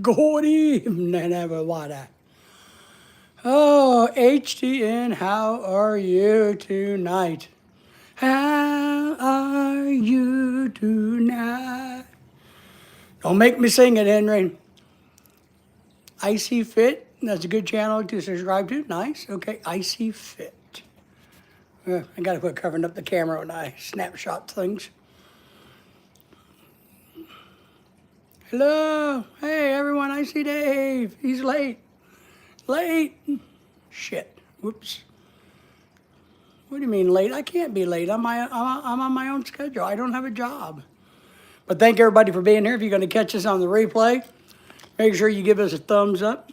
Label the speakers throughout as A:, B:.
A: Good evening, everybody. Oh, HTN, how are you tonight? How are you tonight? Don't make me sing it, Henry. Icy Fit, that's a good channel to subscribe to. Nice. Okay, Icy Fit. I gotta quit covering up the camera when I snapshot things. Hello. Hey, everyone. I see Dave. He's late. Late. Shit. Whoops. What do you mean late? I can't be late. I'm on my own schedule. I don't have a job. But thank everybody for being here. If you're going to catch us on the replay, make sure you give us a thumbs up.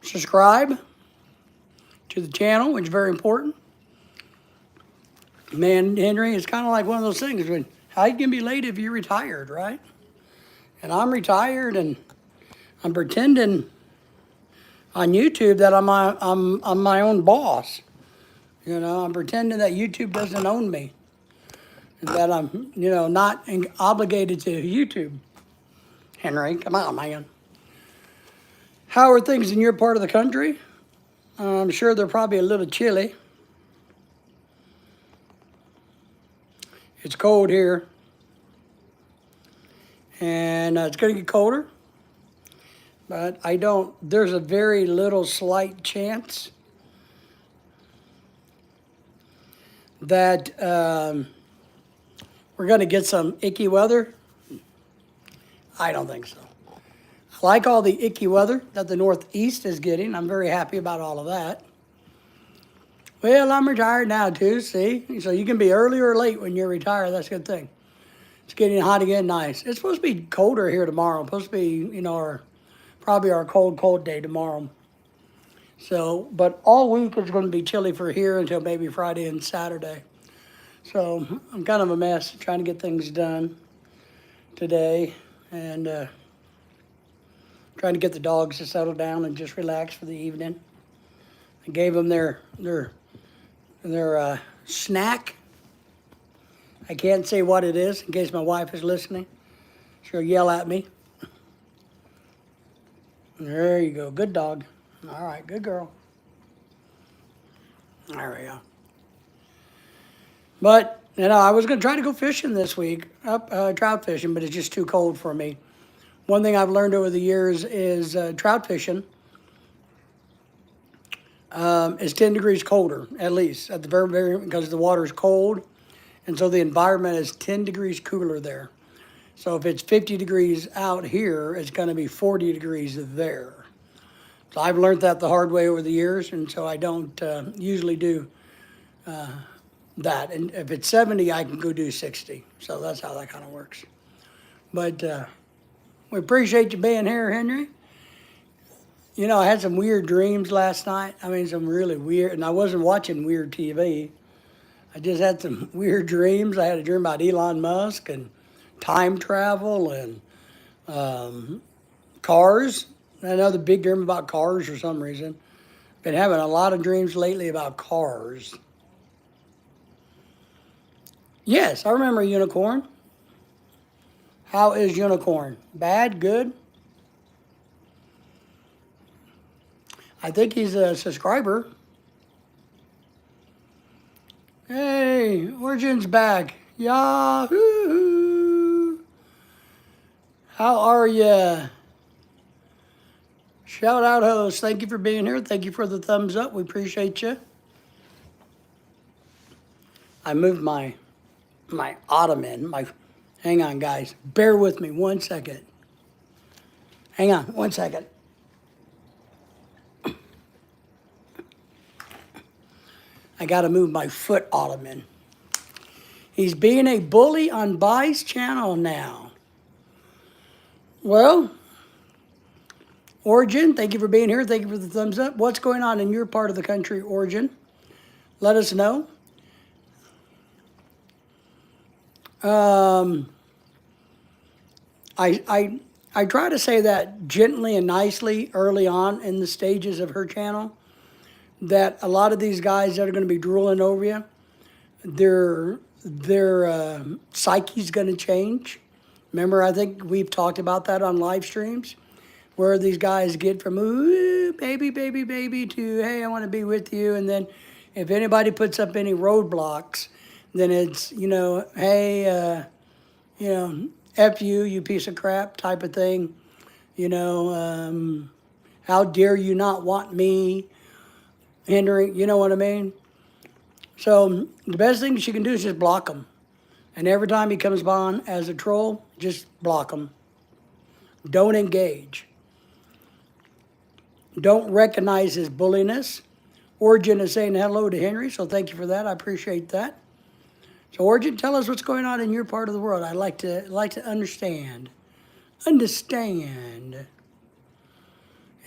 A: Subscribe to the channel, which is very important. Man, Henry, it's kind of like one of those things when how you can be late if you're retired, right? And I'm retired, and I'm pretending on YouTube that I'm my own boss. You know, I'm pretending that YouTube doesn't own me, and that I'm not obligated to YouTube. Henry, come on, man. How are things in your part of the country? I'm sure they're probably a little chilly. It's cold here, and it's going to get colder. But there's a very little slight chance that we're going to get some icky weather. I don't think so. I like all the icky weather that the Northeast is getting. I'm very happy about all of that. Well, I'm retired now too, see? So you can be early or late when you're retired. That's a good thing. It's getting hot again, nice. It's supposed to be colder here tomorrow. It's supposed to be, probably our cold day tomorrow. So, but all week is going to be chilly for here until maybe Friday and Saturday. So I'm kind of a mess trying to get things done today, and trying to get the dogs to settle down and just relax for the evening. I gave them their snack. I can't say what it is in case my wife is listening. She'll yell at me. There you go. Good dog. All right. Good girl. There we go. But, I was going to try to go fishing this week, trout fishing, but it's just too cold for me. One thing I've learned over the years is trout fishing is 10 degrees colder, at least, at the very, because the water is cold, and so the environment is 10 degrees cooler there. So if it's 50 degrees out here, it's going to be 40 degrees there. So I've learned that the hard way over the years, and so I don't usually do that. And if it's 70, I can go do 60. So that's how that kind of works. But we appreciate you being here, Henry. I had some weird dreams last night. I mean, some really weird, and I wasn't watching weird TV. I just had some weird dreams. I had a dream about Elon Musk and time travel and cars. Another big dream about cars for some reason. Been having a lot of dreams lately about cars. Yes, I remember Unicorn. How is Unicorn? Bad? Good? I think he's a subscriber. Hey, Origin's back. Yahoo! How are ya? Shout out host. Thank you for being here. Thank you for the thumbs up. We appreciate you. I moved my ottoman. Hang on, guys. Bear with me 1 second. Hang on 1 second. I got to move my foot ottoman. He's being a bully on Bai's channel now. Well, Origin, thank you for being here. Thank you for the thumbs up. What's going on in your part of the country, Origin? Let us know. I try to say that gently and nicely early on in the stages of her channel, that a lot of these guys that are going to be drooling over you, their psyche's going to change. Remember, I think we've talked about that on live streams, where these guys get from, ooh, baby, baby, baby, to, hey, I want to be with you. And then if anybody puts up any roadblocks, then it's, hey, F you, you piece of crap type of thing. How dare you not want me, hindering, you know what I mean? So the best thing she can do is just block him. And every time he comes on as a troll, just block him. Don't engage. Don't recognize his bulliness. Origin is saying hello to Henry, so thank you for that. I appreciate that. So Origin, tell us what's going on in your part of the world. I'd like to understand. Understand.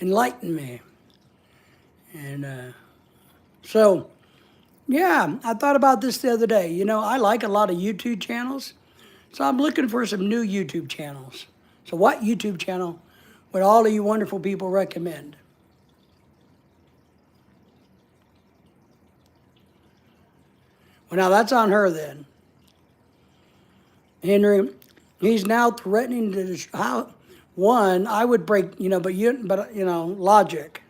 A: Enlighten me. And so, yeah, I thought about this the other day. I like a lot of YouTube channels, so I'm looking for some new YouTube channels. So what YouTube channel would all of you wonderful people recommend? Well, now that's on her then. Henry, he's now threatening to how. One, I would break, logic.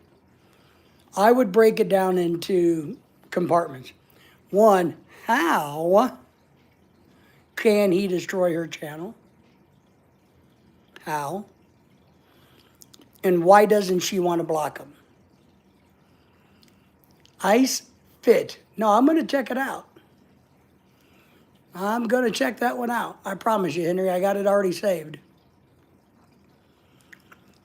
A: I would break it down into compartments. One, how can he destroy her channel? How? And why doesn't she want to block him? Ice Fit. No, I'm going to check it out. I'm going to check that one out. I promise you, Henry, I got it already saved.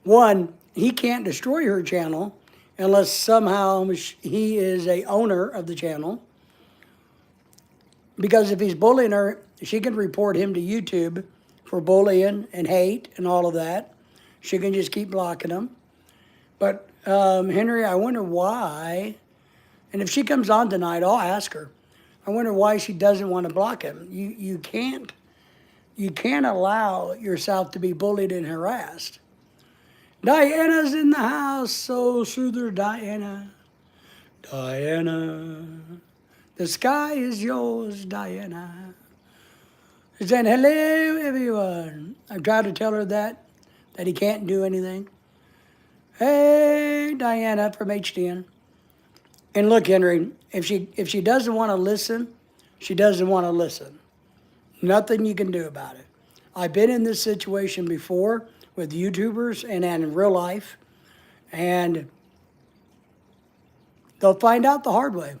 A: One, he can't destroy her channel unless somehow he is a owner of the channel. Because if he's bullying her, she can report him to YouTube for bullying and hate and all of that. She can just keep blocking him. But Henry, I wonder why, and if she comes on tonight, I'll ask her. I wonder why she doesn't want to block him. You can't allow yourself to be bullied and harassed. Diana's in the house, Soul Soother Diana. Diana, the sky is yours, Diana. She's saying, hello, everyone. I've tried to tell her that he can't do anything. Hey, Diana from HDN. And look, Henry, if she doesn't want to listen, she doesn't want to listen. Nothing you can do about it. I've been in this situation before with YouTubers and in real life, and they'll find out the hard way.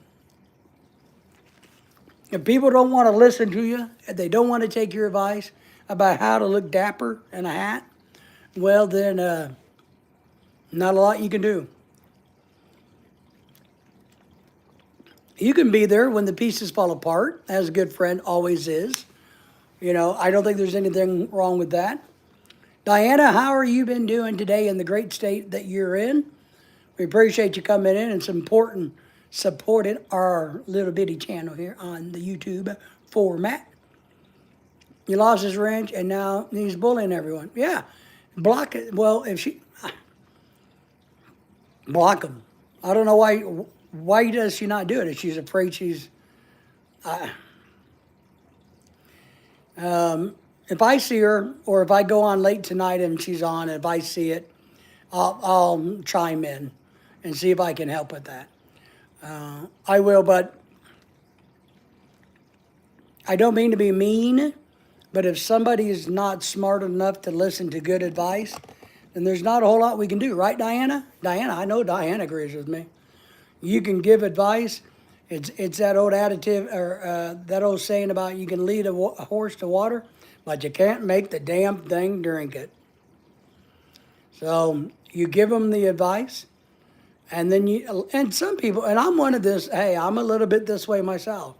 A: If people don't want to listen to you, if they don't want to take your advice about how to look dapper in a hat, well then, not a lot you can do. You can be there when the pieces fall apart, as a good friend always is. I don't think there's anything wrong with that. Diana, how are you been doing today in the great state that you're in? We appreciate you coming in and supporting our little bitty channel here on the YouTube format. He lost his wrench and now he's bullying everyone. Yeah, block it. Well, block him. I don't know why does she not do it? If she's afraid she's... if I see her, or if I go on late tonight and she's on, if I see it, I'll chime in and see if I can help with that. I will, but I don't mean to be mean, but if somebody is not smart enough to listen to good advice, then there's not a whole lot we can do. Right, Diana? Diana, I know Diana agrees with me. You can give advice. It's that old additive, or that old saying about you can lead a horse to water, but you can't make the damn thing drink it. So you give them the advice, and then and some people, and I'm one of this, hey, I'm a little bit this way myself.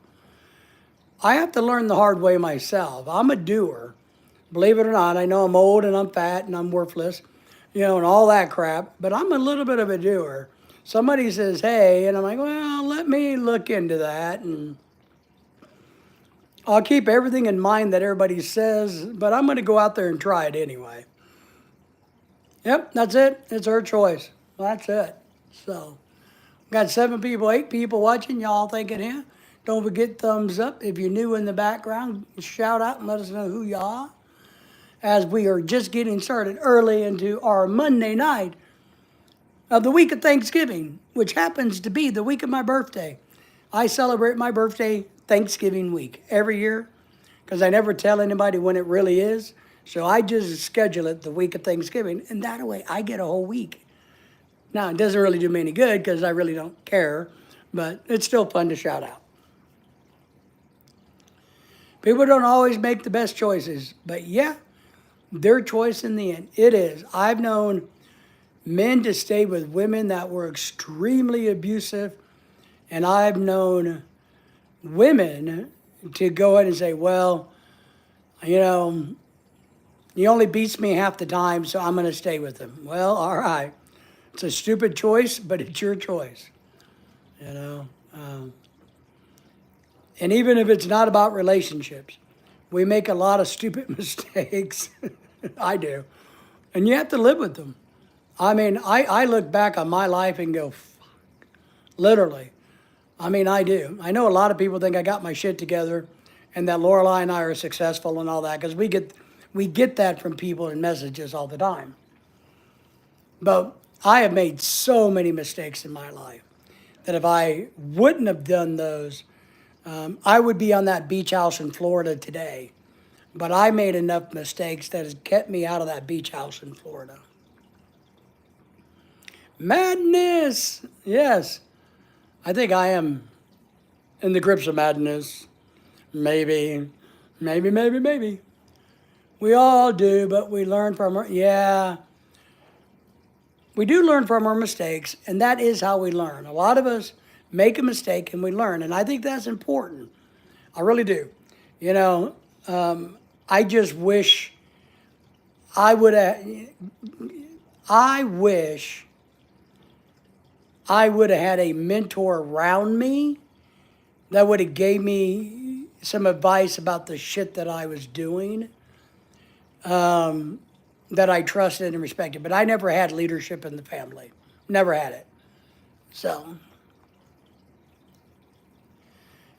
A: I have to learn the hard way myself. I'm a doer. Believe it or not, I know I'm old and I'm fat and I'm worthless, and all that crap, but I'm a little bit of a doer. Somebody says, hey, and I'm like, well, let me look into that, and I'll keep everything in mind that everybody says, but I'm going to go out there and try it anyway. Yep, that's it. It's her choice. That's it. So, got 7 people, 8 people watching. Y'all thinking, yeah? Don't forget thumbs up. If you're new in the background, shout out and let us know who you are. as we are just getting started early into our Monday night of the week of Thanksgiving, which happens to be the week of my birthday. I celebrate my birthday Thanksgiving week every year because I never tell anybody when it really is. So I just schedule it the week of Thanksgiving, and that way I get a whole week. Now, it doesn't really do me any good because I really don't care, but it's still fun to shout out. People don't always make the best choices, but yeah, their choice in the end. It is. I've known men to stay with women that were extremely abusive, and I've known women to go ahead and say, well, you know, he only beats me half the time, so I'm going to stay with him. Well, all right. It's a stupid choice, but it's your choice, you know. And even if it's not about relationships, we make a lot of stupid mistakes. I do. And you have to live with them. I mean, I look back on my life and go, fuck, literally. I mean, I do. I know a lot of people think I got my shit together and that Lorelai and I are successful and all that, because we get that from people in messages all the time. But I have made so many mistakes in my life that if I wouldn't have done those, I would be on that beach house in Florida today. But I made enough mistakes that has kept me out of that beach house in Florida. Madness! Yes. I think I am in the grips of madness. Maybe. We all do, but we learn from our, yeah. We do learn from our mistakes, and that is how we learn. A lot of us make a mistake and we learn, and I think that's important. I really do. You know, I just wish I would have, I wish I would have had a mentor around me that would have gave me some advice about the shit that I was doing, that I trusted and respected. But I never had leadership in the family. Never had it. So,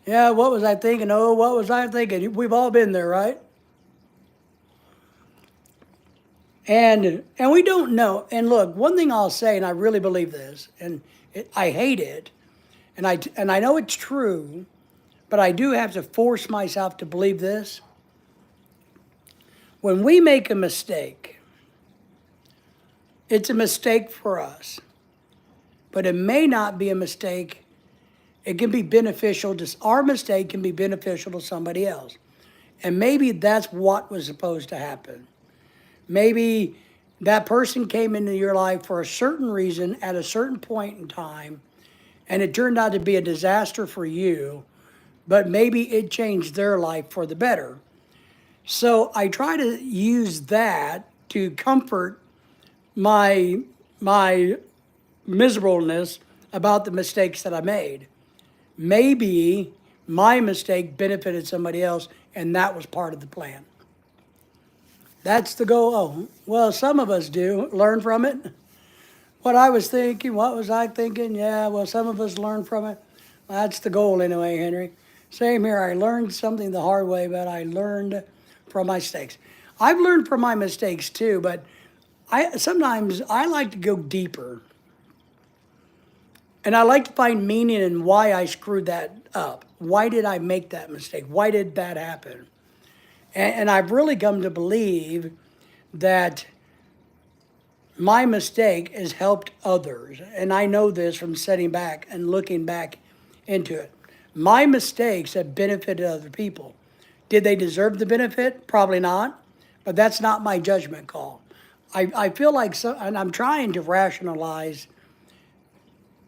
A: yeah, what was I thinking? Oh, what was I thinking? We've all been there, right? And we don't know. And look, one thing I'll say, and I really believe this, and I hate it, and I know it's true, but I do have to force myself to believe this. When we make a mistake, it's a mistake for us, but it may not be a mistake. It can be beneficial to, our mistake can be beneficial to somebody else. And maybe that's what was supposed to happen. Maybe that person came into your life for a certain reason at a certain point in time, and it turned out to be a disaster for you, but maybe it changed their life for the better. So I try to use that to comfort my miserableness about the mistakes that I made. Maybe my mistake benefited somebody else, and that was part of the plan. That's the goal. Oh, well, some of us do learn from it. What I was thinking, what was I thinking? Yeah, well, some of us learn from it. That's the goal anyway, Henry. Same here. I learned something the hard way, but I learned from my mistakes. I've learned from my mistakes too, but sometimes I like to go deeper. And I like to find meaning in why I screwed that up. Why did I make that mistake? Why did that happen? And I've really come to believe that my mistake has helped others. And I know this from sitting back and looking back into it. My mistakes have benefited other people. Did they deserve the benefit? Probably not. But that's not my judgment call. I feel like, and I'm trying to rationalize,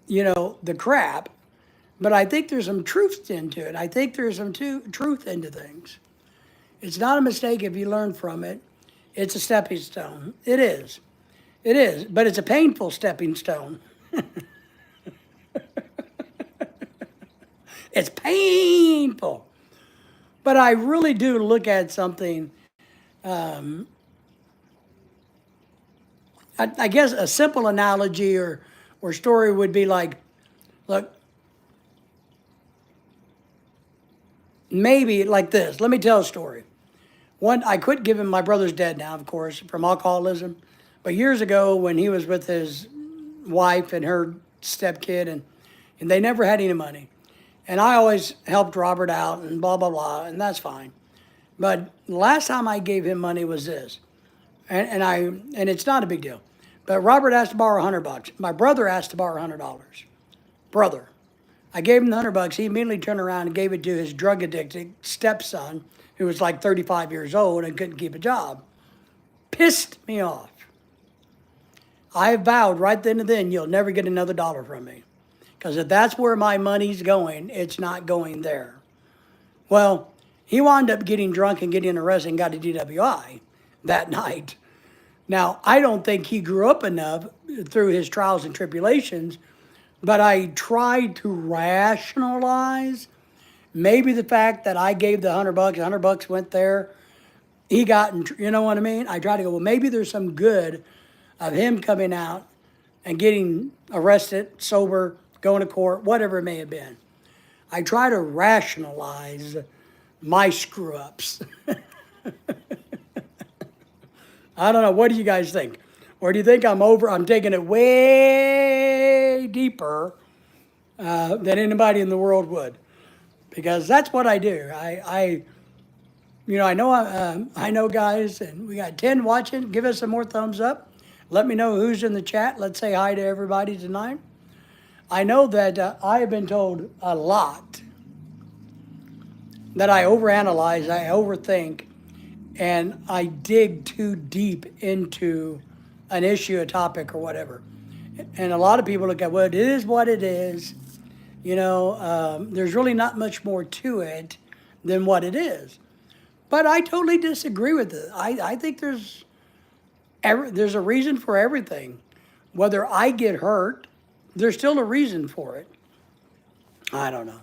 A: the crap, but I think there's some truth into it. I think there's some truth into things. It's not a mistake if you learn from it. It's a stepping stone. It is. It is. But it's a painful stepping stone. It's painful. But I really do look at something, I guess a simple analogy or story would be like, look, maybe like this. Let me tell a story. I quit giving, my brother's dead now, of course, from alcoholism. But years ago when he was with his wife and her stepkid, and they never had any money. And I always helped Robert out and blah, blah, blah, and that's fine. But the last time I gave him money was this. And it's not a big deal. But Robert asked to borrow $100. My brother asked to borrow $100. Brother. I gave him the $100. He immediately turned around and gave it to his drug addicted stepson, who was like 35 years old and couldn't keep a job. Pissed me off. I vowed right then and then, you'll never get another dollar from me. Because if that's where my money's going, it's not going there. Well, he wound up getting drunk and getting arrested and got a DWI that night. Now, I don't think he grew up enough through his trials and tribulations, but I tried to rationalize maybe the fact that I gave the $100 went there. He got, you know what I mean? I tried to go, well, maybe there's some good of him coming out and getting arrested, sober, going to court, whatever it may have been. I try to rationalize my screw-ups. I don't know. What do you guys think? Or do you think I'm taking it way deeper than anybody in the world would? Because that's what I do. I know guys, and we got 10 watching. Give us some more thumbs up. Let me know who's in the chat. Let's say hi to everybody tonight. I know that I have been told a lot that I overanalyze, I overthink, and I dig too deep into an issue, a topic, or whatever. And a lot of people look at, well, it is what it is. There's really not much more to it than what it is. But I totally disagree with it. I think there's a reason for everything. Whether I get hurt, there's still a reason for it. I don't know.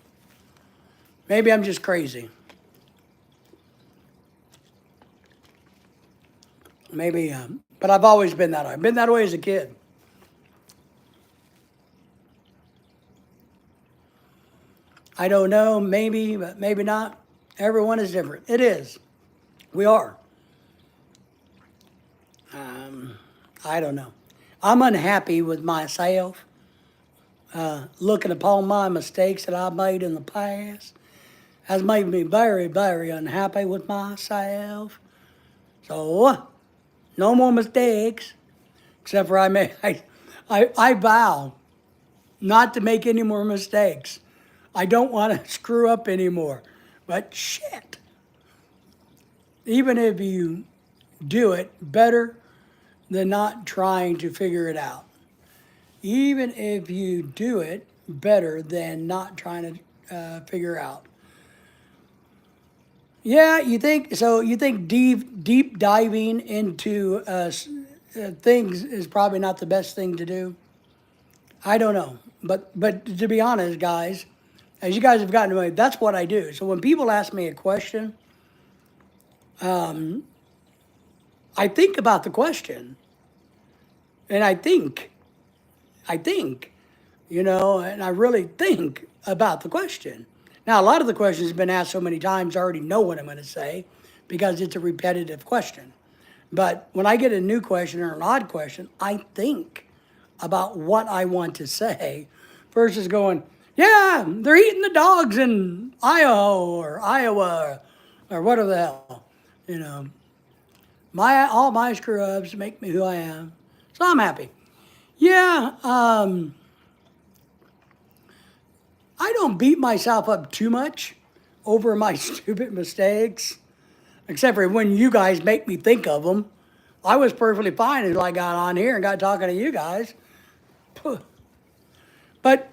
A: Maybe I'm just crazy. Maybe, but I've always been that way. I've been that way as a kid. I don't know, maybe, but maybe not. Everyone is different. It is. We are. I don't know. I'm unhappy with myself. Looking upon my mistakes that I've made in the past has made me very, very unhappy with myself. So, no more mistakes, except for I vow not to make any more mistakes. I don't want to screw up anymore. But shit, even if you do it, better than not trying to figure it out. Even if you do it, better than not trying to figure out. Yeah, you think deep diving into things is probably not the best thing to do? I don't know. But to be honest, guys, as you guys have gotten to know, that's what I do. So when people ask me a question, I think about the question. And I think, and I really think about the question. Now, a lot of the questions have been asked so many times, I already know what I'm going to say because it's a repetitive question. But when I get a new question or an odd question, I think about what I want to say versus going, yeah, they're eating the dogs in Idaho or Iowa or whatever the hell. All my screw-ups make me who I am. So I'm happy. Yeah, I don't beat myself up too much over my stupid mistakes, except for when you guys make me think of them. I was perfectly fine until I got on here and got talking to you guys. But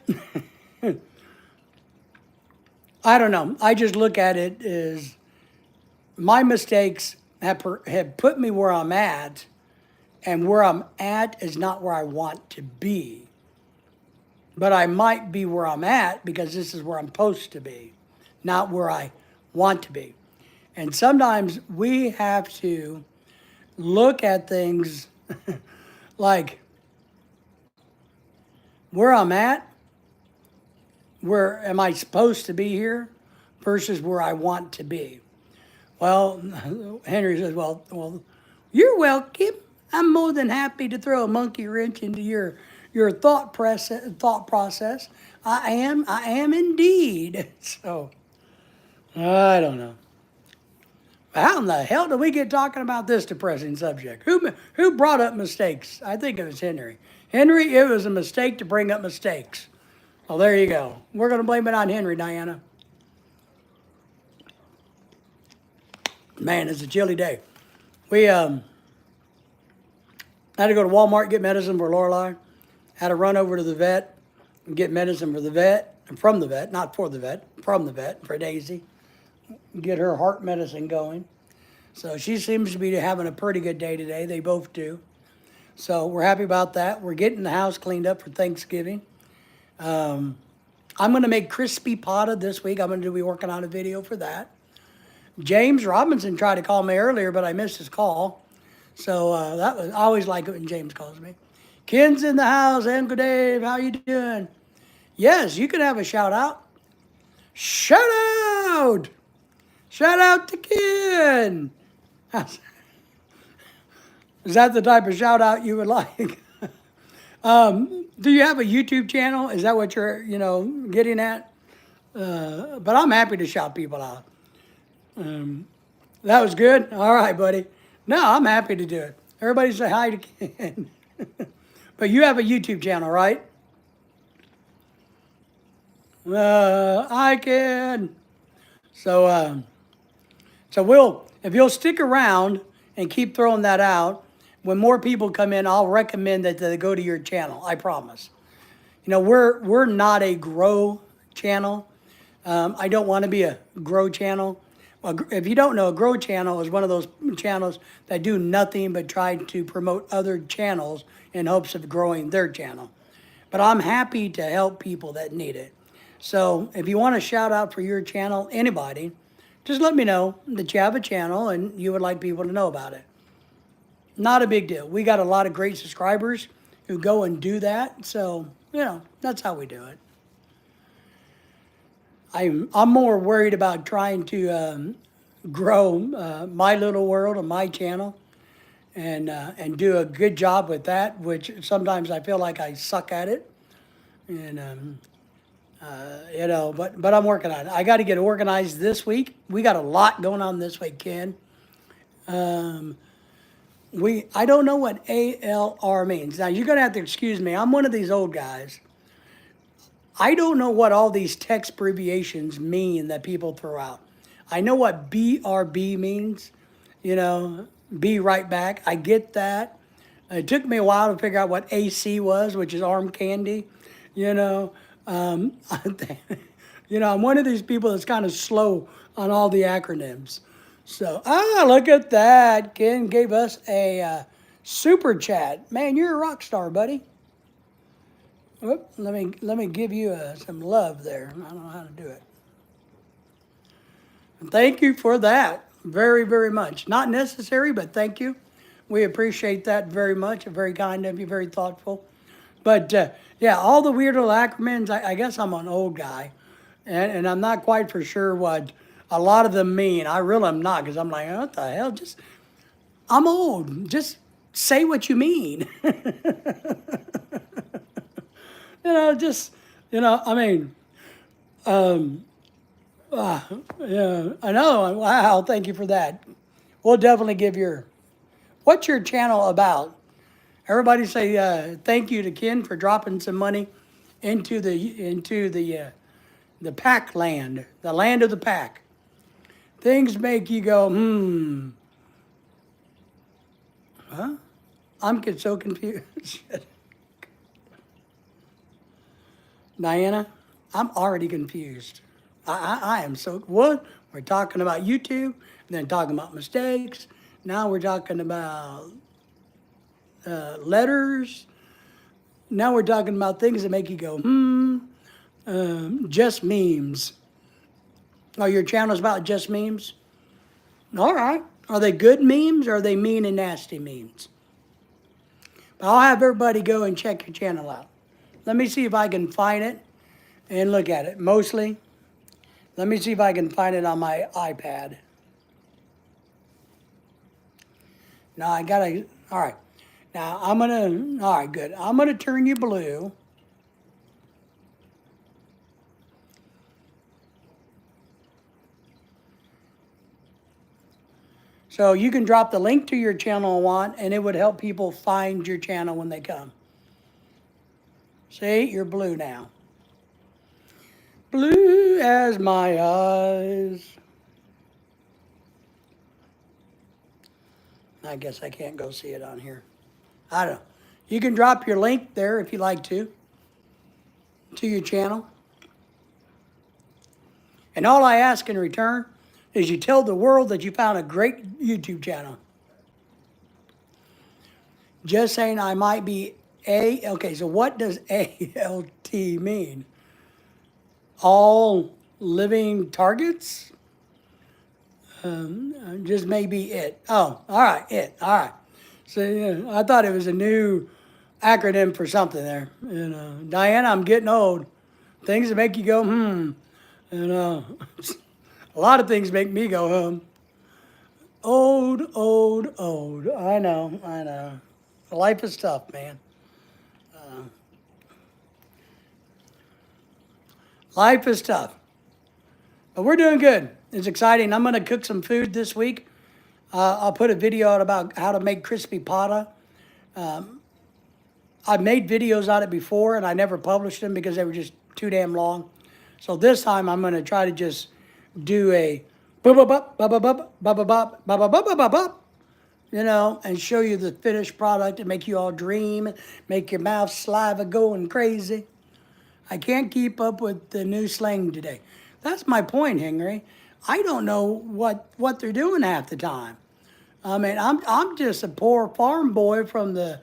A: I don't know. I just look at it as my mistakes have put me where I'm at, and where I'm at is not where I want to be. But I might be where I'm at because this is where I'm supposed to be, not where I want to be. And sometimes we have to look at things like where I'm at, where am I supposed to be here, versus where I want to be. Well, Henry says, well, you're welcome. I'm more than happy to throw a monkey wrench into your thought process. I am indeed. So I don't know. How in the hell did we get talking about this depressing subject? Who brought up mistakes? I think it was Henry. Henry, it was a mistake to bring up mistakes. Well, there you go. We're going to blame it on Henry, Diana. Man, it's a chilly day. We had to go to Walmart, get medicine for Lorelai. Had to run over to the vet and get medicine for the vet, from the vet, not for the vet, from the vet for Daisy. Get her heart medicine going. So she seems to be having a pretty good day today. They both do. So we're happy about that. We're getting the house cleaned up for Thanksgiving. I'm going to make crispy pata this week. I'm going to be working on a video for that. James Robinson tried to call me earlier, but I missed his call. So I always like it when James calls me. Ken's in the house. Uncle Dave, how you doing? Yes, you can have a shout out. Shout out! Shout out to Ken! Is that the type of shout out you would like? Do you have a YouTube channel? Is that what you're, getting at? But I'm happy to shout people out. That was good? All right, buddy. No, I'm happy to do it. Everybody say hi to Ken. But you have a YouTube channel, right? I can. So if you'll stick around and keep throwing that out, when more people come in, I'll recommend that they go to your channel. I promise. We're not a grow channel. I don't want to be a grow channel. Well, if you don't know, a grow channel is one of those channels that do nothing but try to promote other channels in hopes of growing their channel. But I'm happy to help people that need it. So if you want a shout out for your channel, anybody, just let me know that you have a channel and you would like people to know about it. Not a big deal. We got a lot of great subscribers who go and do that. So, that's how we do it. I'm more worried about trying to grow my little world and my channel and do a good job with that, which sometimes I feel like I suck at it. And, but I'm working on it. I got to get organized this week. We got a lot going on this week, Ken. I don't know what ALR means. Now, you're going to have to excuse me. I'm one of these old guys. I don't know what all these text abbreviations mean that people throw out. I know what BRB means, be right back. I get that. It took me a while to figure out what AC was, which is arm candy, I'm one of these people that's kind of slow on all the acronyms. So, look at that. Ken gave us a super chat. Man, you're a rock star, buddy. Whoop, let me give you some love there. I don't know how to do it. Thank you for that very, very much. Not necessary, but thank you. We appreciate that very much. Very kind of you, very thoughtful. But all the weird little acronyms, I guess I'm an old guy. And I'm not quite for sure what a lot of them mean. I really am not, because I'm like, what the hell? I'm old. Just say what you mean. I know. Wow, thank you for that. We'll definitely give what's your channel about? Everybody say thank you to Ken for dropping some money into the pack land, the land of the pack. Things make you go, Huh? I'm so confused. Diana, I'm already confused. I am so, what? We're talking about YouTube, then talking about mistakes. Now we're talking about letters. Now we're talking about things that make you go, just memes. Oh, your channel's about just memes? All right. Are they good memes or are they mean and nasty memes? But I'll have everybody go and check your channel out. Let me see if I can find it and look at it. Mostly, let me see if I can find it on my iPad. No, I gotta, all right. Now I'm gonna, all right, good. I'm gonna turn you blue. So you can drop the link to your channel I want, and it would help people find your channel when they come. See, you're blue now. Blue as my eyes. I guess I can't go see it on here. I don't know. You can drop your link there if you like to your channel. And all I ask in return is you tell the world that you found a great YouTube channel. Just saying I might be okay, so what does ALT mean? All living targets? Just maybe it. Oh, all right, it. All right. So yeah, I thought it was a new acronym for something there. Diana, I'm getting old. Things that make you go, a lot of things make me go, Old, old, old. I know. Life is tough, man. Life is tough. But we're doing good. It's exciting. I'm going to cook some food this week. I'll put a video out about how to make crispy pata. I've made videos on it before, and I never published them because they were just too damn long. So this time I'm going to try to just do a and show you the finished product and make you all dream, make your mouth saliva going crazy. I can't keep up with the new slang today. That's my point, Henry. I don't know what they're doing half the time. I mean, I'm just a poor farm boy from the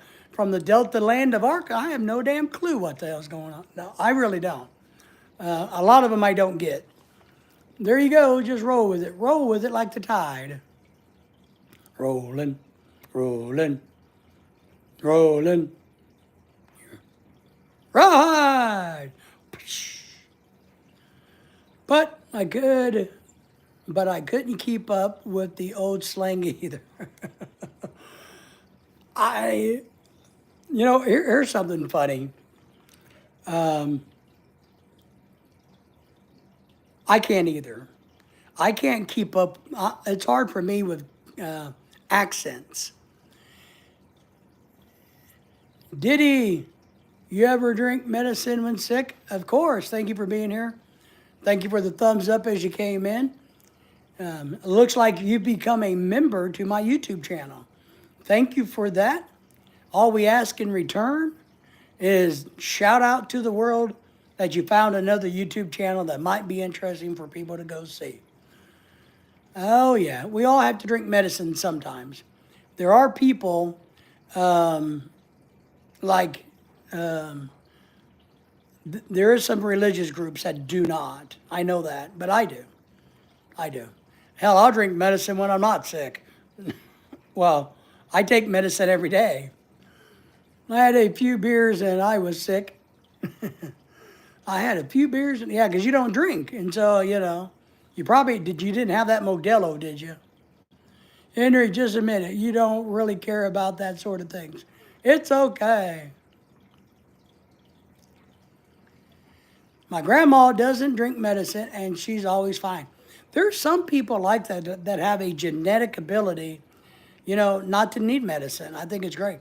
A: Delta land of Arkansas. I have no damn clue what the hell's going on. No, I really don't. A lot of them I don't get. There you go. Just roll with it. Roll with it like the tide. Rolling, rolling, rolling. Right. But I couldn't keep up with the old slang either. Here's something funny. I can't either. I can't keep up. It's hard for me with accents. Diddy, you ever drink medicine when sick? Of course. Thank you for being here. Thank you for the thumbs up as you came in. It looks like you've become a member to my YouTube channel. Thank you for that. All we ask in return is shout out to the world that you found another YouTube channel that might be interesting for people to go see. Oh, yeah. We all have to drink medicine sometimes. There are people there are some religious groups that do not. I know that, but I do. Hell, I'll drink medicine when I'm not sick. Well, I take medicine every day. I had a few beers and I was sick. I had a few beers, yeah, because you don't drink. And so, you didn't have that Modelo, did you? Henry, just a minute. You don't really care about that sort of things. It's okay. My grandma doesn't drink medicine, and she's always fine. There's some people like that have a genetic ability, not to need medicine. I think it's great.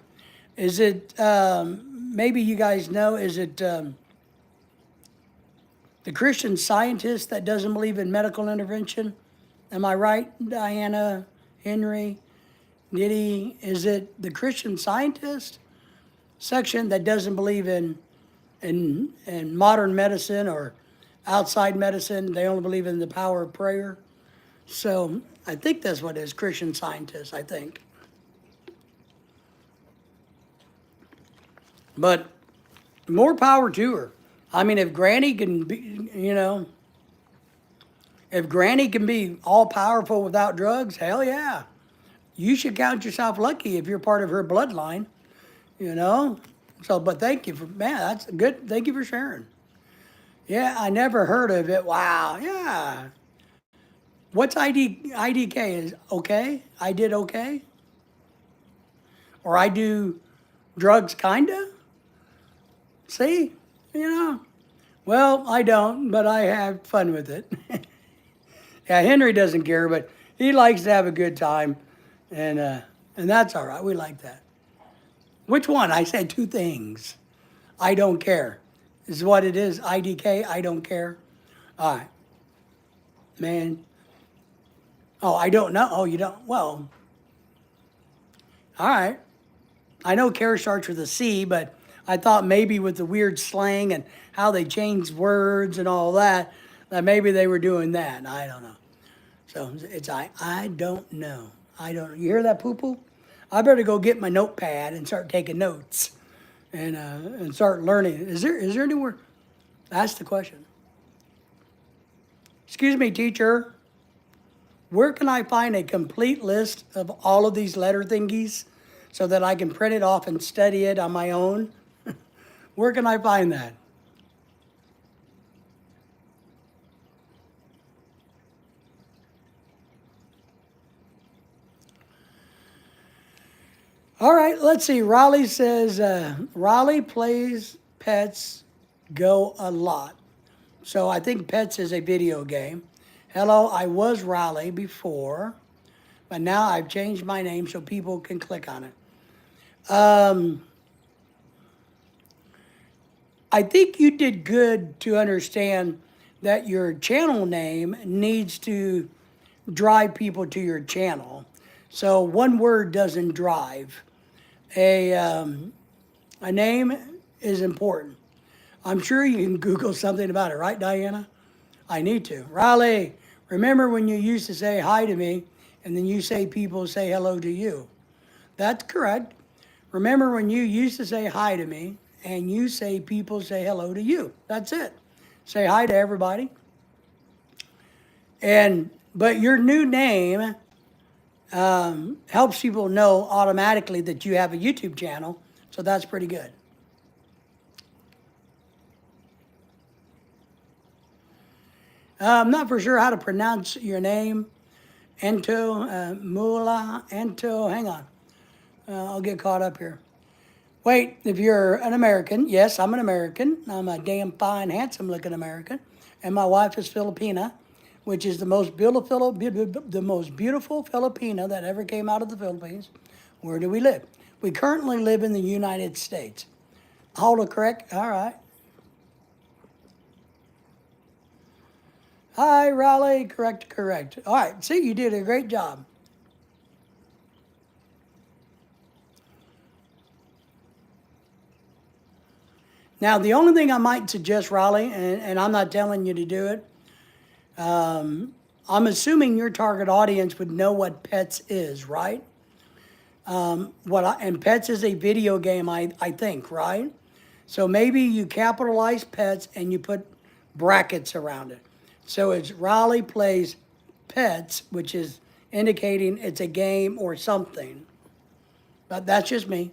A: Is it, maybe you guys know, is it the Christian Scientist that doesn't believe in medical intervention? Am I right, Diana, Henry, Nitty? Is it the Christian Scientist section that doesn't believe in modern medicine or outside medicine? They only believe in the power of prayer. So I think that's what it is, Christian Scientist, I think. But more power to her. I mean, if Granny can be, if Granny can be all powerful without drugs, hell yeah. You should count yourself lucky if you're part of her bloodline, So, but thank you that's good. Thank you for sharing. Yeah, I never heard of it. Wow, yeah. What's IDK? Is okay? I did okay? or I do drugs, kinda. See, you know. Well, I don't, but I have fun with it. Yeah, Henry doesn't care, but he likes to have a good time, and that's all right. We like that. Which one? I said two things. I don't care. Is what it is. IDK. I don't care. All right, man. Oh, I don't know. Oh, you don't. Well, all right. I know care starts with a C, but I thought maybe with the weird slang and how they changed words and all that, that maybe they were doing that. I don't know. So it's I don't know. I don't. You hear that, poo poo? I better go get my notepad and start taking notes, and start learning. Is there anywhere? Ask the question. Excuse me, teacher. Where can I find a complete list of all of these letter thingies so that I can print it off and study it on my own? Where can I find that? All right, let's see. Raleigh says, Raleigh plays Pets Go a lot. So I think Pets is a video game. Hello, I was Raleigh before, but now I've changed my name so people can click on it. I think you did good to understand that your channel name needs to drive people to your channel. So one word doesn't drive. A name is important. I'm sure you can Google something about it, right, Diana? I need to. Riley, remember when you used to say hi to me, and then you say people say hello to you? That's correct. Remember when you used to say hi to me, and you say people say hello to you? That's it. Say hi to everybody. But your new name helps people know automatically that you have a YouTube channel, so that's pretty good. I'm not for sure how to pronounce your name. Ento, Mula, Ento, hang on. I'll get caught up here. Wait, if you're an American, yes, I'm an American. I'm a damn fine, handsome looking American. And my wife is Filipina, which is the most beautiful Filipina that ever came out of the Philippines. Where do we live? We currently live in the United States. Hold correct? All right. Hi, Raleigh. Correct. All right. See, you did a great job. Now, the only thing I might suggest, Raleigh, and I'm not telling you to do it, I'm assuming your target audience would know what Pets is, right? And Pets is a video game, I think, right? So maybe you capitalize Pets and you put brackets around it. So it's Raleigh plays Pets, which is indicating it's a game or something. But that's just me.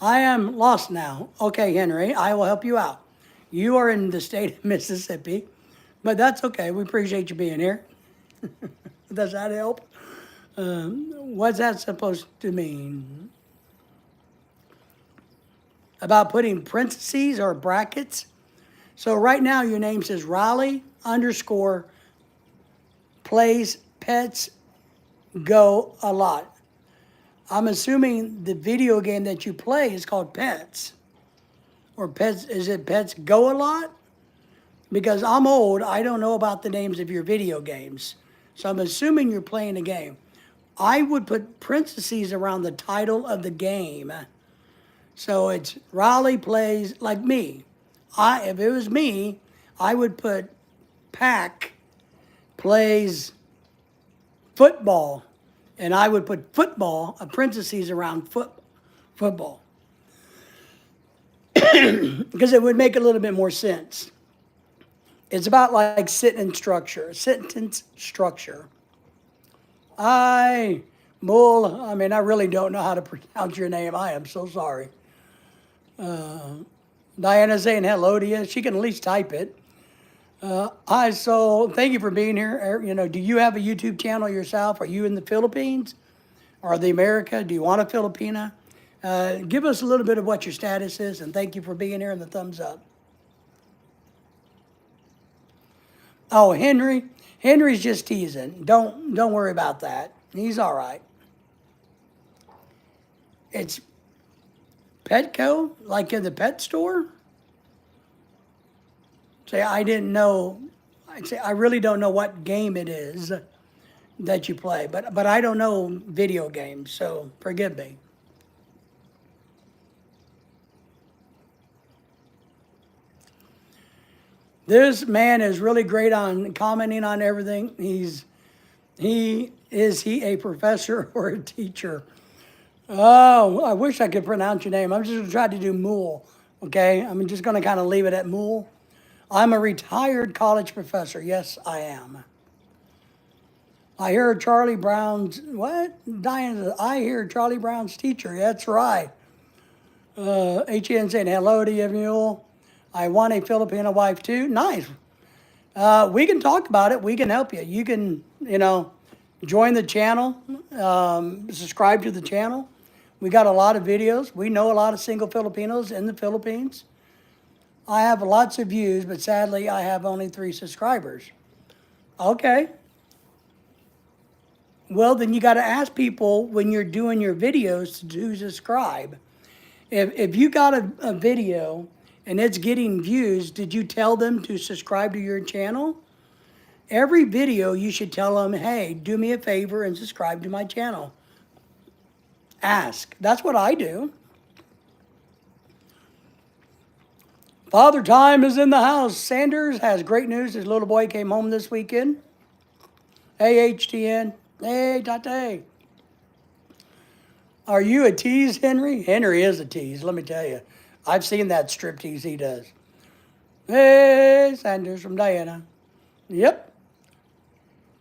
A: I am lost now. Okay, Henry, I will help you out. You are in the state of Mississippi, but that's okay. We appreciate you being here. Does that help? What's that supposed to mean? About putting parentheses or brackets? So right now your name says Raleigh _ plays Pets Go a lot. I'm assuming the video game that you play is called Pets. Or Pets, is it Pets Go a lot? Because I'm old, I don't know about the names of your video games. So I'm assuming you're playing a game. I would put parentheses around the title of the game. So it's Raleigh plays, like me. If it was me, I would put Pack plays football. And I would put football, parentheses around football. Because it would make a little bit more sense. It's about like sentence structure. I really don't know how to pronounce your name. I am so sorry. Diana's saying hello to you. She can at least type it. So thank you for being here. Do you have a YouTube channel yourself? Are you in the Philippines or the America? Do you want a Filipina? Give us a little bit of what your status is, and thank you for being here and the thumbs up. Oh, Henry's just teasing. Don't worry about that. He's all right. It's Petco, like in the pet store? Say, I didn't know. I'd say, I really don't know what game it is that you play, but I don't know video games, so forgive me. This man is really great on commenting on everything. Is he a professor or a teacher? Oh, I wish I could pronounce your name. I'm just gonna try to do Mool, okay? I'm just gonna kind of leave it at Mool. I'm a retired college professor. Yes, I am. I hear Charlie Brown's, what? Diane, I hear Charlie Brown's teacher. That's right. HN saying hello to you, Mule. I want a Filipino wife too. Nice. We can talk about it. We can help you. You can, join the channel, subscribe to the channel. We got a lot of videos. We know a lot of single Filipinos in the Philippines. I have lots of views, but sadly, I have only 3 subscribers. Okay. Well, then you got to ask people when you're doing your videos to subscribe. If you got a video and it's getting views, did you tell them to subscribe to your channel? Every video, you should tell them, hey, do me a favor and subscribe to my channel. Ask. That's what I do. Father Time is in the house. Sanders has great news. His little boy came home this weekend. Hey, HTN. Hey, Tate. Are you a tease, Henry? Henry is a tease, let me tell you. I've seen that striptease he does. Hey, Sanders from Diana. Yep.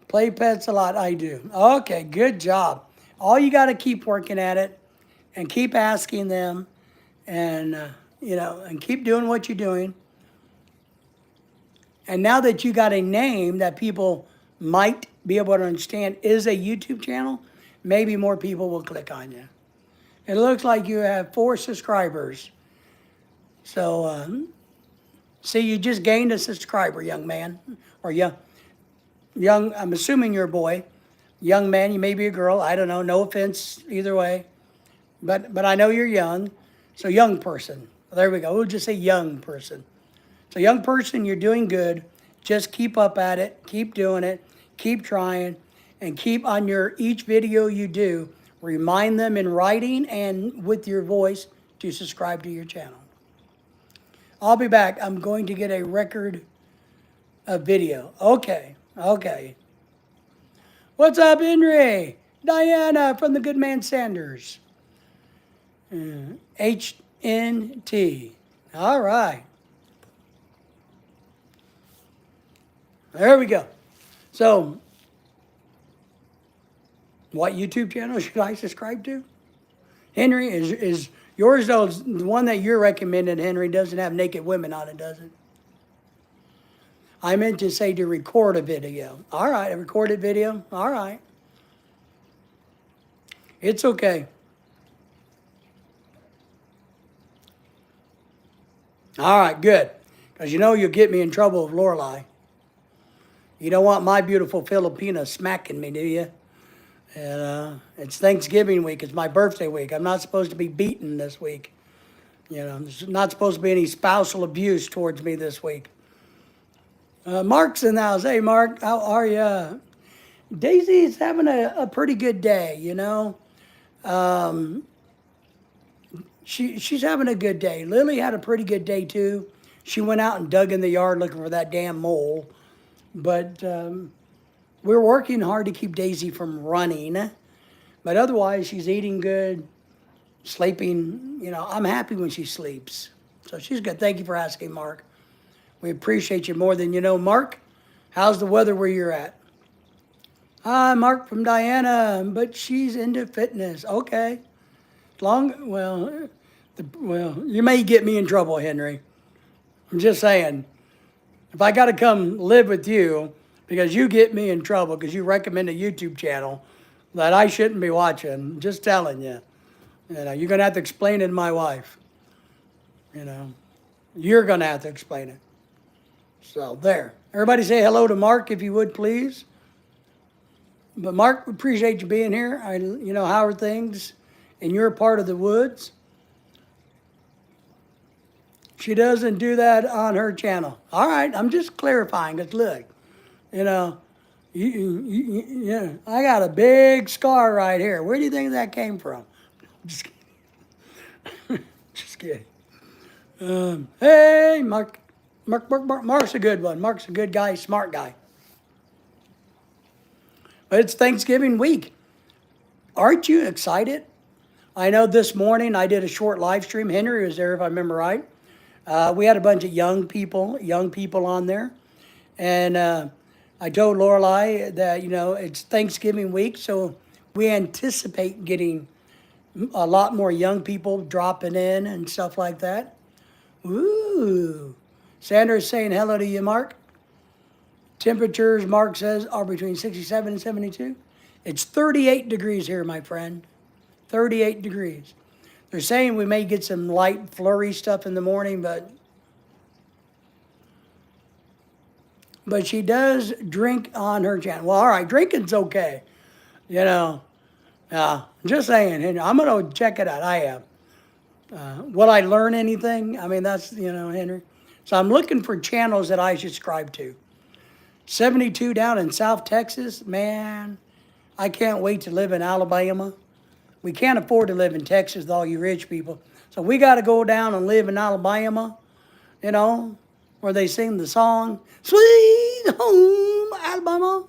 A: Play pets a lot, I do. Okay, good job. All you got to keep working at it and keep asking them and, and keep doing what you're doing. And now that you got a name that people might be able to understand is a YouTube channel, maybe more people will click on you. It looks like you have 4 subscribers. So, see, you just gained a subscriber, young man. Or young, I'm assuming you're a boy. Young man, you may be a girl. I don't know. No offense either way. But I know you're young. So, young person. There we go. We'll just say young person. So, young person, you're doing good. Just keep up at it. Keep doing it. Keep trying. And keep on each video you do, remind them in writing and with your voice to subscribe to your channel. I'll be back. I'm going to get a record of video. Okay. What's up, Henry? Diana from the Good Man Sanders. HNT. All right. There we go. So, what YouTube channel should I subscribe to? Henry, is yours, though, the one that you're recommending, Henry, doesn't have naked women on it, does it? I meant to say to record a video. All right, a recorded video. All right. It's okay. All right, good. Because you'll get me in trouble with Lorelei. You don't want my beautiful Filipina smacking me, do you? And it's Thanksgiving week. It's my birthday week. I'm not supposed to be beaten this week. There's not supposed to be any spousal abuse towards me this week. Mark's in the house. Hey, Mark, how are you? Daisy's having a pretty good day, She's having a good day. Lily had a pretty good day, too. She went out and dug in the yard looking for that damn mole. But we're working hard to keep Daisy from running. But otherwise, she's eating good, sleeping. I'm happy when she sleeps. So she's good. Thank you for asking, Mark. We appreciate you more than you know. Mark, how's the weather where you're at? Hi, Mark from Diana, but she's into fitness. Okay. Well, you may get me in trouble, Henry. I'm just saying. If I got to come live with you because you get me in trouble because you recommend a YouTube channel that I shouldn't be watching, just telling you. You know, you're going to have to explain it to my wife. You know, you're going to have to explain it. So there. Everybody say hello to Mark if you would, please. But Mark, we appreciate you being here. You know, how are things in your part of the woods? She doesn't do that on her channel. All right, I'm just clarifying. Cause look, you know, yeah, I got a big scar right here. Where do you think that came from? Just kidding. Just kidding. Hey, Mark. Mark's a good one. Mark's a good guy, smart guy. But it's Thanksgiving week. Aren't you excited? I know this morning I did a short live stream. Henry was there, if I remember right. We had a bunch of young people on there. And I told Lorelai that, you know, it's Thanksgiving week, so we anticipate getting a lot more young people dropping in and stuff like that. Ooh. Sandra's saying hello to you, Mark. Temperatures, Mark says, are between 67 and 72. It's 38 degrees here, my friend. 38 degrees. They're saying we may get some light flurry stuff in the morning, but she does drink on her channel. Well, all right, drinking's okay. You know, just saying, I'm going to check it out. I am. Will I learn anything? I mean, that's, you know, Henry. So I'm looking for channels that I should subscribe to. 72 down in South Texas, man, I can't wait to live in Alabama. We can't afford to live in Texas with all you rich people. So we got to go down and live in Alabama, you know, where they sing the song, Sweet Home Alabama.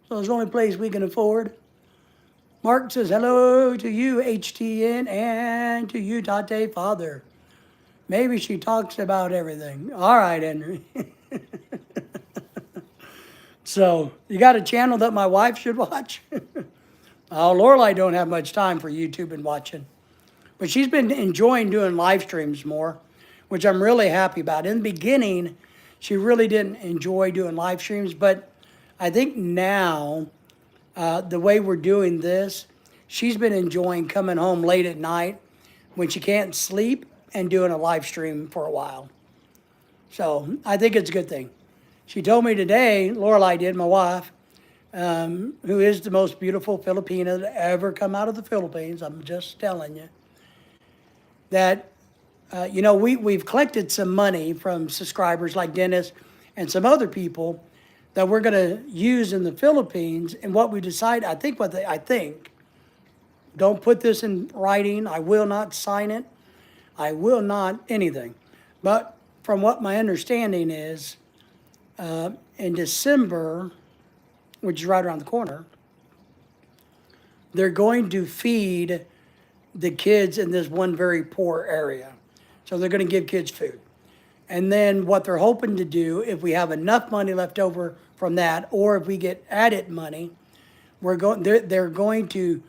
A: So it's the only place we can afford. Mark says, hello to you, HTN, and to you, Tate Father. Maybe she talks about everything. All right, Henry. So, you got a channel that my wife should watch? Oh, Lorelai don't have much time for YouTube and watching. But she's been enjoying doing live streams more, which I'm really happy about. In the beginning, she really didn't enjoy doing live streams, but I think now, the way we're doing this, she's been enjoying coming home late at night when she can't sleep and doing a live stream for a while. So I think it's a good thing. She told me today, Lorelai did, my wife, who is the most beautiful Filipina to ever come out of the Philippines, I'm just telling you, that, you know, we've collected some money from subscribers like Dennis and some other people that we're going to use in the Philippines. And what we decide, I think, don't put this in writing. I will not sign it. I will not anything. But from what my understanding is, in December, which is right around the corner, they're going to feed the kids in this one very poor area. So they're going to give kids food. And then what they're hoping to do, if we have enough money left over from that, or if we get added money, they're going to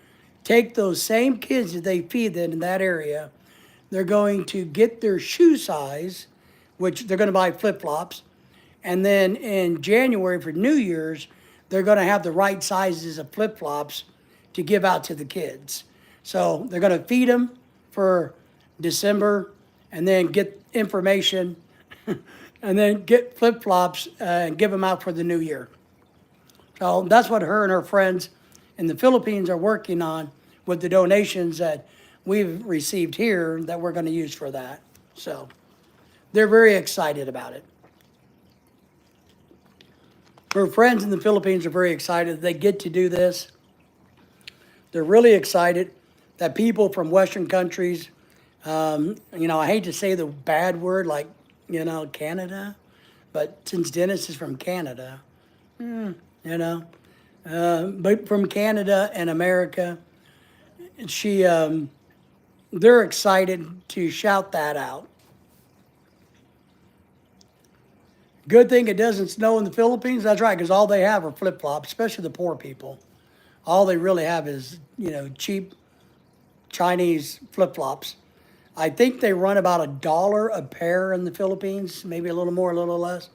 A: take those same kids that they feed in that area. They're going to get their shoe size, which they're going to buy flip-flops. And then in January for New Year's, they're going to have the right sizes of flip-flops to give out to the kids. So they're going to feed them for December and then get information and then get flip-flops and give them out for the new year. So that's what her and her friends in the Philippines are working on with the donations that we've received here that we're going to use for that. So they're very excited about it. Her friends in the Philippines are very excited they get to do this. They're really excited that people from Western countries, you know, I hate to say the bad word like, you know, Canada, but since Dennis is from Canada, you know, but from Canada and America, they're excited to shout that out. Good thing it doesn't snow in the Philippines. That's right, because all they have are flip-flops, especially the poor people. All they really have is, you know, cheap Chinese flip-flops. I think they run about $1 a pair in the Philippines, maybe a little more, a little less.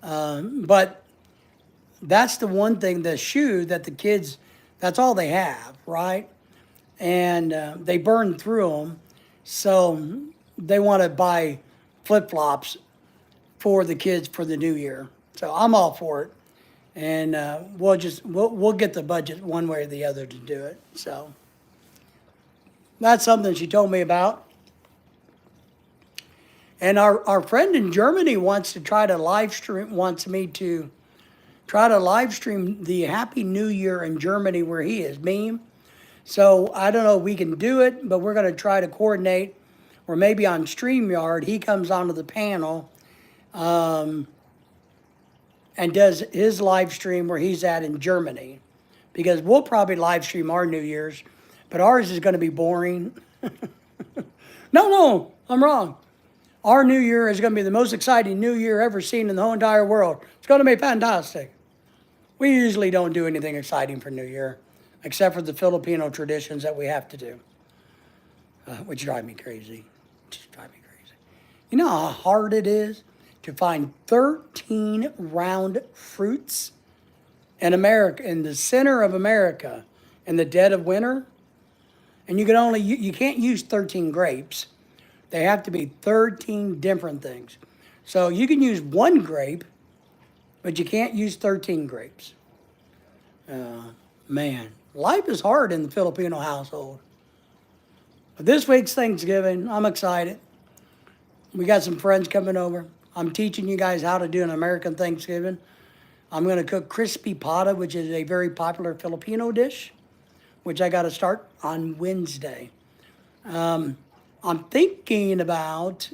A: But that's the one thing, the shoe that the kids, that's all they have, right? and they burn through them. So they want to buy flip-flops for the kids for the new year. So I'm all for it. And we'll get the budget one way or the other to do it. So that's something she told me about. And our friend in Germany wants me to try to live stream the Happy New Year in Germany where he is, meme. So I don't know if we can do it, but we're going to try to coordinate, or maybe on StreamYard, he comes onto the panel and does his live stream where he's at in Germany. Because we'll probably live stream our New Year's, but ours is going to be boring. No, I'm wrong. Our New Year is going to be the most exciting New Year ever seen in the whole entire world. It's going to be fantastic. We usually don't do anything exciting for New Year, except for the Filipino traditions that we have to do, which drive me crazy. Just drive me crazy. You know how hard it is to find 13 round fruits in America, in the center of America, in the dead of winter? And you can't use 13 grapes. They have to be 13 different things. So you can use one grape, but you can't use 13 grapes. Man, life is hard in the Filipino household. But this week's Thanksgiving, I'm excited. We got some friends coming over. I'm teaching you guys how to do an American Thanksgiving. I'm going to cook crispy pata, which is a very popular Filipino dish, which I got to start on Wednesday. I'm thinking about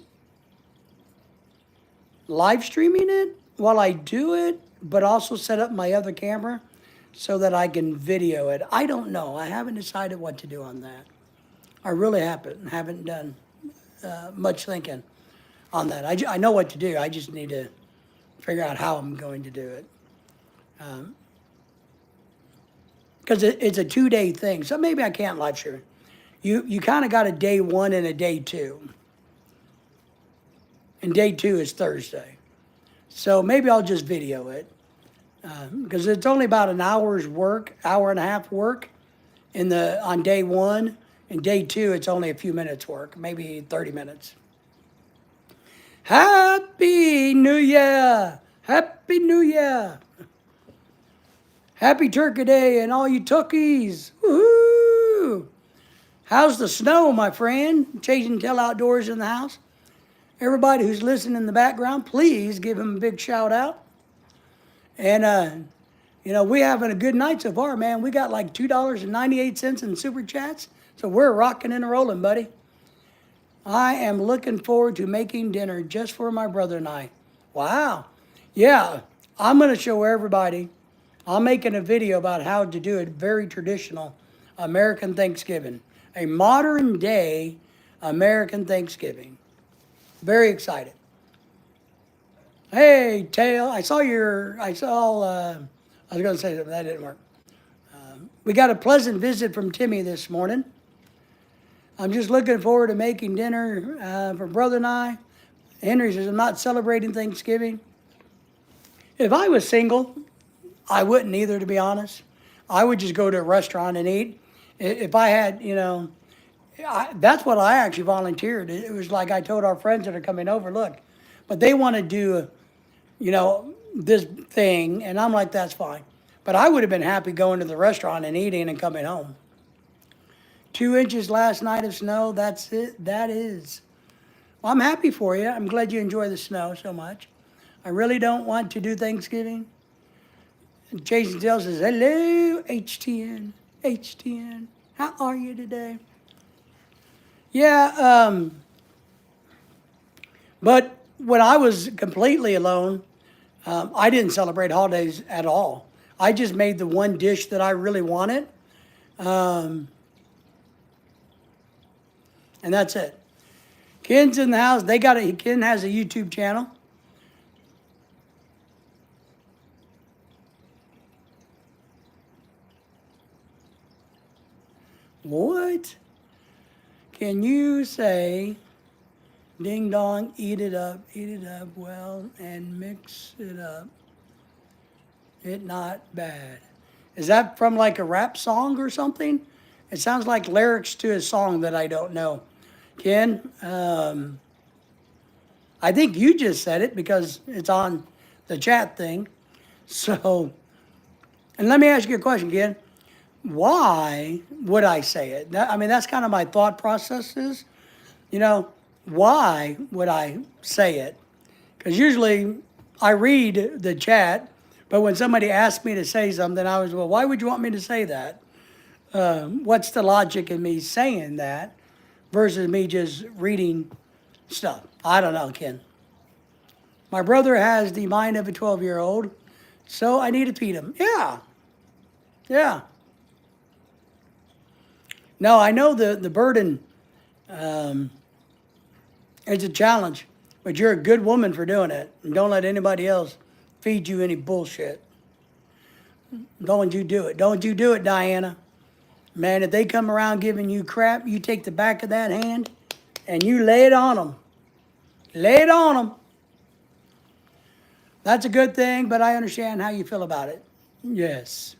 A: live streaming it while I do it, but also set up my other camera so that I can video it. I don't know. I haven't decided what to do on that. I really haven't done much thinking on that. I know what to do. I just need to figure out how I'm going to do it. Because it's a 2-day thing, so maybe I can't live stream it. You kind of got a day 1 and a day 2. And day 2 is Thursday. So maybe I'll just video it. Because it's only about an hour's work, hour and a half work on day 1. And day 2, it's only a few minutes work, maybe 30 minutes. Happy New Year! Happy New Year! Happy Turkey Day and all you turkeys! Woohoo! How's the snow, my friend? Chasing Tail Outdoors in the house. Everybody who's listening in the background, please give him a big shout out. And, we having a good night so far, man. We got like $2.98 in super chats. So we're rocking and rolling, buddy. I am looking forward to making dinner just for my brother and I. Wow. Yeah, I'm going to show everybody. I'm making a video about how to do a very traditional American Thanksgiving. A modern day American Thanksgiving. Very excited. Hey, Tail, I was going to say something, that didn't work. We got a pleasant visit from Timmy this morning. I'm just looking forward to making dinner for brother and I. Henry says, I'm not celebrating Thanksgiving. If I was single, I wouldn't either, to be honest. I would just go to a restaurant and eat. If I had, that's what I actually volunteered. It was like I told our friends that are coming over, look, but they want to do, this thing, and I'm like, that's fine. But I would have been happy going to the restaurant and eating and coming home. 2 inches last night of snow, that's it, that is. Well, I'm happy for you. I'm glad you enjoy the snow so much. I really don't want to do Thanksgiving. Jason Dale says, hello, HTN. How are you today? Yeah, but when I was completely alone, I didn't celebrate holidays at all. I just made the one dish that I really wanted. And that's it. Ken's in the house. Ken has a YouTube channel. What? Can you say, ding dong, eat it up well, and mix it up? It not bad. Is that from like a rap song or something? It sounds like lyrics to a song that I don't know. Ken, I think you just said it because it's on the chat thing. So, and let me ask you a question, Ken. Why would I say it? I mean, that's kind of my thought process is, you know, why would I say it? Because usually I read the chat, but when somebody asks me to say something, I was, well, why would you want me to say that? What's the logic in me saying that versus me just reading stuff? I don't know, Ken. My brother has the mind of a 12-year-old, so I need to feed him. Yeah, yeah. No, I know the burden is a challenge, but you're a good woman for doing it. And don't let anybody else feed you any bullshit. Don't you do it. Don't you do it, Diana. Man, if they come around giving you crap, you take the back of that hand and you lay it on them. Lay it on them. That's a good thing, but I understand how you feel about it. Yes.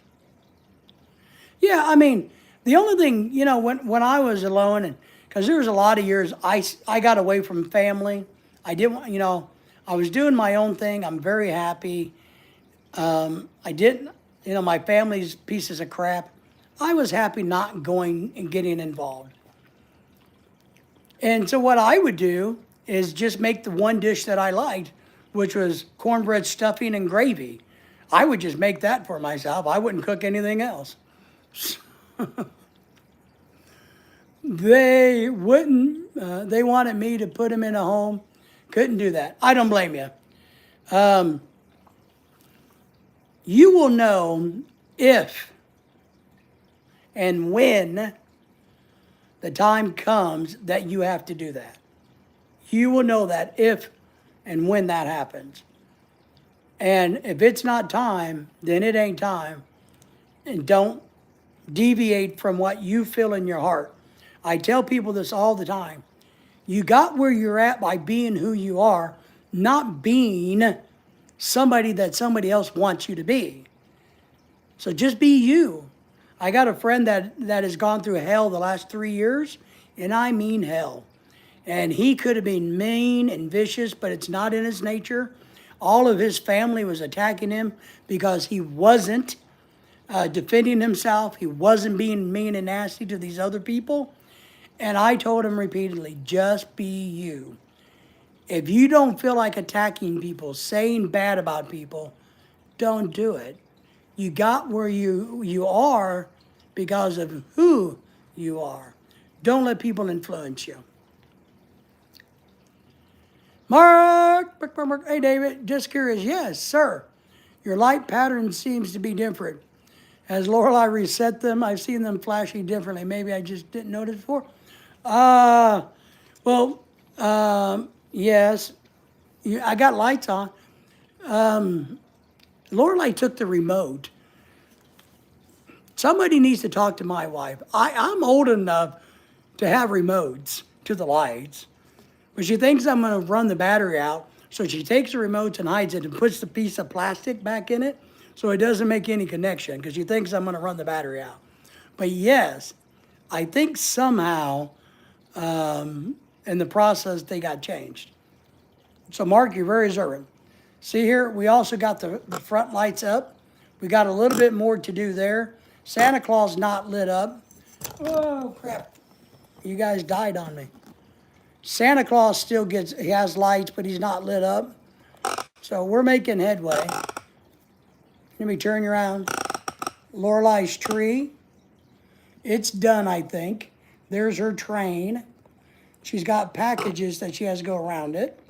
A: Yeah, I mean, the only thing, you know, when I was alone, and because there was a lot of years I got away from family. I didn't, you know, I was doing my own thing. I'm very happy. I didn't, you know, my family's pieces of crap. I was happy not going and getting involved. And so what I would do is just make the one dish that I liked, which was cornbread stuffing and gravy. I would just make that for myself. I wouldn't cook anything else. They wouldn't, they wanted me to put them in a home. Couldn't do that. I don't blame you. You will know if and when the time comes that you have to do that. You will know that if and when that happens. And if it's not time, then it ain't time. And don't deviate from what you feel in your heart. I tell people this all the time. You got where you're at by being who you are, not being somebody that somebody else wants you to be. So just be you. I got a friend that has gone through hell the last 3 years, and I mean hell. And he could have been mean and vicious, but it's not in his nature. All of his family was attacking him because he wasn't defending himself. He wasn't being mean and nasty to these other people. And I told him repeatedly, just be you. If you don't feel like attacking people, saying bad about people, don't do it. You got where you are because of who you are. Don't let people influence you. Mark, hey David, just curious. Yes, sir. Your light pattern seems to be different. Has Lorelai reset them? I've seen them flashing differently. Maybe I just didn't notice before. Well, yes. I got lights on. Lorelai took the remote. Somebody needs to talk to my wife. I'm old enough to have remotes to the lights. But she thinks I'm going to run the battery out. So she takes the remote and hides it and puts the piece of plastic back in it so it doesn't make any connection because she thinks I'm going to run the battery out. But yes, I think somehow in the process they got changed. So Mark, you're very observant. See here, we also got the front lights up. We got a little bit more to do there. Santa Claus not lit up. Oh, crap. You guys died on me. Santa Claus still he has lights, but he's not lit up. So we're making headway. Let me turn you around. Lorelai's tree. It's done, I think. There's her train. She's got packages that she has to go around it.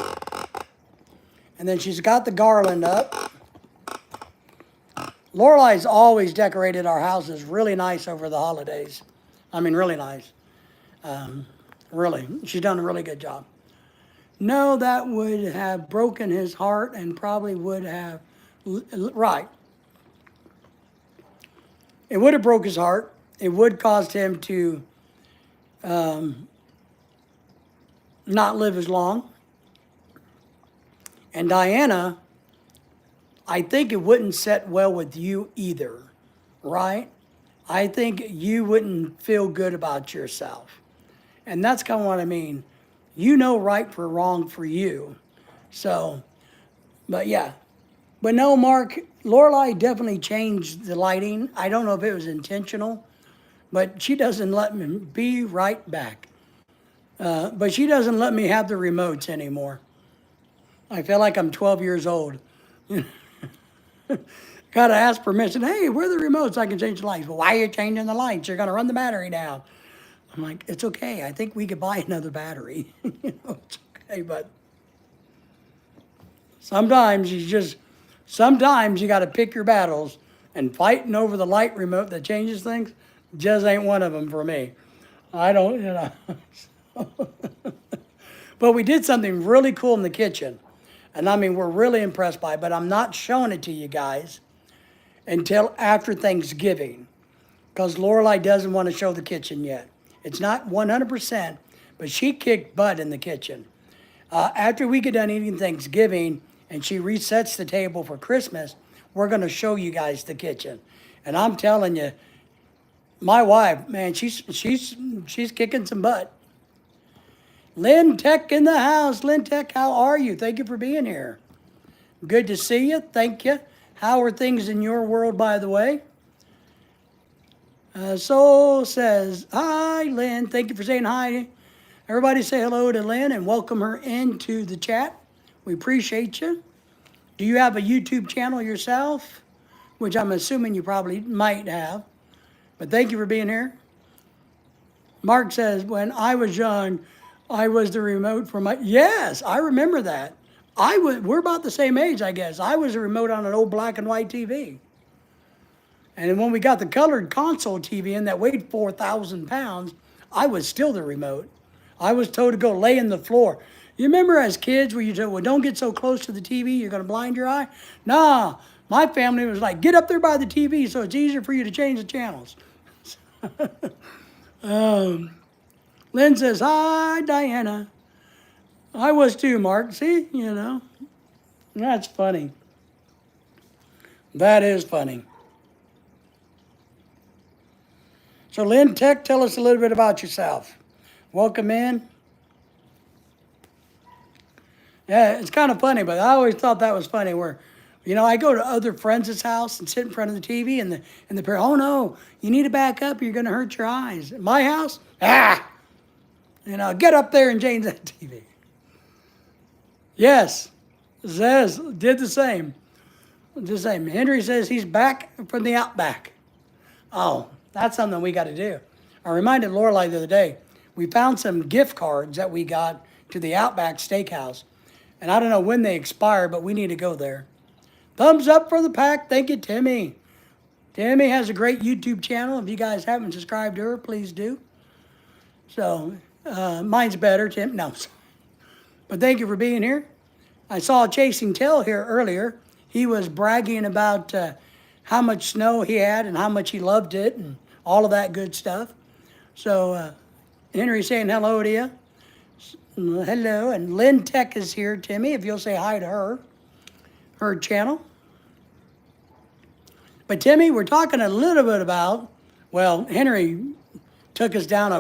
A: And then she's got the garland up. Lorelai's always decorated our houses really nice over the holidays. I mean, really nice. Really, she's done a really good job. No, that would have broken his heart and probably would have, right. It would have broke his heart. It would caused him to not live as long. And Diana, I think it wouldn't set well with you either, right? I think you wouldn't feel good about yourself. And that's kind of what I mean. You know right for wrong for you. So, but yeah. But no, Mark, Lorelai definitely changed the lighting. I don't know if it was intentional, but she doesn't let me be right back. But she doesn't let me have the remotes anymore. I feel like I'm 12 years old. Gotta ask permission. Hey, where are the remotes? I can change the lights. Well, why are you changing the lights? You're gonna run the battery down. I'm like, it's okay. I think we could buy another battery. It's okay, but sometimes you got to pick your battles, and fighting over the light remote that changes things just ain't one of them for me. I don't, you know. But we did something really cool in the kitchen, and I mean, we're really impressed by it, but I'm not showing it to you guys until after Thanksgiving, because Lorelai doesn't want to show the kitchen yet. It's not 100%, but she kicked butt in the kitchen. After we get done eating Thanksgiving and she resets the table for Christmas, we're going to show you guys the kitchen. And I'm telling you, my wife, man, she's kicking some butt. Lynn Tech in the house. Lynn Tech, how are you? Thank you for being here. Good to see you. Thank you. How are things in your world, by the way? Soul says, hi, Lynn. Thank you for saying hi. Everybody say hello to Lynn and welcome her into the chat. We appreciate you. Do you have a YouTube channel yourself? Which I'm assuming you probably might have. But thank you for being here. Mark says, when I was young, I was the remote for my... Yes, I remember that. We're about the same age, I guess. I was the remote on an old black and white TV. And then when we got the colored console TV in that weighed 4,000 pounds, I was still the remote. I was told to go lay in the floor. You remember as kids where you said, well, don't get so close to the TV, you're going to blind your eye? Nah, my family was like, get up there by the TV so it's easier for you to change the channels. Lynn says, hi, Diana. I was too, Mark. See, you know, that's funny. That is funny. So Lynn Tech, tell us a little bit about yourself. Welcome in. Yeah, it's kind of funny, but I always thought that was funny where, you know, I go to other friends' house and sit in front of the TV and the parent, oh no, you need to back up, you're going to hurt your eyes. At my house, you know, get up there and change that TV. Yes, Zez did the same. The same. Henry says he's back from the outback. Oh, that's something we got to do. I reminded Lorelai the other day, we found some gift cards that we got to the Outback Steakhouse. And I don't know when they expire, but we need to go there. Thumbs up for the pack. Thank you, Timmy. Timmy has a great YouTube channel. If you guys haven't subscribed to her, please do. So, mine's better, Tim. No. But thank you for being here. I saw Chasing Tail here earlier. He was bragging about how much snow he had and how much he loved it and all of that good stuff. So, Henry saying hello to you. Hello, and Lynn Tech is here, Timmy, if you'll say hi to her channel. But Timmy, we're talking a little bit about, well, Henry took us down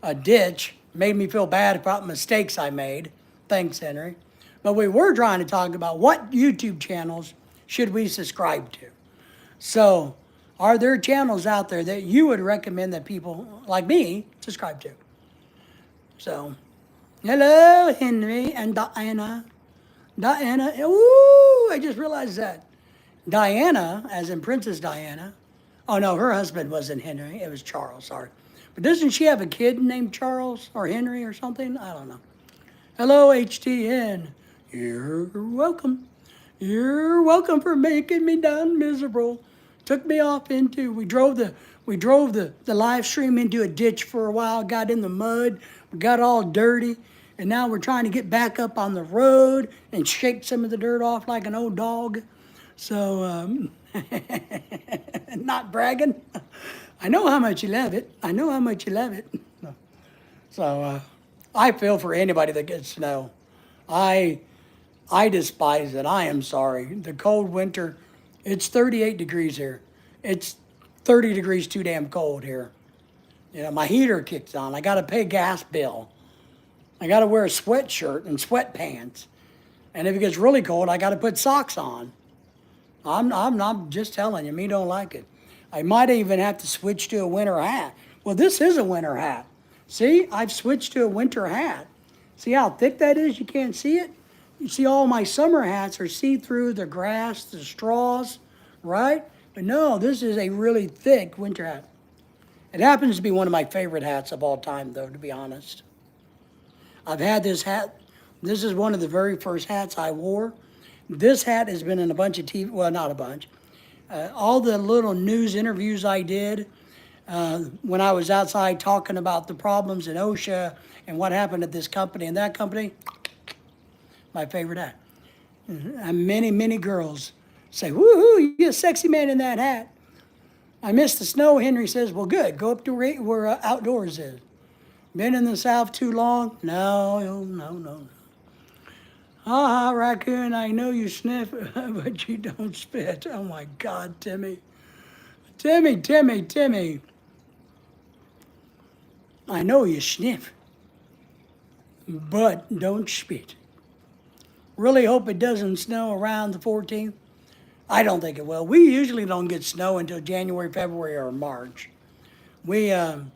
A: a ditch, made me feel bad about mistakes I made. Thanks, Henry. But we were trying to talk about what YouTube channels should we subscribe to. So, are there channels out there that you would recommend that people like me subscribe to? So, hello, Henry and Diana. Diana, ooh, I just realized that. Diana, as in Princess Diana. Oh, no, her husband wasn't Henry. It was Charles, sorry. But doesn't she have a kid named Charles or Henry or something? I don't know. Hello, HTN. You're welcome. You're welcome for making me down miserable. Took me off into, we drove the live stream into a ditch for a while, got in the mud, we got all dirty, and now we're trying to get back up on the road and shake some of the dirt off like an old dog. So, not bragging. I know how much you love it. I know how much you love it. So, I feel for anybody that gets snow. I despise it. I am sorry. The cold winter, it's 38 degrees here. It's 30 degrees too damn cold here. You know, my heater kicks on. I got to pay gas bill. I got to wear a sweatshirt and sweatpants. And if it gets really cold, I got to put socks on. I'm just telling you, me don't like it. I might even have to switch to a winter hat. Well, this is a winter hat. See, I've switched to a winter hat. See how thick that is? You can't see it? You see all my summer hats are see-through, the grass, the straws, right? But no, this is a really thick winter hat. It happens to be one of my favorite hats of all time, though, to be honest. I've had this hat. This is one of the very first hats I wore. This hat has been in a bunch of TV, well, not a bunch. All the little news interviews I did when I was outside talking about the problems in OSHA and what happened at this company and that company, my favorite hat. And many girls say, woohoo, you're a sexy man in that hat. I missed the snow. Henry says, well, good. Go up to where outdoors is. Been in the South too long? No. Ah, raccoon, I know you sniff, but you don't spit. Oh, my God, Timmy. Timmy. I know you sniff, but don't spit. Really hope it doesn't snow around the 14th. I don't think it will. We usually don't get snow until January, February, or March. We haven't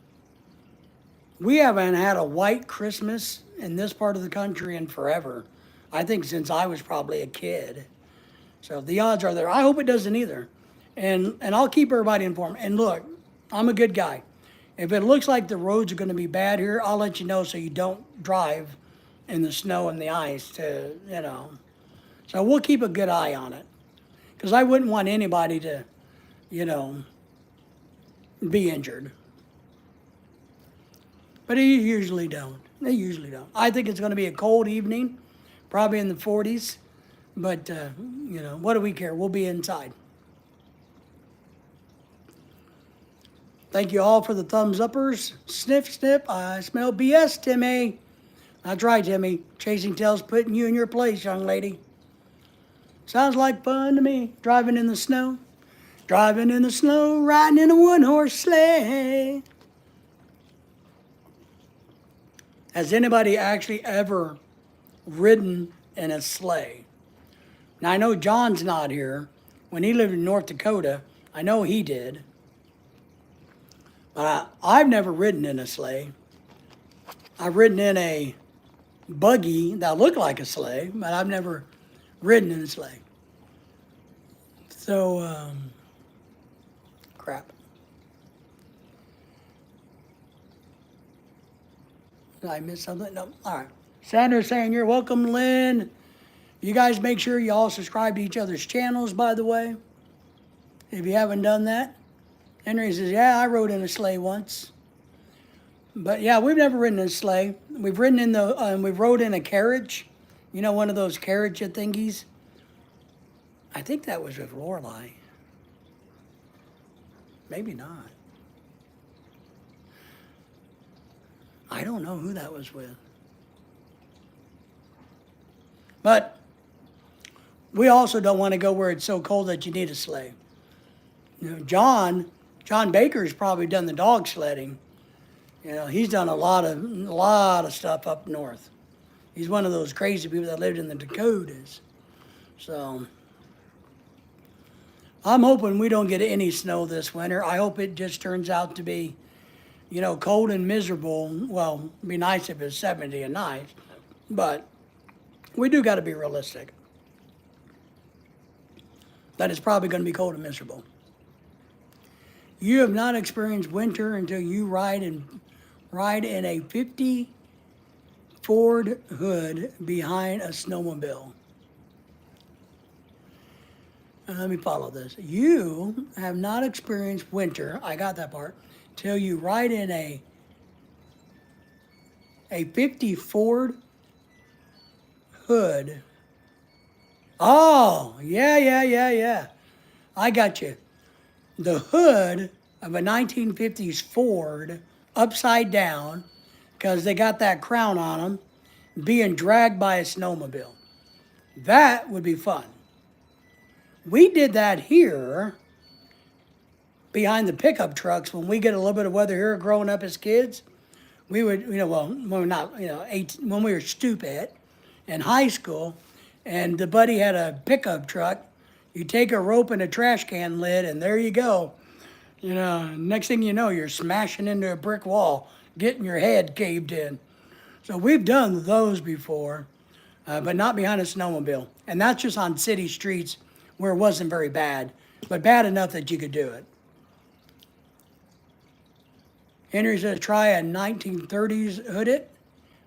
A: had a white Christmas in this part of the country in forever. I think since I was probably a kid. So the odds are there. I hope it doesn't either. And I'll keep everybody informed. And look, I'm a good guy. If it looks like the roads are going to be bad here, I'll let you know so you don't drive in the snow and the ice to, you know. So we'll keep a good eye on it. Because I wouldn't want anybody to, you know, be injured. But they usually don't. I think it's going to be a cold evening, probably in the 40s. But, you know, what do we care? We'll be inside. Thank you all for the thumbs uppers. Sniff. I smell BS, Timmy. That's right, Timmy. Chasing tails putting you in your place, young lady. Sounds like fun to me. Driving in the snow, riding in a one-horse sleigh. Has anybody actually ever ridden in a sleigh? Now, I know John's not here. When he lived in North Dakota, I know he did. But I've never ridden in a sleigh. I've ridden in a buggy that looked like a sleigh, but I've never ridden in a sleigh. So, crap. Did I miss something? No. All right. Sandra's saying, you're welcome, Lynn. You guys make sure you all subscribe to each other's channels, by the way, if you haven't done that. Henry says, yeah, I rode in a sleigh once. But yeah, we've never ridden in a sleigh. We've ridden in we've rode in a carriage. You know, one of those carriage thingies. I think that was with Lorelei. Maybe not. I don't know who that was with. But we also don't want to go where it's so cold that you need a sleigh. You know, John Baker's probably done the dog sledding. You know, he's done a lot of stuff up north. He's one of those crazy people that lived in the Dakotas. So I'm hoping we don't get any snow this winter. I hope it just turns out to be, you know, cold and miserable. Well, it'd be nice if it's 70 and nice, but we do got to be realistic. That it's probably going to be cold and miserable. You have not experienced winter until you ride in a 50 Ford hood behind a snowmobile. And let me follow this. You have not experienced winter, I got that part, till you ride in a 50 Ford hood. Oh, yeah. I got you. The hood of a 1950s Ford upside down, because they got that crown on them, being dragged by a snowmobile. That would be fun. We did that here behind the pickup trucks, when we get a little bit of weather here growing up as kids, we would, well, when we're not, when we were stupid in high school, and the buddy had a pickup truck, you take a rope and a trash can lid, and there you go. Next thing you know, you're smashing into a brick wall, getting your head caved in. So we've done those before, but not behind a snowmobile. And that's just on city streets where it wasn't very bad, but bad enough that you could do it. Henry said, try a 1930s hooded.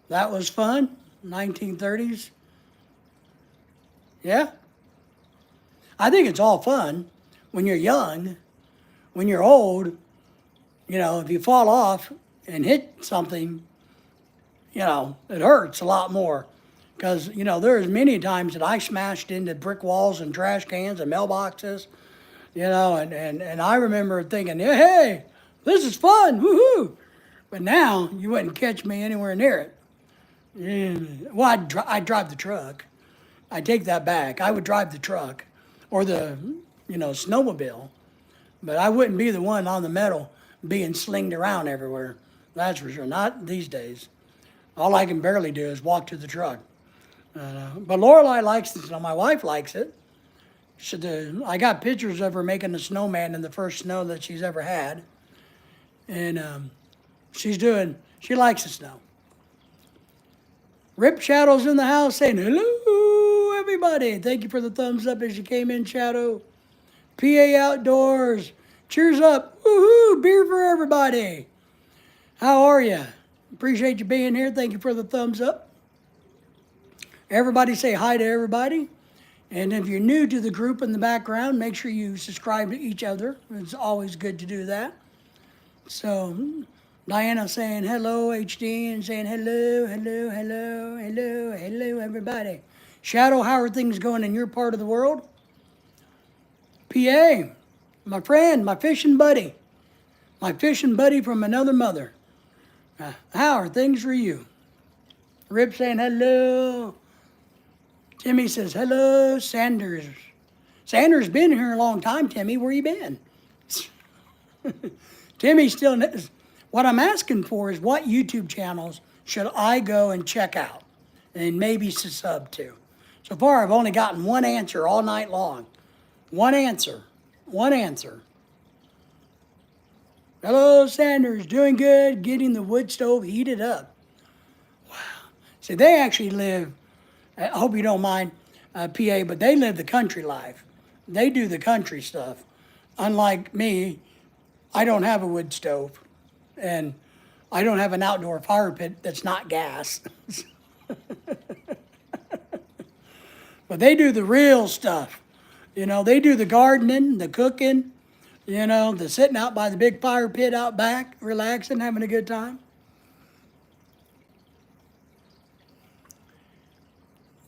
A: That was fun. 1930s. Yeah. I think it's all fun when you're young. When you're old, if you fall off and hit something, it hurts a lot more. Because, there's many times that I smashed into brick walls and trash cans and mailboxes, and I remember thinking, hey, this is fun, woohoo! But now, you wouldn't catch me anywhere near it. Well, I'd drive the truck. I take that back. I would drive the truck or the, snowmobile. But I wouldn't be the one on the metal being slinged around everywhere. That's for sure. Not these days. All I can barely do is walk to the truck. But Lorelei likes the snow. My wife likes it. I got pictures of her making a snowman in the first snow that she's ever had. And she likes the snow. Rip Shadow's in the house saying, hello, everybody. Thank you for the thumbs up as you came in, Shadow. PA Outdoors. Cheers up. Woohoo, beer for everybody. How are you? Appreciate you being here. Thank you for the thumbs up. Everybody say hi to everybody. And if you're new to the group in the background, make sure you subscribe to each other. It's always good to do that. So, Diana saying hello, HD, and saying hello, hello, hello, hello, hello, everybody. Shadow, how are things going in your part of the world? PA, my friend, my fishing buddy from another mother. How are things for you? Rip saying hello. Timmy says hello, Sanders. Sanders been here a long time, Timmy. Where you been? Timmy still. What I'm asking for is what YouTube channels should I go and check out and maybe sub to. So far, I've only gotten one answer all night long. One answer. Hello, Sanders. Doing good. Getting the wood stove heated up. Wow. See, they actually live, I hope you don't mind, PA, but they live the country life. They do the country stuff. Unlike me, I don't have a wood stove. And I don't have an outdoor fire pit that's not gas. But they do the real stuff. They do the gardening, the cooking, the sitting out by the big fire pit out back, relaxing, having a good time.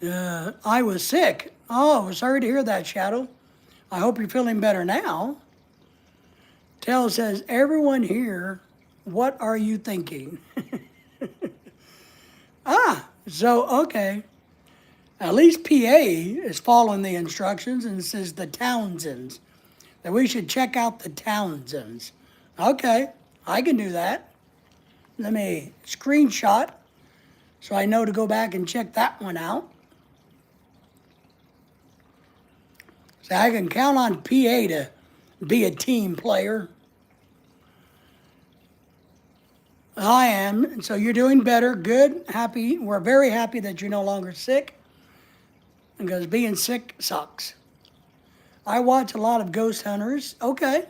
A: I was sick. Oh, sorry to hear that, Shadow. I hope you're feeling better now. Tell says, everyone here, what are you thinking? So, okay. At least PA is following the instructions and says the Townsends. That we should check out the Townsends. Okay, I can do that. Let me screenshot so I know to go back and check that one out. So I can count on PA to be a team player. I am. So you're doing better. Good. Happy. We're very happy that you're no longer sick. Because being sick sucks. I watch a lot of ghost hunters. Okay.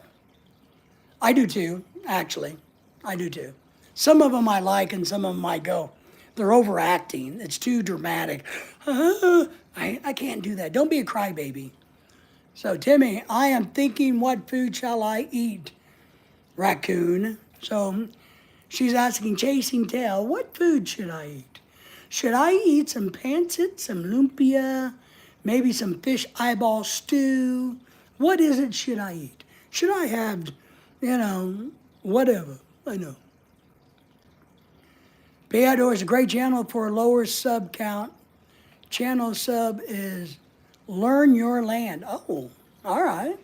A: I do too, actually. I do too. Some of them I like and some of them I go, they're overacting. It's too dramatic. I can't do that. Don't be a crybaby. So, Timmy, I am thinking, what food shall I eat? Raccoon. So, she's asking, Chasing Tail, what food should I eat? Should I eat some pancit, some lumpia, maybe some fish eyeball stew? What is it should I eat? Should I have, whatever? I know. Payador is a great channel for a lower sub count. Channel sub is Learn Your Land. Oh, all right.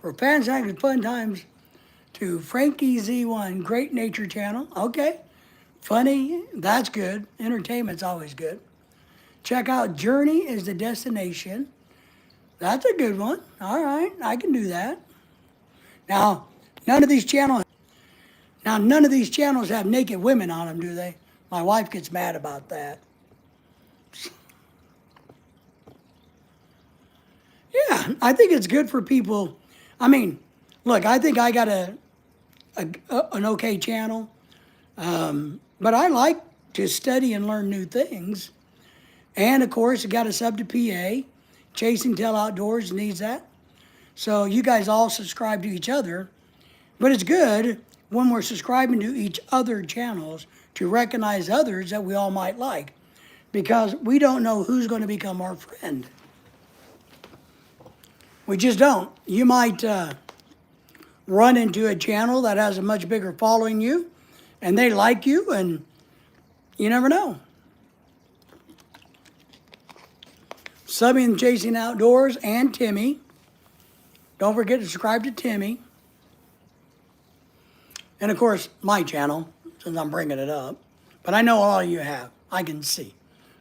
A: For fantastic fun times to Frankie Z1, Great Nature Channel. Okay. Funny, that's good. Entertainment's always good. Check out Journey is the Destination. That's a good one. All right, I can do that. Now, none of these channels have naked women on them, do they? My wife gets mad about that. Yeah, I think it's good for people. I mean, look, I think I got an okay channel, but I like to study and learn new things. And of course, I got a sub to PA. Chasing Tail Outdoors needs that. So you guys all subscribe to each other. But it's good when we're subscribing to each other channels to recognize others that we all might like, because we don't know who's going to become our friend. We just don't. You might run into a channel that has a much bigger following you, and they like you, and you never know. Subbing and Chasing Outdoors and Timmy. Don't forget to subscribe to Timmy. And of course, my channel, since I'm bringing it up. But I know all of you have. I can see.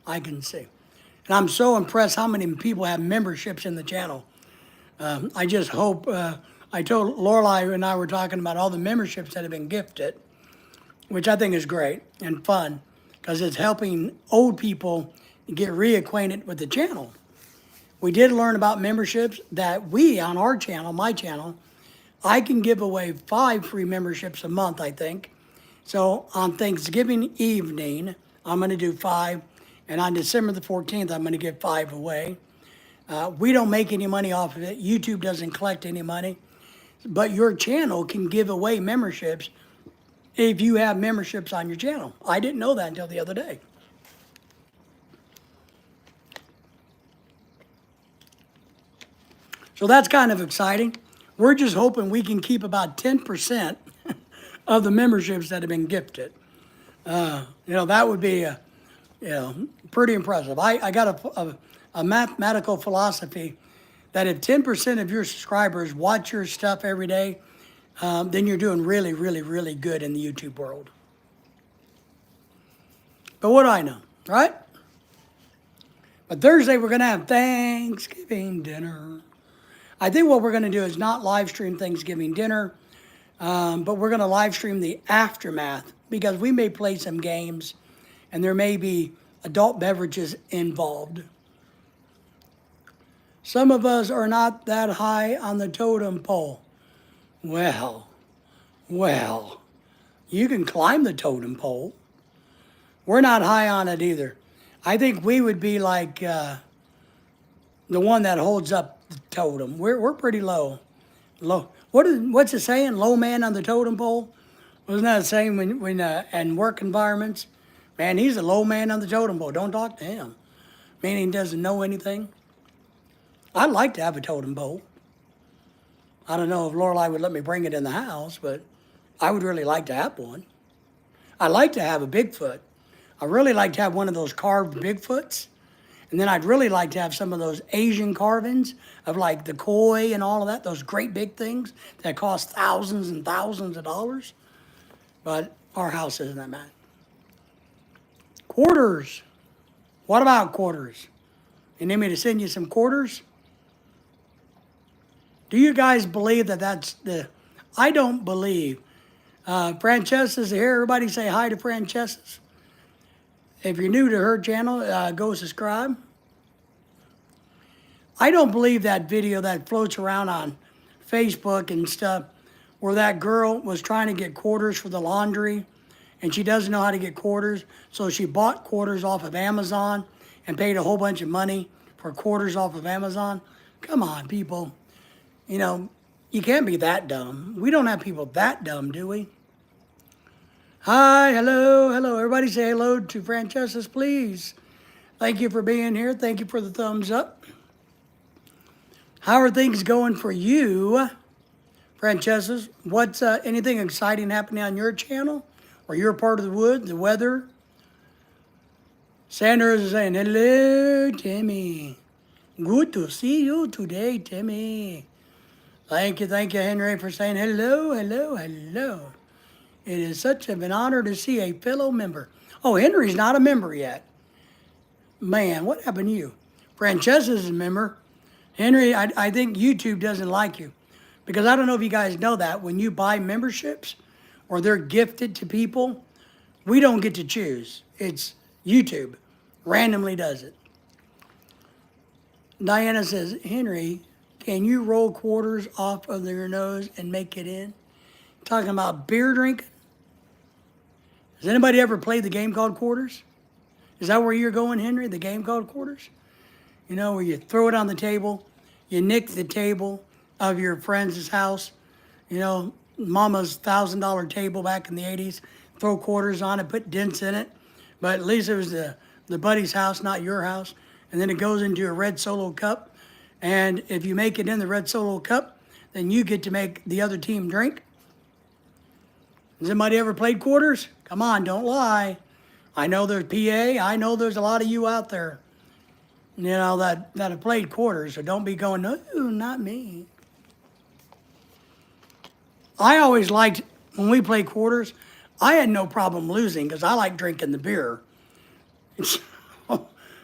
A: And I'm so impressed how many people have memberships in the channel. I just hope, I told Lorelai and I were talking about all the memberships that have been gifted, which I think is great and fun, because it's helping old people get reacquainted with the channel. We did learn about memberships that we, on our channel, my channel, I can give away 5 free memberships a month, I think. So on Thanksgiving evening, I'm going to do 5. And on December the 14th, I'm going to give 5 away. We don't make any money off of it. YouTube doesn't collect any money. But your channel can give away memberships if you have memberships on your channel. I didn't know that until the other day. So that's kind of exciting. We're just hoping we can keep about 10% of the memberships that have been gifted. That would be, pretty impressive. I got a mathematical philosophy that if 10% of your subscribers watch your stuff every day, then you're doing really, really, really good in the YouTube world. But what do I know, right? But Thursday, we're going to have Thanksgiving dinner. I think what we're going to do is not live stream Thanksgiving dinner, but we're going to live stream the aftermath, because we may play some games and there may be adult beverages involved. Some of us are not that high on the totem pole. Well, you can climb the totem pole. We're not high on it either. I think we would be like the one that holds up the totem. We're pretty low. What's it saying? Low man on the totem pole? Wasn't that the same when in work environments? Man, he's a low man on the totem pole. Don't talk to him. Meaning he doesn't know anything. I'd like to have a totem pole. I don't know if Lorelai would let me bring it in the house, but I would really like to have one. I'd like to have a Bigfoot. I really like to have one of those carved Bigfoots. And then I'd really like to have some of those Asian carvings of like the koi and all of that, those great big things that cost thousands and thousands of dollars. But our house isn't that bad. Quarters. What about quarters? You need me to send you some quarters? Do you guys believe that that's the... I don't believe. Francesca's here. Everybody say hi to Francesca. If you're new to her channel, go subscribe. I don't believe that video that floats around on Facebook and stuff where that girl was trying to get quarters for the laundry and she doesn't know how to get quarters, so she bought quarters off of Amazon and paid a whole bunch of money for quarters off of Amazon. Come on, people. You can't be that dumb. We don't have people that dumb, do we? Hi, hello. Everybody say hello to Francesca, please. Thank you for being here. Thank you for the thumbs up. How are things going for you, Francesca? What's anything exciting happening on your channel or your part of the wood, the weather? Sandra is saying, hello, Timmy. Good to see you today, Timmy. Thank you, Henry, for saying hello, hello, hello. It is such an honor to see a fellow member. Oh, Henry's not a member yet. Man, what happened to you? Francesca's a member. Henry, I think YouTube doesn't like you. Because I don't know if you guys know that. When you buy memberships or they're gifted to people, we don't get to choose. It's YouTube. Randomly does it. Diana says, Henry, can you roll quarters off of your nose and make it in? Talking about beer drinking? Has anybody ever played the game called quarters? Is that where you're going, Henry? The game called quarters? You know, where you throw it on the table, you nick the table of your friend's house. You know, mama's $1,000 table back in the 80s, throw quarters on it, put dents in it. But at least it was the buddy's house, not your house. And then it goes into a red Solo cup. And if you make it in the red Solo cup, then you get to make the other team drink. Has anybody ever played quarters? Come on, don't lie. I know there's PA. I know there's a lot of you out there, you know, that have played quarters. So don't be going, no, not me. I always liked, when we played quarters, I had no problem losing because I like drinking the beer.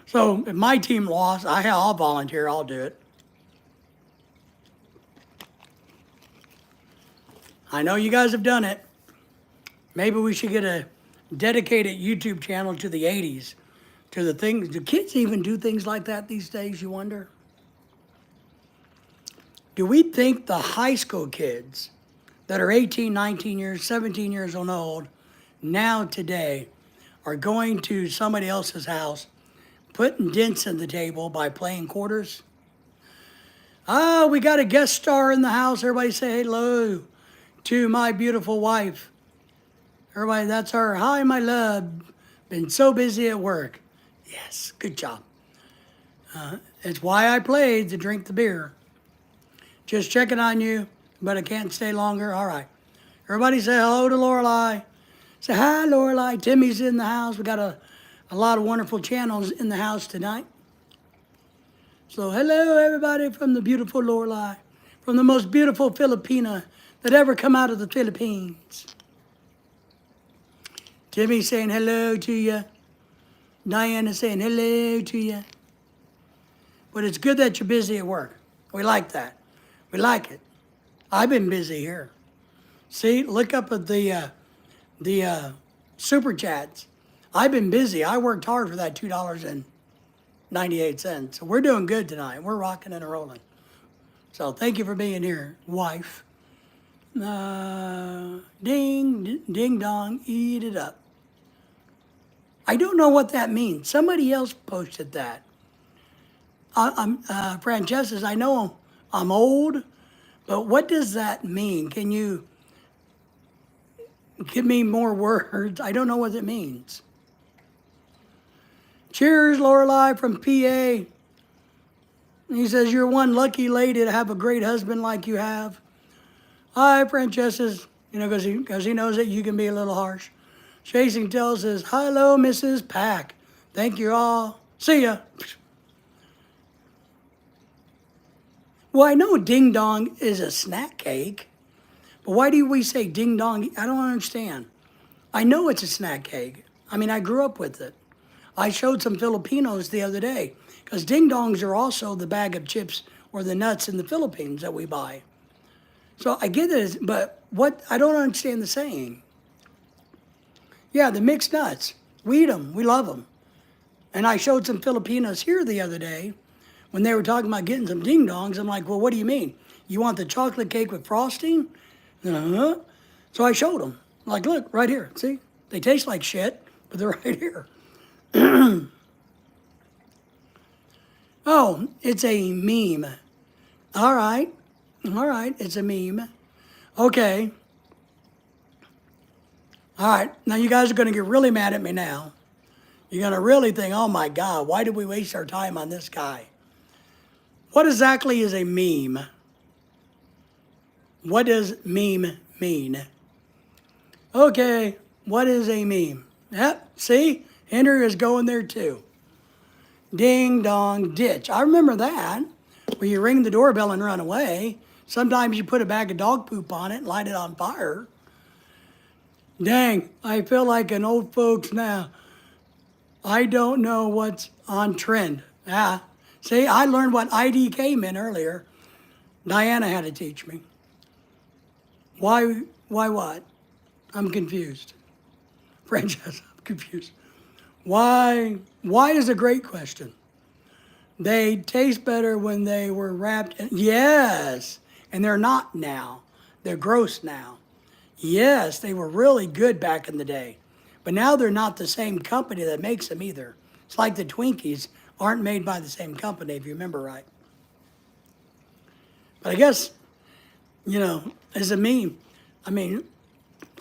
A: So if my team lost, I'll volunteer. I'll do it. I know you guys have done it. Maybe we should get a dedicated YouTube channel to the 80s, to the things. Do kids even do things like that these days, you wonder? Do we think the high school kids that are 18, 19 years, 17 years old now today are going to somebody else's house, putting dents in the table by playing quarters? Oh, we got a guest star in the house. Everybody say hello to my beautiful wife. Everybody, that's her. Hi, my love. Been so busy at work. Yes, good job. It's why I played to drink the beer. Just checking on you, but I can't stay longer. All right. Everybody say hello to Lorelei. Say hi, Lorelei. Timmy's in the house. We got a lot of wonderful channels in the house tonight. So hello, everybody, from the beautiful Lorelei, from the most beautiful Filipina that ever come out of the Philippines. Timmy saying hello to you. Diana saying hello to you. But it's good that you're busy at work. We like that. We like it. I've been busy here. See, look up at the super chats. I've been busy. I worked hard for that $2.98. So we're doing good tonight. We're rocking and rolling. So thank you for being here, wife. Ding, ding dong, eat it up. I don't know what that means. Somebody else posted that. Francesca, I know I'm old, but what does that mean? Can you give me more words? I don't know what it means. Cheers, Lorelei from PA. He says, you're one lucky lady to have a great husband like you have. Hi, Francesca, you know, because he knows that you can be a little harsh. Chasing tells us, hello, Mrs. Pack. Thank you all. See ya. Well, I know ding dong is a snack cake, but why do we say ding dong? I don't understand. I know it's a snack cake. I mean, I grew up with it. I showed some Filipinos the other day, because ding dongs are also the bag of chips or the nuts in the Philippines that we buy. So I get it, but what, I don't understand the saying. Yeah, the mixed nuts. We eat them. We love them. And I showed some Filipinos here the other day when they were talking about getting some ding dongs. I'm like, well, what do you mean? You want the chocolate cake with frosting? So I showed them. I'm like, look, right here. See? They taste like shit, but they're right here. Oh, it's a meme. All right. All right, it's a meme. Okay. All right, now you guys are going to get really mad at me now. You're going to really think, oh my God, why did we waste our time on this guy? What exactly is a meme? What does meme mean? Okay, what is a meme? Yep, see? Henry is going there too. Ding dong ditch. I remember that, where you ring the doorbell and run away. Sometimes you put a bag of dog poop on it and light it on fire. Dang, I feel like an old folks now. I don't know what's on trend. Ah, see, I learned what IDK meant earlier. Diana had to teach me. Why what? I'm confused. Francesca, I'm confused. Why is a great question. They taste better when they were wrapped in, yes, and they're not now. They're gross now. Yes, they were really good back in the day. But now they're not the same company that makes them either. It's like the Twinkies aren't made by the same company, if you remember right. But I guess, as a meme, I mean,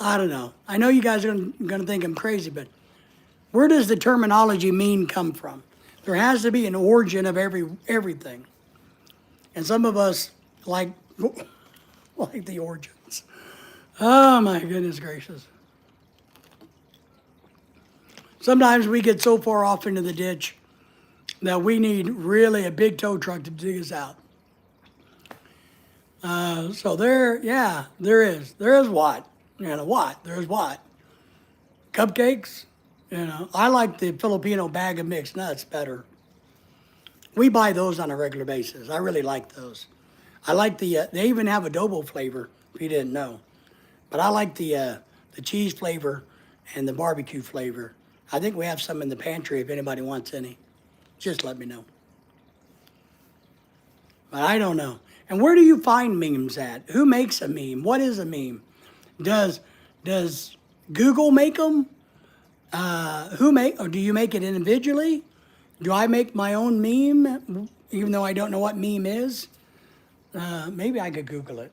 A: I don't know. I know you guys are going to think I'm crazy, but where does the terminology meme come from? There has to be an origin of everything. And some of us like the origins. Oh my goodness gracious. Sometimes we get so far off into the ditch that we need really a big tow truck to dig us out. So there is. There is what? There's what? Cupcakes? I like the Filipino bag of mixed nuts better. We buy those on a regular basis. I really like those. I like they even have adobo flavor, if you didn't know. But I like the cheese flavor and the barbecue flavor. I think we have some in the pantry if anybody wants any. Just let me know. But I don't know. And where do you find memes at? Who makes a meme? What is a meme? Does Google make them? Or do you make it individually? Do I make my own meme, even though I don't know what meme is? Maybe I could Google it.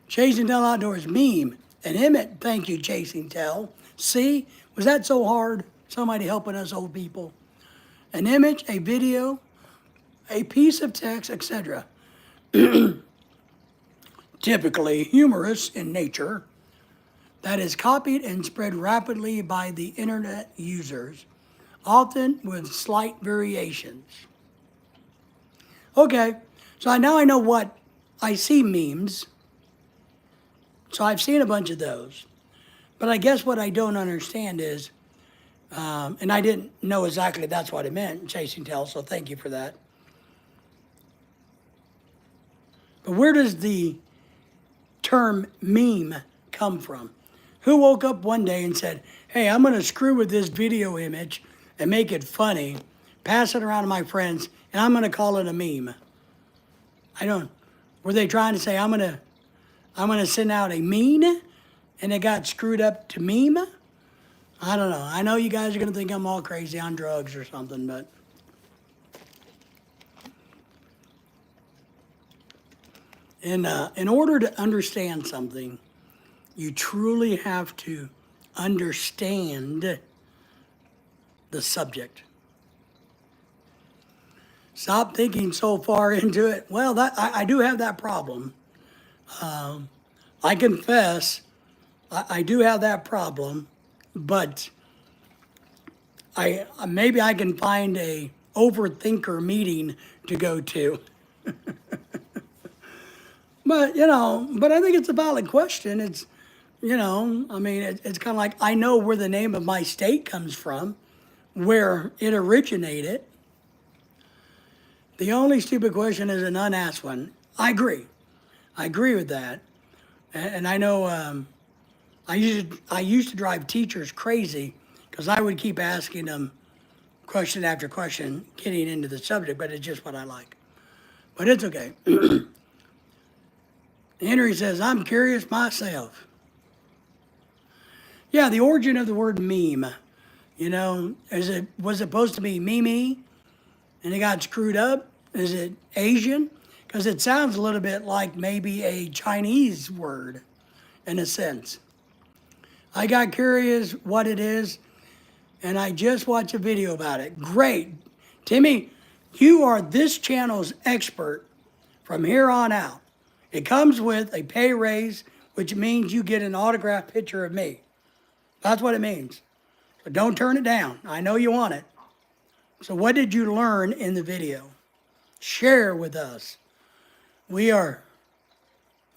A: Chasing Tell Outdoors meme. And Emmett, thank you, Chasing Tell. See, was that so hard? Somebody helping us old people. An image, a video, a piece of text, etc. Typically humorous in nature, that is copied and spread rapidly by the internet users, often with slight variations. Okay, so now I know what I see memes. So I've seen a bunch of those. But I guess what I don't understand is, and I didn't know exactly that's what it meant, Chasing Tell, so thank you for that. But where does the term meme come from? Who woke up one day and said, hey, I'm going to screw with this video image and make it funny, pass it around to my friends, and I'm going to call it a meme? Were they trying to say, I'm going to send out a meme, and it got screwed up to meme? I don't know. I know you guys are going to think I'm all crazy on drugs or something, but in order to understand something, you truly have to understand the subject. Stop thinking so far into it. Well, I do have that problem. I confess, I do have that problem, but maybe I can find a overthinker meeting to go to. But I think it's a valid question. It's, it's kind of like, I know where the name of my state comes from, where it originated. The only stupid question is an unasked one. I agree with that. And I know I used to drive teachers crazy because I would keep asking them question after question, getting into the subject, but it's just what I like. But it's okay. Henry says, I'm curious myself. Yeah, the origin of the word meme, was it supposed to be Mimi and it got screwed up? Is it Asian? Because it sounds a little bit like maybe a Chinese word in a sense. I got curious what it is, and I just watched a video about it. Great. Timmy, you are this channel's expert from here on out. It comes with a pay raise, which means you get an autographed picture of me. That's what it means. So don't turn it down. I know you want it. So what did you learn in the video? Share with us. We are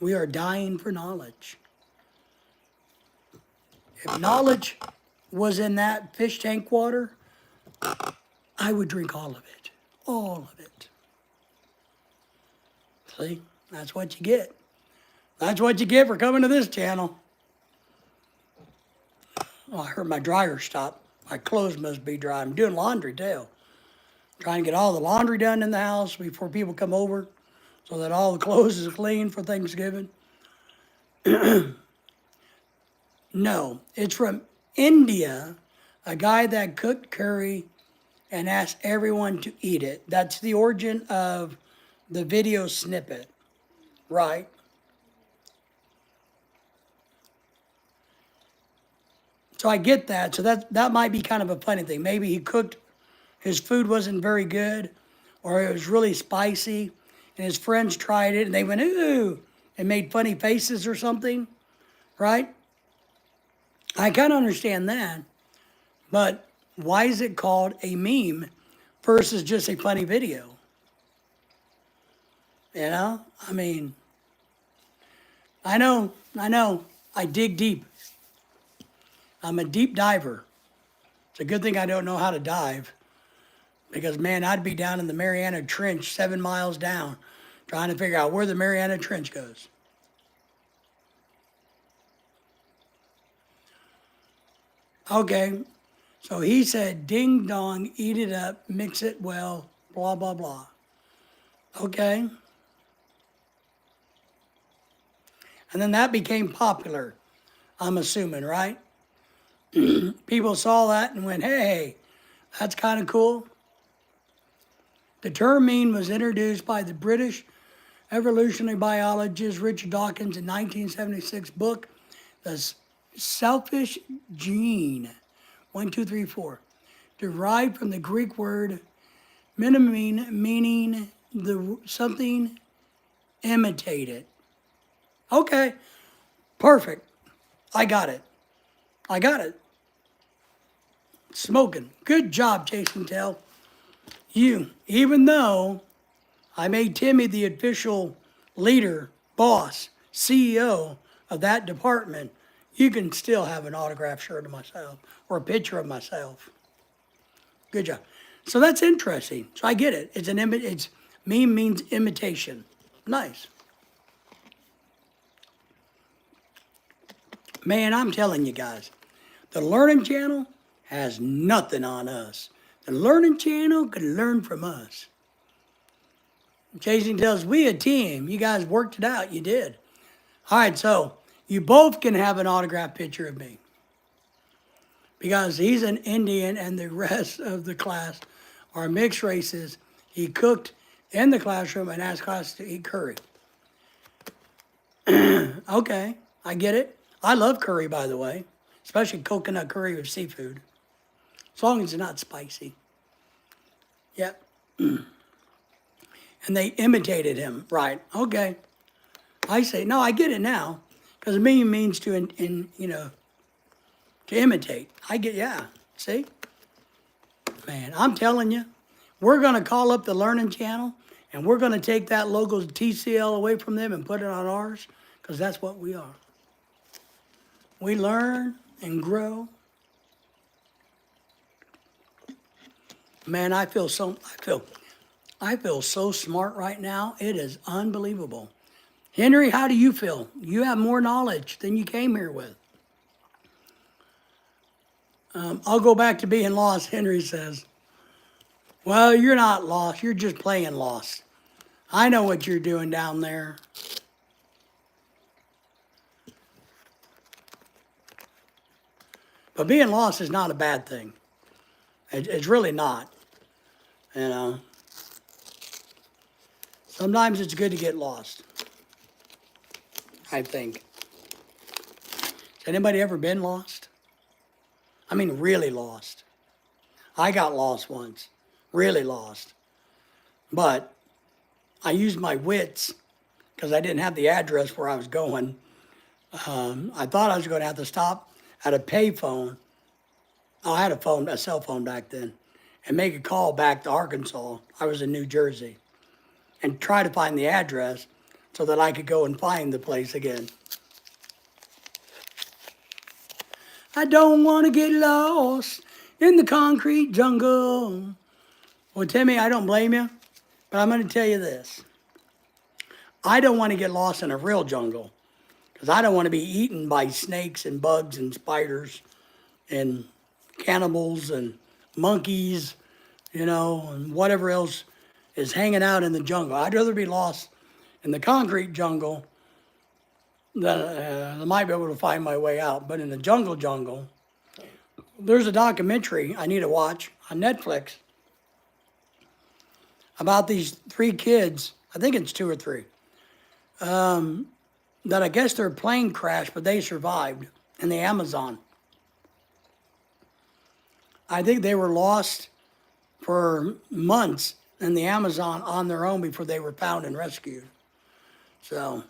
A: dying for knowledge. If knowledge was in that fish tank water, I would drink all of it. All of it. See? That's what you get. That's what you get for coming to this channel. Oh, I heard my dryer stop. My clothes must be dry. I'm doing laundry too. Trying to get all the laundry done in the house before people come over so that all the clothes is clean for Thanksgiving. No, it's from India, a guy that cooked curry and asked everyone to eat it. That's the origin of the video snippet, right? So I get that. So that might be kind of a funny thing. Maybe he cooked, his food wasn't very good, or it was really spicy, and his friends tried it and they went, ooh, and made funny faces or something, right? I kind of understand that, but why is it called a meme versus just a funny video? You know, I mean, I know, I dig deep. I'm a deep diver. It's a good thing I don't know how to dive because, man, I'd be down in the Mariana Trench 7 miles down trying to figure out where the Mariana Trench goes. Okay, so he said, ding dong, eat it up, mix it well, blah, blah, blah. Okay. And then that became popular, I'm assuming, right? People saw that and went, hey, that's kind of cool. The term mean was introduced by the British evolutionary biologist Richard Dawkins in 1976 book, The Selfish Gene, 1, 2, 3, 4, derived from the Greek word minimine, meaning the something imitated. Okay, perfect. I got it. Smoking. Good job, Jason Tell. You, even though I made Timmy the official leader, boss, CEO of that department, you can still have an autographed shirt of myself or a picture of myself. Good job. So that's interesting. So I get it. It's meme means imitation. Nice. Man, I'm telling you guys, the Learning Channel has nothing on us. The Learning Channel could learn from us. Jason tells, we a team. You guys worked it out. You did. All right, so you both can have an autographed picture of me. Because he's an Indian and the rest of the class are mixed races. He cooked in the classroom and asked class to eat curry. Okay, I get it. I love curry, by the way, especially coconut curry with seafood, as long as it's not spicy. Yep. And they imitated him, right? Okay. I say, no, I get it now, because meme means to, to imitate. I get, yeah, see? Man, I'm telling you, we're going to call up the Learning Channel, and we're going to take that logo TCL away from them and put it on ours, because that's what we are. We learn and grow. Man, I feel so smart right now. It is unbelievable. Henry, how do you feel? You have more knowledge than you came here with. I'll go back to being lost, Henry says. Well, you're not lost. You're just playing lost. I know what you're doing down there. But being lost is not a bad thing. It's really not. You know. Sometimes it's good to get lost. I think. Has anybody ever been lost? I mean, really lost. I got lost once. Really lost. But I used my wits because I didn't have the address where I was going. I thought I was going to have to stop at a payphone. I had a cell phone back then, and make a call back to Arkansas. I was in New Jersey. and try to find the address so that I could go and find the place again. I don't want to get lost in the concrete jungle. Well, Timmy, I don't blame you, but I'm going to tell you this. I don't want to get lost in a real jungle because I don't want to be eaten by snakes and bugs and spiders and cannibals and monkeys, and whatever else is hanging out in the jungle. I'd rather be lost in the concrete jungle than I might be able to find my way out. But in the jungle, there's a documentary I need to watch on Netflix about these 3 kids. I think it's 2 or 3. That I guess their plane crashed, but they survived in the Amazon. I think they were lost for months in the Amazon on their own before they were found and rescued. So,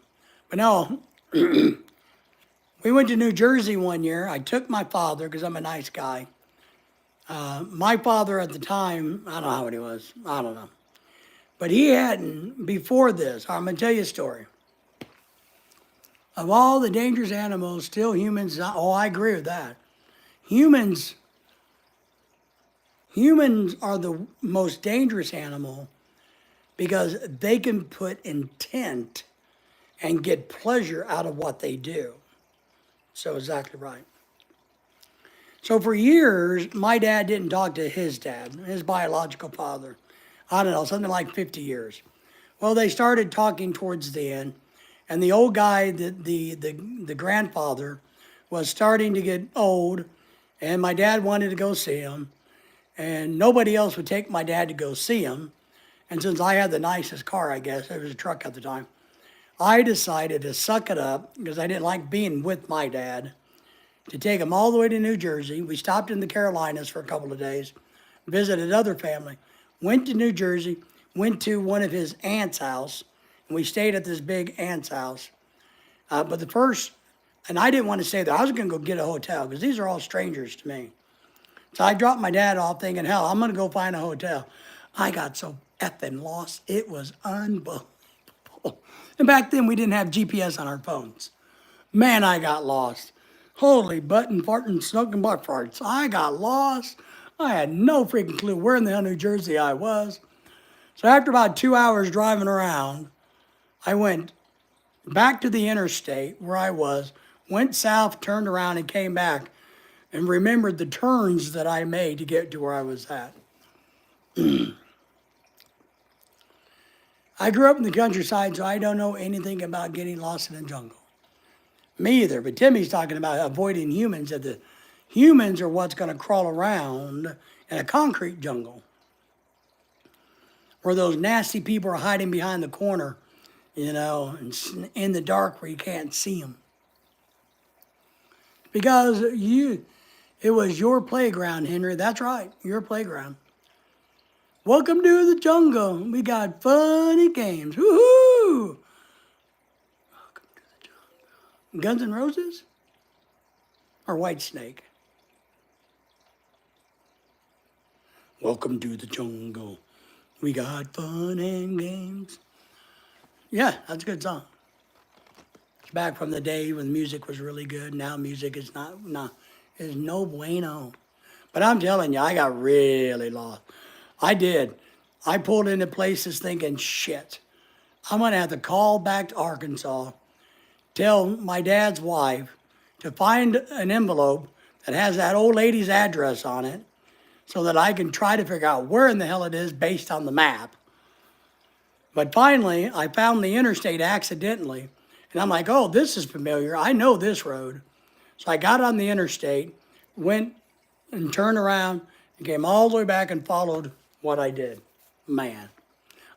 A: but no, we went to New Jersey one year. I took my father because I'm a nice guy. My father at the time, I don't know how old he was. I don't know. But he hadn't, before this, I'm going to tell you a story. Of all the dangerous animals, still humans, I agree with that. Humans are the most dangerous animal because they can put intent and get pleasure out of what they do. So exactly right. So for years, my dad didn't talk to his dad, his biological father. I don't know, something like 50 years. Well, they started talking towards the end, and the old guy, the grandfather, was starting to get old, and my dad wanted to go see him, and nobody else would take my dad to go see him. And since I had the nicest car, I guess, it was a truck at the time, I decided to suck it up, because I didn't like being with my dad, to take him all the way to New Jersey. We stopped in the Carolinas for a couple of days, visited other family, went to New Jersey, went to one of his aunt's house, and we stayed at this big aunt's house. But the first, and I didn't want to stay there. I was going to go get a hotel because these are all strangers to me. So I dropped my dad off thinking, hell, I'm going to go find a hotel. I got so effing lost. It was unbelievable. And back then we didn't have GPS on our phones. Man, I got lost. Holy button farting, smoking butt farts. I got lost. I had no freaking clue where in the hell New Jersey I was. So after about 2 hours driving around, I went back to the interstate where I was, went south, turned around, and came back and remembered the turns that I made to get to where I was at. I grew up in the countryside, so I don't know anything about getting lost in the jungle. Me either, but Timmy's talking about avoiding humans, that the humans are what's going to crawl around in a concrete jungle where those nasty people are hiding behind the corner, and in the dark where you can't see them. Because it was your playground, Henry. That's right, your playground. Welcome to the jungle. We got funny games. Woohoo! Welcome to the jungle. Guns N' Roses? Or Whitesnake? Welcome to the jungle. We got fun and games. Yeah, that's a good song. It's back from the day when music was really good. Now music is is no bueno. But I'm telling you, I got really lost. I did. I pulled into places thinking, shit, I'm going to have to call back to Arkansas, tell my dad's wife to find an envelope that has that old lady's address on it so that I can try to figure out where in the hell it is based on the map. But finally, I found the interstate accidentally, and I'm like, oh, this is familiar. I know this road. So I got on the interstate, went and turned around, and came all the way back and followed what I did. Man,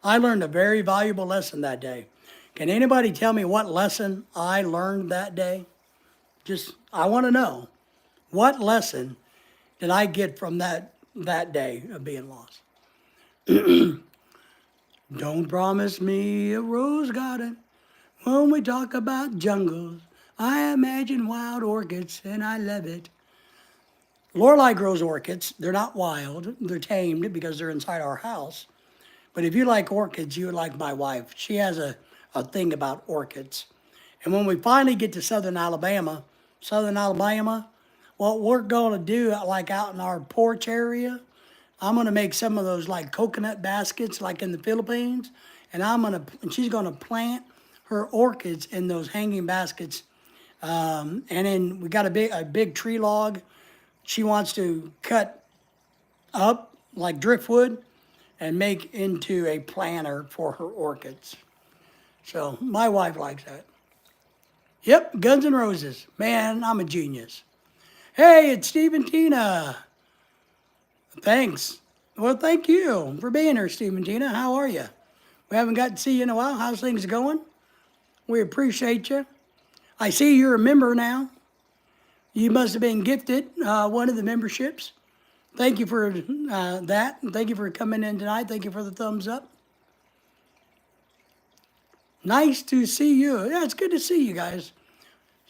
A: I learned a very valuable lesson that day. Can anybody tell me what lesson I learned that day? I want to know. What lesson did I get from that day of being lost? Don't promise me a rose garden. When we talk about jungles, I imagine wild orchids, and I love it. Lorelei grows orchids. They're not wild. They're tamed because they're inside our house. But if you like orchids, you would like my wife. She has a thing about orchids. And when we finally get to southern Alabama, what we're going to do, like out in our porch area, I'm going to make some of those like coconut baskets like in the Philippines. And she's going to plant her orchids in those hanging baskets. And then we got a big tree log. She wants to cut up like driftwood and make into a planter for her orchids. So my wife likes that. Yep, Guns N' Roses. Man, I'm a genius. Hey, it's Steve and Tina. Thanks. Well, thank you for being here, Steve and Tina. How are you? We haven't got to see you in a while. How's things going? We appreciate you. I see you're a member now. You must have been gifted one of the memberships. Thank you for that. And thank you for coming in tonight. Thank you for the thumbs up. Nice to see you. Yeah, it's good to see you guys.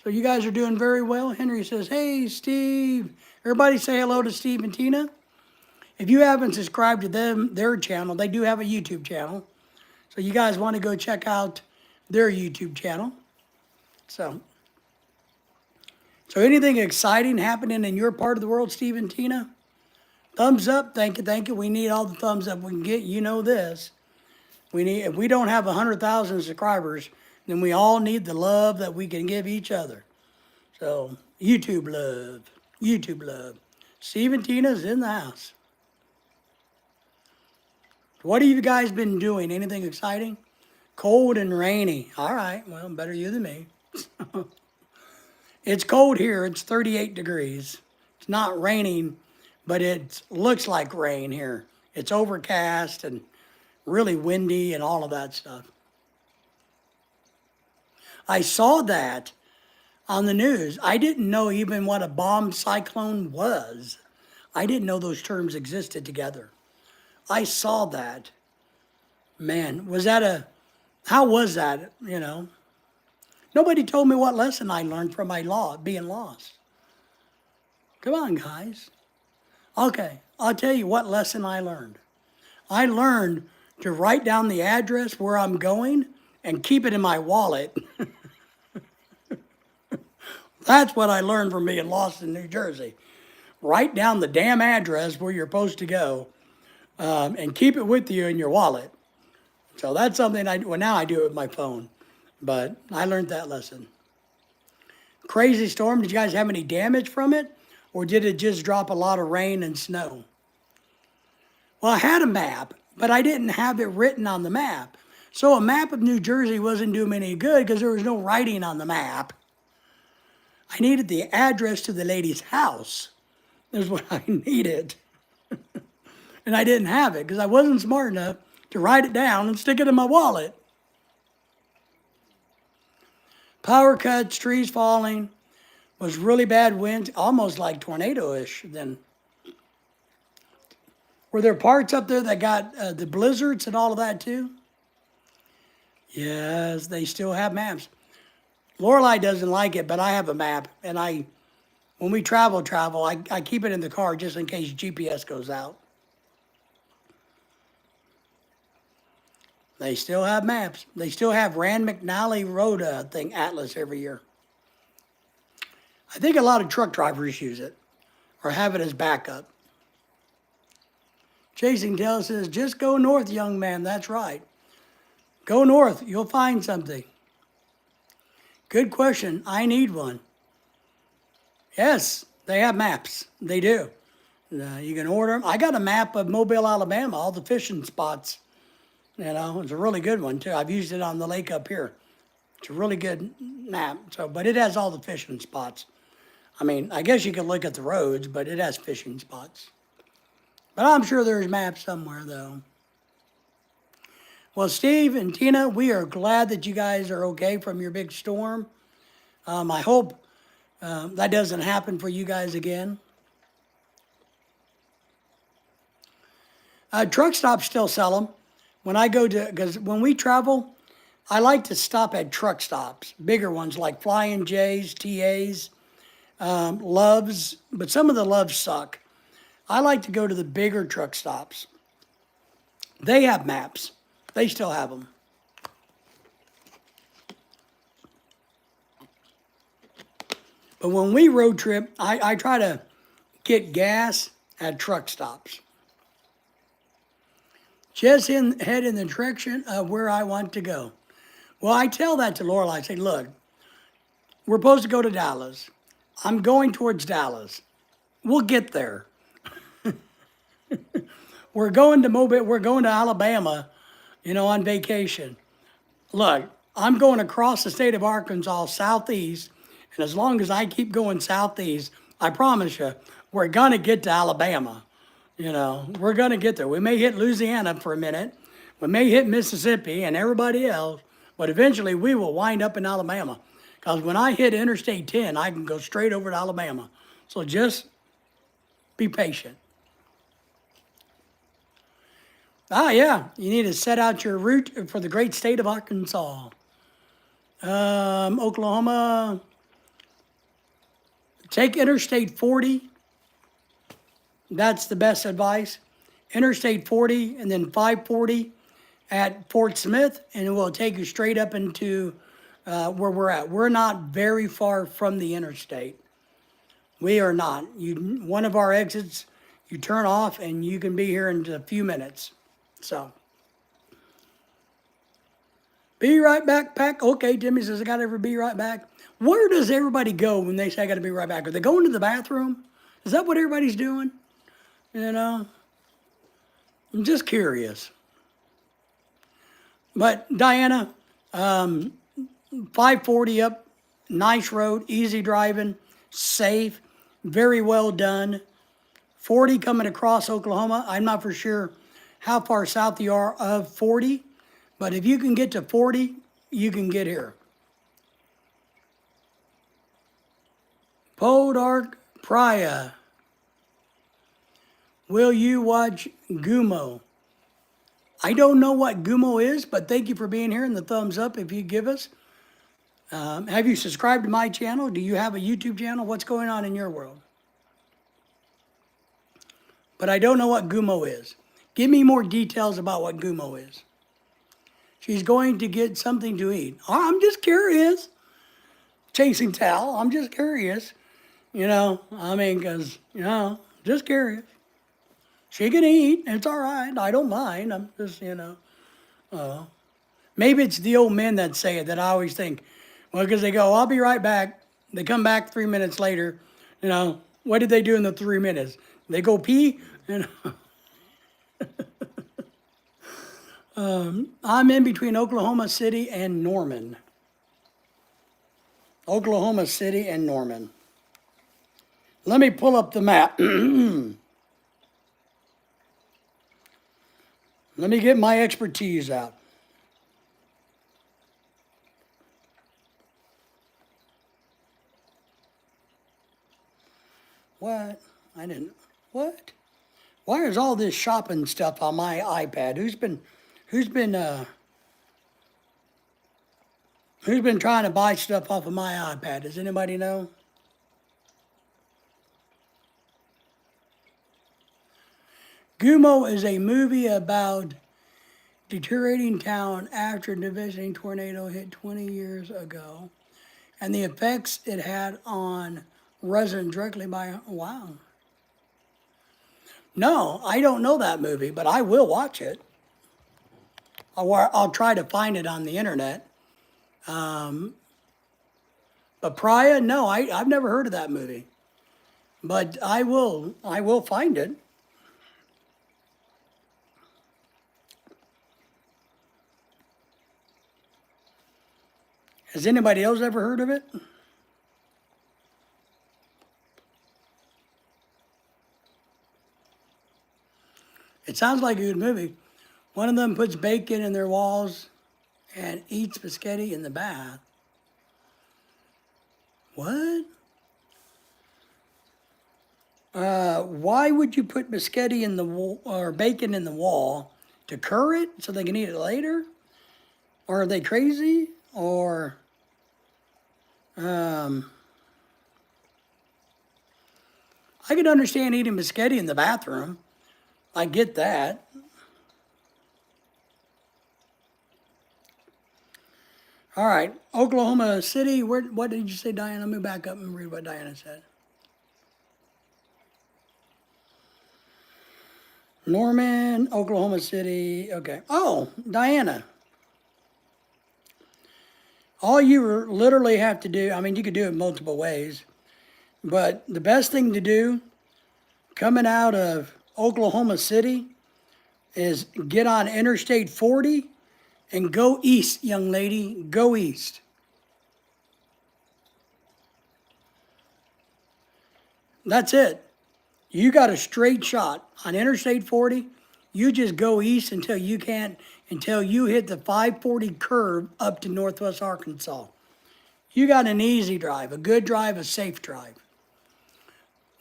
A: So you guys are doing very well. Henry says, hey, Steve. Everybody say hello to Steve and Tina. If you haven't subscribed to their channel, they do have a YouTube channel. So you guys want to go check out their YouTube channel. So anything exciting happening in your part of the world, Steve and Tina? Thumbs up. Thank you, thank you. We need all the thumbs up we can get. You know this. If we don't have 100,000 subscribers, then we all need the love that we can give each other. So, YouTube love. YouTube love. Steve and Tina's in the house. What have you guys been doing? Anything exciting? Cold and rainy. All right. Well, better you than me. It's cold here. It's 38 degrees. It's not raining, but it looks like rain here. It's overcast and really windy and all of that stuff. I saw that on the news. I didn't know even what a bomb cyclone was. I didn't know those terms existed together. I saw that. Man, how was that, you know? Nobody told me what lesson I learned from being lost. Come on, guys. Okay, I'll tell you what lesson I learned. I learned to write down the address where I'm going and keep it in my wallet. That's what I learned from being lost in New Jersey. Write down the damn address where you're supposed to go and keep it with you in your wallet. So that's something now I do it with my phone. But I learned that lesson. Crazy storm. Did you guys have any damage from it? Or did it just drop a lot of rain and snow? Well, I had a map, but I didn't have it written on the map. So a map of New Jersey wasn't doing me any good because there was no writing on the map. I needed the address to the lady's house. That's what I needed. And I didn't have it because I wasn't smart enough to write it down and stick it in my wallet. Power cuts, trees falling, was really bad winds, almost like tornado-ish then. Were there parts up there that got the blizzards and all of that too? Yes, they still have maps. Lorelai doesn't like it, but I have a map, and when we travel, I keep it in the car just in case GPS goes out. They still have maps. They still have Rand McNally Road atlas every year. I think a lot of truck drivers use it or have it as backup. Chasing Tail says, just go north, young man. That's right. Go north. You'll find something. Good question. I need one. Yes, they have maps. They do. You can order them. I got a map of Mobile, Alabama, all the fishing spots. You know, it's a really good one, too. I've used it on the lake up here. It's a really good map. But it has all the fishing spots. I mean, I guess you could look at the roads, but it has fishing spots. But I'm sure there's maps somewhere, though. Well, Steve and Tina, we are glad that you guys are okay from your big storm. I hope that doesn't happen for you guys again. Truck stops still sell them. Because when we travel, I like to stop at truck stops, bigger ones like Flying J's, TA's, Loves, but some of the Loves suck. I like to go to the bigger truck stops. They have maps. They still have them. But when we road trip, I try to get gas at truck stops. Just head in the direction of where I want to go. Well, I tell that to Laurel. I say, look, we're supposed to go to Dallas. I'm going towards Dallas. We'll get there. We're going to Mobile. We're going to Alabama, on vacation. Look, I'm going across the state of Arkansas, southeast, and as long as I keep going southeast, I promise you, we're going to get to Alabama. We're going to get there. We may hit Louisiana for a minute. We may hit Mississippi and everybody else, but eventually we will wind up in Alabama. Because when I hit Interstate 10, I can go straight over to Alabama. So just be patient. Yeah, you need to set out your route for the great state of Arkansas. Oklahoma, take Interstate 40. That's the best advice. Interstate 40 and then 540 at Fort Smith, and it will take you straight up into where we're at. We're not very far from the interstate. We are not. One of our exits, you turn off, and you can be here in a few minutes. So, be right back, Pack. Okay, Jimmy says, I got to be right back. Where does everybody go when they say I got to be right back? Are they going to the bathroom? Is that what everybody's doing? I'm just curious. But Diana, 540 up, nice road, easy driving, safe, very well done. 40 coming across Oklahoma. I'm not for sure how far south you are of 40, but if you can get to 40, you can get here. Podark Praya. Will you watch Gumo? I don't know what Gumo is, but thank you for being here and the thumbs up if you give us. Have you subscribed to my channel? Do you have a YouTube channel? What's going on in your world? But I don't know what Gumo is. Give me more details about what Gumo is. She's going to get something to eat. I'm just curious. Chasing Tal, I'm just curious. Because, just curious. She can eat. It's all right. I don't mind. I'm just, maybe it's the old men that say it that I always think, well, because they go, I'll be right back. They come back 3 minutes later. What did they do in the 3 minutes? They go pee. I'm in between Oklahoma City and Norman. Oklahoma City and Norman. Let me pull up the map. Let me get my expertise out. What? What? Why is all this shopping stuff on my iPad? Who's been trying to buy stuff off of my iPad? Does anybody know? Gumo is a movie about deteriorating town after a devastating tornado hit 20 years ago, and the effects it had on residents directly by, wow. No, I don't know that movie, but I will watch it. I'll try to find it on the internet. But Praya, no, I've never heard of that movie. But I will find it. Has anybody else ever heard of it? It sounds like a good movie. One of them puts bacon in their walls and eats spaghetti in the bath. What? Why would you put spaghetti in the wall or bacon in the wall to cure it so they can eat it later? Or are they crazy? Or I could understand eating spaghetti in the bathroom. I get that. All right, Oklahoma City. What did you say, Diana? Let me back up and read what Diana said. Norman, Oklahoma City. Okay. Oh, Diana. All you literally have to do, I mean, you could do it multiple ways, but the best thing to do coming out of Oklahoma City is get on Interstate 40 and go east, young lady. Go east. That's it. You got a straight shot on Interstate 40. You just go east until you can't, until you hit the 540 curve up to Northwest Arkansas. You got an easy drive, a good drive, a safe drive.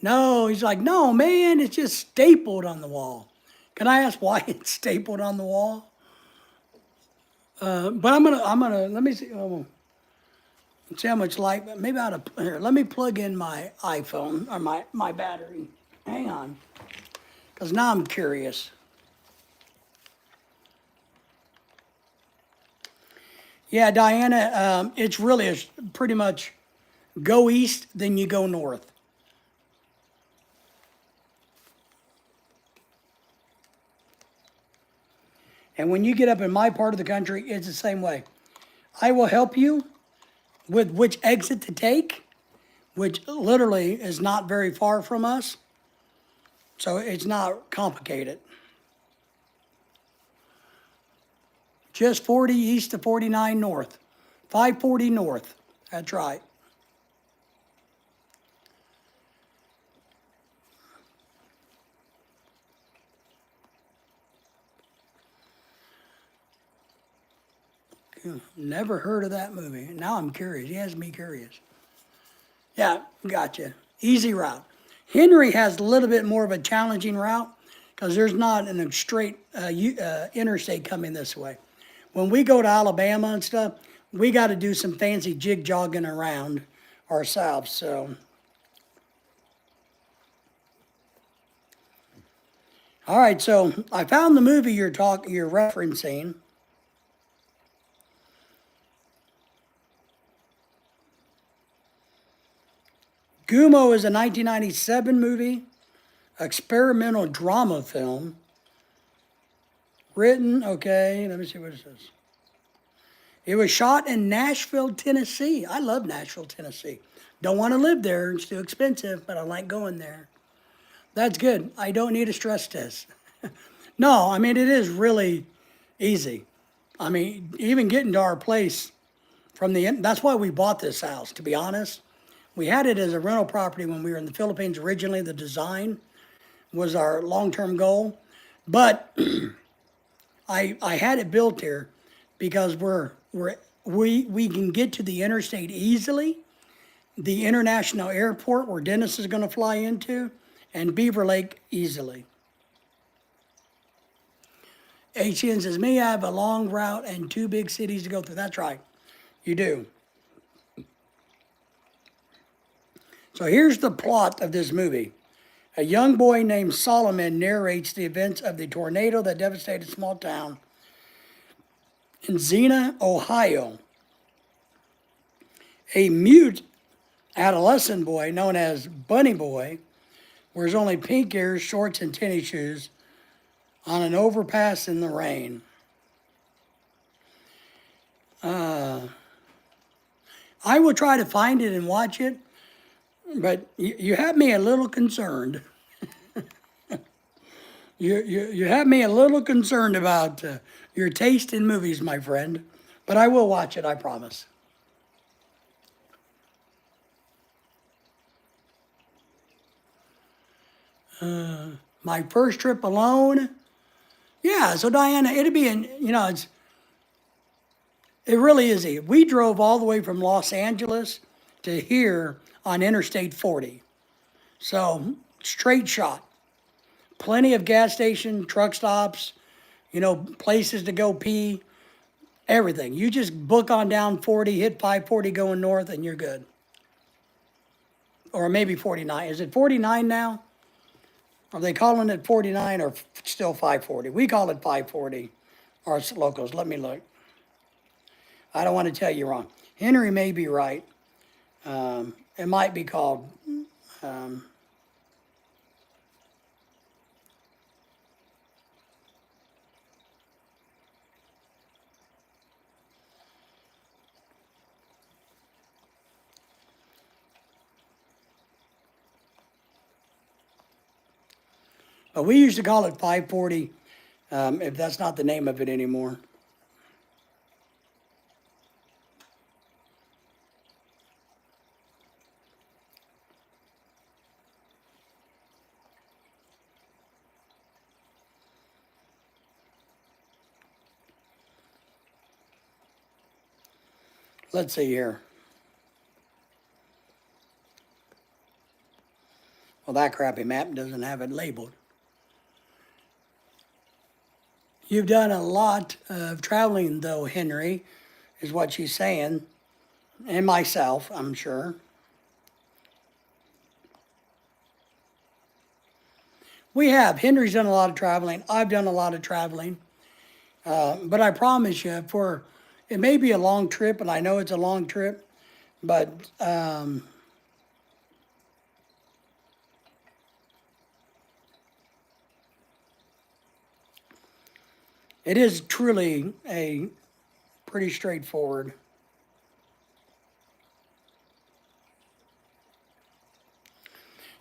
A: No, he's like, no, man, it's just stapled on the wall. Can I ask why it's stapled on the wall? But let me see. See how much light. Maybe I ought to, here, let me plug in my iPhone or my battery. Hang on, because now I'm curious. Yeah, Diana, it's really pretty much go east, then you go north. And when you get up in my part of the country, it's the same way. I will help you with which exit to take, which literally is not very far from us. So it's not complicated. Just 40 east to 49 north. 540 north. That's right. Never heard of that movie. Now I'm curious. He has me curious. Yeah, gotcha. Easy route. Henry has a little bit more of a challenging route because there's not a straight interstate coming this way. When we go to Alabama and stuff, we got to do some fancy jig jogging around ourselves. So, all right. So I found the movie you're referencing. Gumo is a 1997 movie, experimental drama film. Written, okay, let me see what it says. It was shot in Nashville, Tennessee. I love Nashville, Tennessee. Don't want to live there, it's too expensive, but I like going there. That's good. I don't need a stress test. No, I mean, it is really easy. I mean, even getting to our place from the end, that's why we bought this house, to be honest. We had it as a rental property when we were in the Philippines originally. The design was our long-term goal. But I had it built here because we can get to the interstate easily, the international airport where Dennis is going to fly into, and Beaver Lake easily. HN says, me, I have a long route and 2 big cities to go through. That's right, you do. So here's the plot of this movie. A young boy named Solomon narrates the events of the tornado that devastated a small town in Xenia, Ohio. A mute adolescent boy known as Bunny Boy wears only pink ears, shorts, and tennis shoes on an overpass in the rain. I will try to find it and watch it, but you have me a little concerned. You have me a little concerned about your taste in movies, my friend. But I will watch it, I promise. My first trip alone. Yeah, so Diana, it'd be it really is easy. We drove all the way from Los Angeles to here on Interstate 40. So, straight shot. Plenty of gas station, truck stops, places to go pee, everything. You just book on down 40, hit 540 going north, and you're good. Or maybe 49. Is it 49 now? Are they calling it 49 or still 540? We call it 540, our locals. Let me look. I don't want to tell you wrong. Henry may be right. It might be called, um, but we used to call it 540, if that's not the name of it anymore. Let's see here. Well, that crappy map doesn't have it labeled. You've done a lot of traveling, though, Henry, is what she's saying, and myself, I'm sure. We have. Henry's done a lot of traveling. I've done a lot of traveling. But I promise you, it may be a long trip, and I know it's a long trip, but it is truly a pretty straightforward.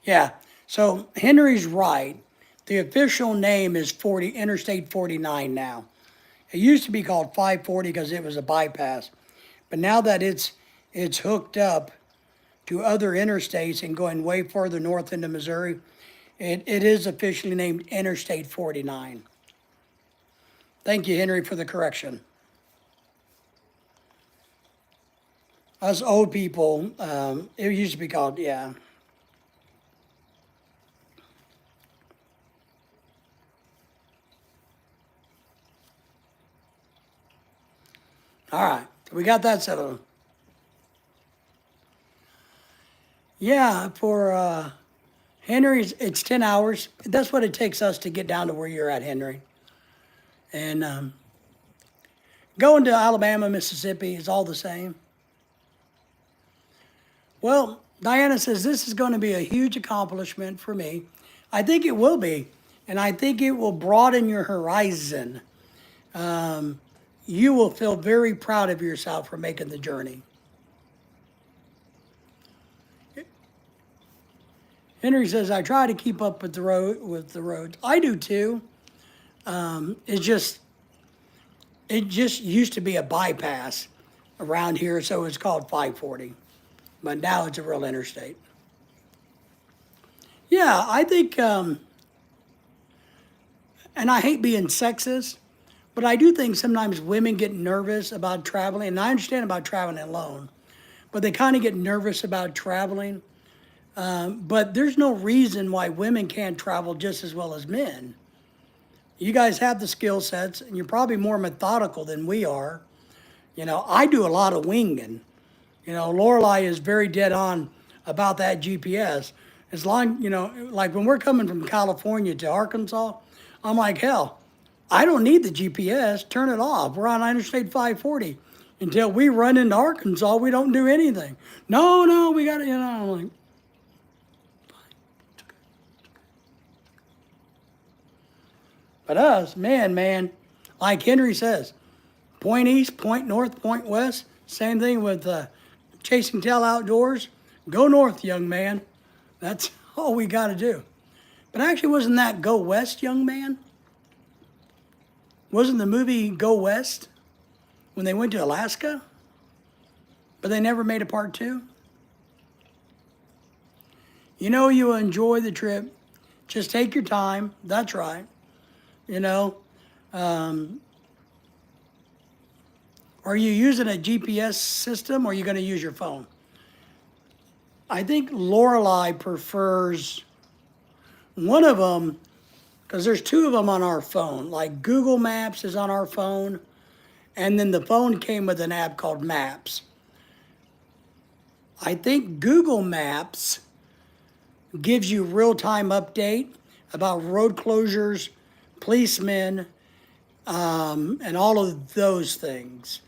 A: Yeah, so Henry's right. The official name is Interstate 49 now. It used to be called 540 because it was a bypass. But now that it's hooked up to other interstates and going way further north into Missouri, it is officially named Interstate 49. Thank you, Henry, for the correction. Us old people, it used to be called, yeah. All right, we got that settled. Yeah, for Henry's, it's 10 hours. That's what it takes us to get down to where you're at, Henry. And going to Alabama, Mississippi is all the same. Well, Diana says this is going to be a huge accomplishment for me. I think it will be, and I think it will broaden your horizon. You will feel very proud of yourself for making the journey. Henry says, I try to keep up with the roads. I do too. It just used to be a bypass around here, so it's called 540. But now it's a real interstate. Yeah, I think, and I hate being sexist, but I do think sometimes women get nervous about traveling, and I understand about traveling alone, but they kind of get nervous about traveling. But there's no reason why women can't travel just as well as men. You guys have the skill sets, and you're probably more methodical than we are. I do a lot of winging. Lorelai is very dead on about that GPS. As long, like when we're coming from California to Arkansas, I'm like, hell, I don't need the GPS. Turn it off. We're on Interstate 540. Until we run into Arkansas, we don't do anything. No, we got to, I'm like, but us, man, like Henry says, point east, point north, point west. Same thing with Chasing Tail Outdoors. Go north, young man. That's all we got to do. But actually, wasn't that Go West, young man? Wasn't the movie Go West when they went to Alaska? But they never made a part two? You will enjoy the trip. Just take your time. That's right. Are you using a GPS system, or are you going to use your phone? I think Lorelai prefers one of them, because there's two of them on our phone. Like Google Maps is on our phone, and then the phone came with an app called Maps. I think Google Maps gives you real-time update about road closures, policemen, and all of those things.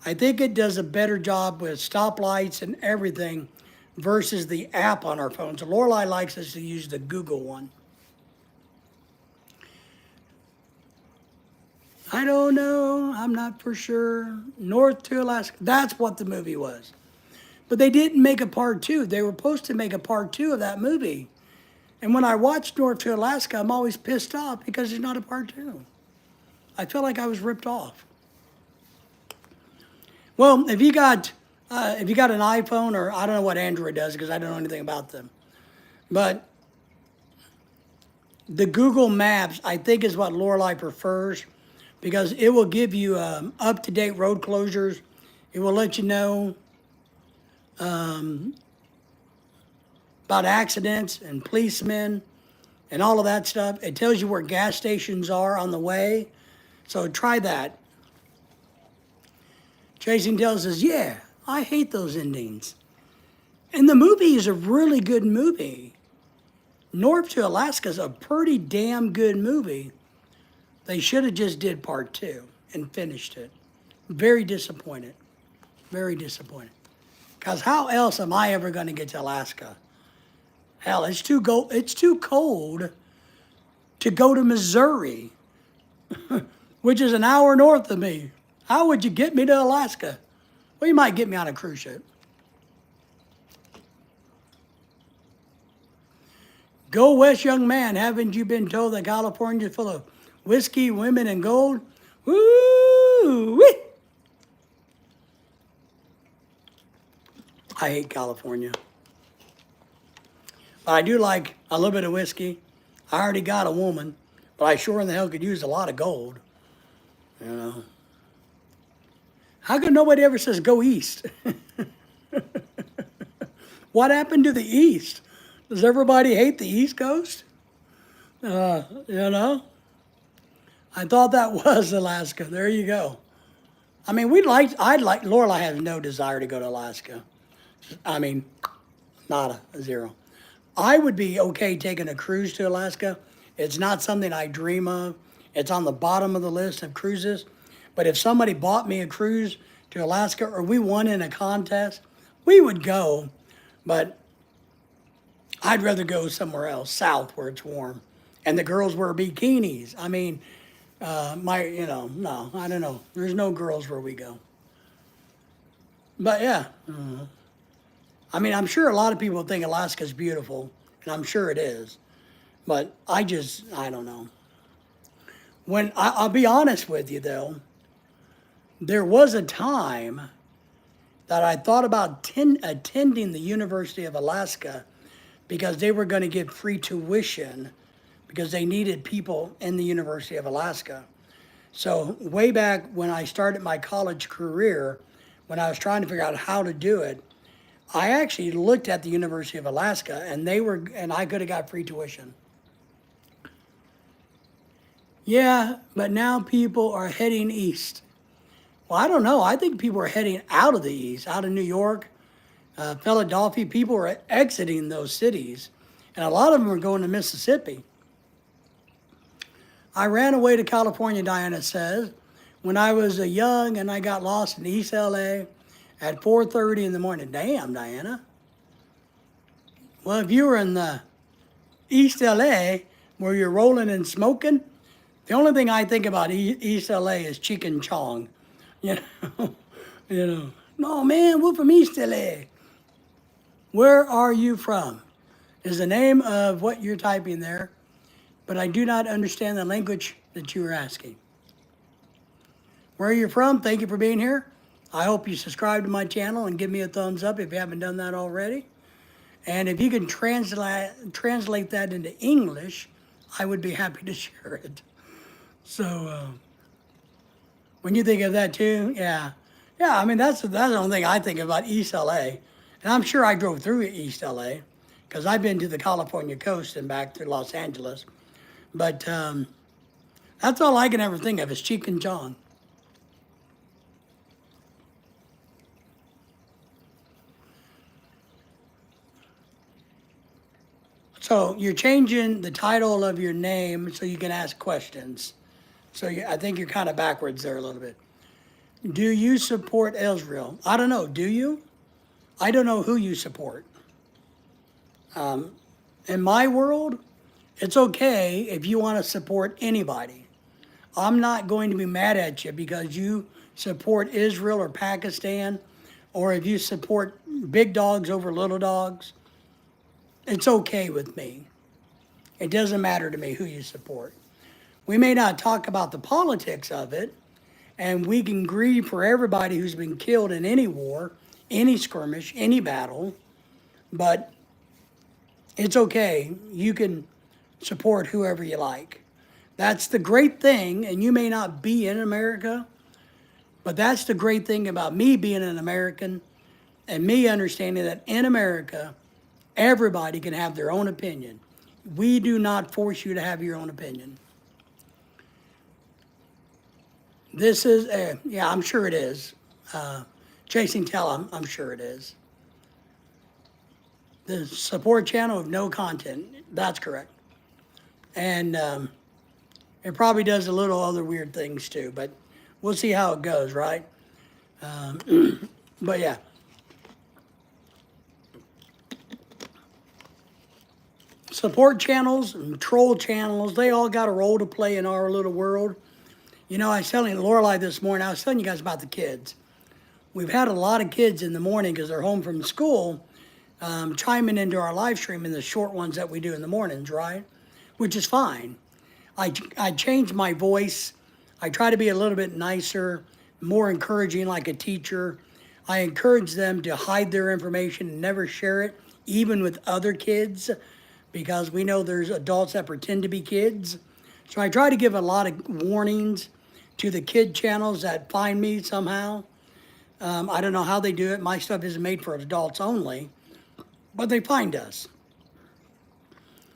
A: I think it does a better job with stoplights and everything versus the app on our phones. So Lorelai likes us to use the Google one. I don't know. I'm not for sure. North to Alaska. That's what the movie was. But they didn't make a part two. They were supposed to make a part two of that movie. And when I watch North to Alaska, I'm always pissed off because there's not a part two. I feel like I was ripped off. Well, if you got an iPhone, or I don't know what Android does because I don't know anything about them, but the Google Maps I think is what Lorelai prefers because it will give you up-to-date road closures. It will let you know about accidents and policemen and all of that stuff. It tells you where gas stations are on the way. So try that. Jason tells us, yeah, I hate those endings. And the movie is a really good movie. North to Alaska is a pretty damn good movie. They should have just did part two and finished it. Very disappointed. Very disappointed. Because how else am I ever going to get to Alaska? Hell, it's too cold to go to Missouri, which is an hour north of me. How would you get me to Alaska? Well, you might get me on a cruise ship. Go west, young man. Haven't you been told that California is full of whiskey, women, and gold? Woo-wee! I hate California. But I do like a little bit of whiskey. I already got a woman, but I sure in the hell could use a lot of gold. You know. How come nobody ever says go east? What happened to the east? Does everybody hate the East Coast? You know? I thought that was Alaska. There you go. I mean, Lorelai has no desire to go to Alaska. I mean, nada, zero. I would be okay taking a cruise to Alaska. It's not something I dream of. It's on the bottom of the list of cruises. But if somebody bought me a cruise to Alaska or we won in a contest, we would go. But I'd rather go somewhere else, south where it's warm. And the girls wear bikinis. I mean, no, I don't know. There's no girls where we go. But yeah. I mean, I'm sure a lot of people think Alaska's beautiful, and I'm sure it is. But I don't know. I'll be honest with you, though, there was a time that I thought about attending the University of Alaska because they were going to give free tuition because they needed people in the University of Alaska. So way back when I started my college career, when I was trying to figure out how to do it, I actually looked at the University of Alaska and I could have got free tuition. Yeah, but now people are heading east. Well, I don't know. I think people are heading out of the east, out of New York, Philadelphia. People are exiting those cities, and a lot of them are going to Mississippi. I ran away to California, Diana says, when I was young and I got lost in East LA at 4:30 in the morning. Damn, Diana. Well, if you were in the East LA where you're rolling and smoking, the only thing I think about East LA is chicken chong. You know, no man, we're from East LA. Where are you from? Is the name of what you're typing there, but I do not understand the language that you are asking. Where are you from? Thank you for being here. I hope you subscribe to my channel and give me a thumbs up if you haven't done that already. And if you can translate that into English, I would be happy to share it. So, when you think of that too, yeah. I mean, that's the only thing I think about East LA. And I'm sure I drove through East LA because I've been to the California coast and back to Los Angeles. But that's all I can ever think of is Cheech and Chong. So you're changing the title of your name so you can ask questions. So I think you're kind of backwards there a little bit. Do you support Israel? I don't know. Do you? I don't know who you support. In my world, it's okay if you want to support anybody. I'm not going to be mad at you because you support Israel or Pakistan, or if you support big dogs over little dogs. It's okay with me. It doesn't matter to me who you support. We may not talk about the politics of it, and we can grieve for everybody who's been killed in any war, any skirmish, any battle, but it's okay. You can support whoever you like. That's the great thing, and you may not be in America, but that's the great thing about me being an American and me understanding that in America, everybody can have their own opinion. We do not force you to have your own opinion. This is, yeah, I'm sure it is. Chasing Tell, I'm sure it is. The support channel of no content, that's correct. And it probably does a little other weird things too, but we'll see how it goes, right? But yeah. Support channels and troll channels, they all got a role to play in our little world. You know, I was telling Lorelai this morning, I was telling you guys about the kids. We've had a lot of kids in the morning because they're home from school chiming into our live stream in the short ones that we do in the mornings, right? Which is fine. I change my voice. I try to be a little bit nicer, more encouraging like a teacher. I encourage them to hide their information and never share it, even with other kids, because we know there's adults that pretend to be kids. So I try to give a lot of warnings to the kid channels that find me somehow. I don't know how they do it. My stuff isn't made for adults only, but they find us.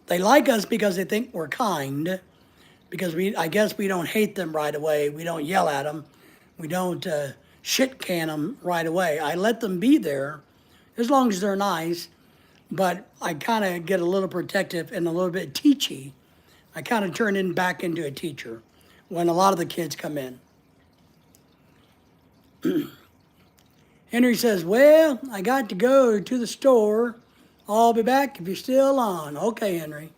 A: They like us because they think we're kind, because I guess we don't hate them right away. We don't yell at them. We don't shit can them right away. I let them be there as long as they're nice, but I kind of get a little protective and a little bit teachy. I kind of turn back into a teacher when a lot of the kids come in. Henry says, well, I got to go to the store. I'll be back if you're still on. Okay, Henry.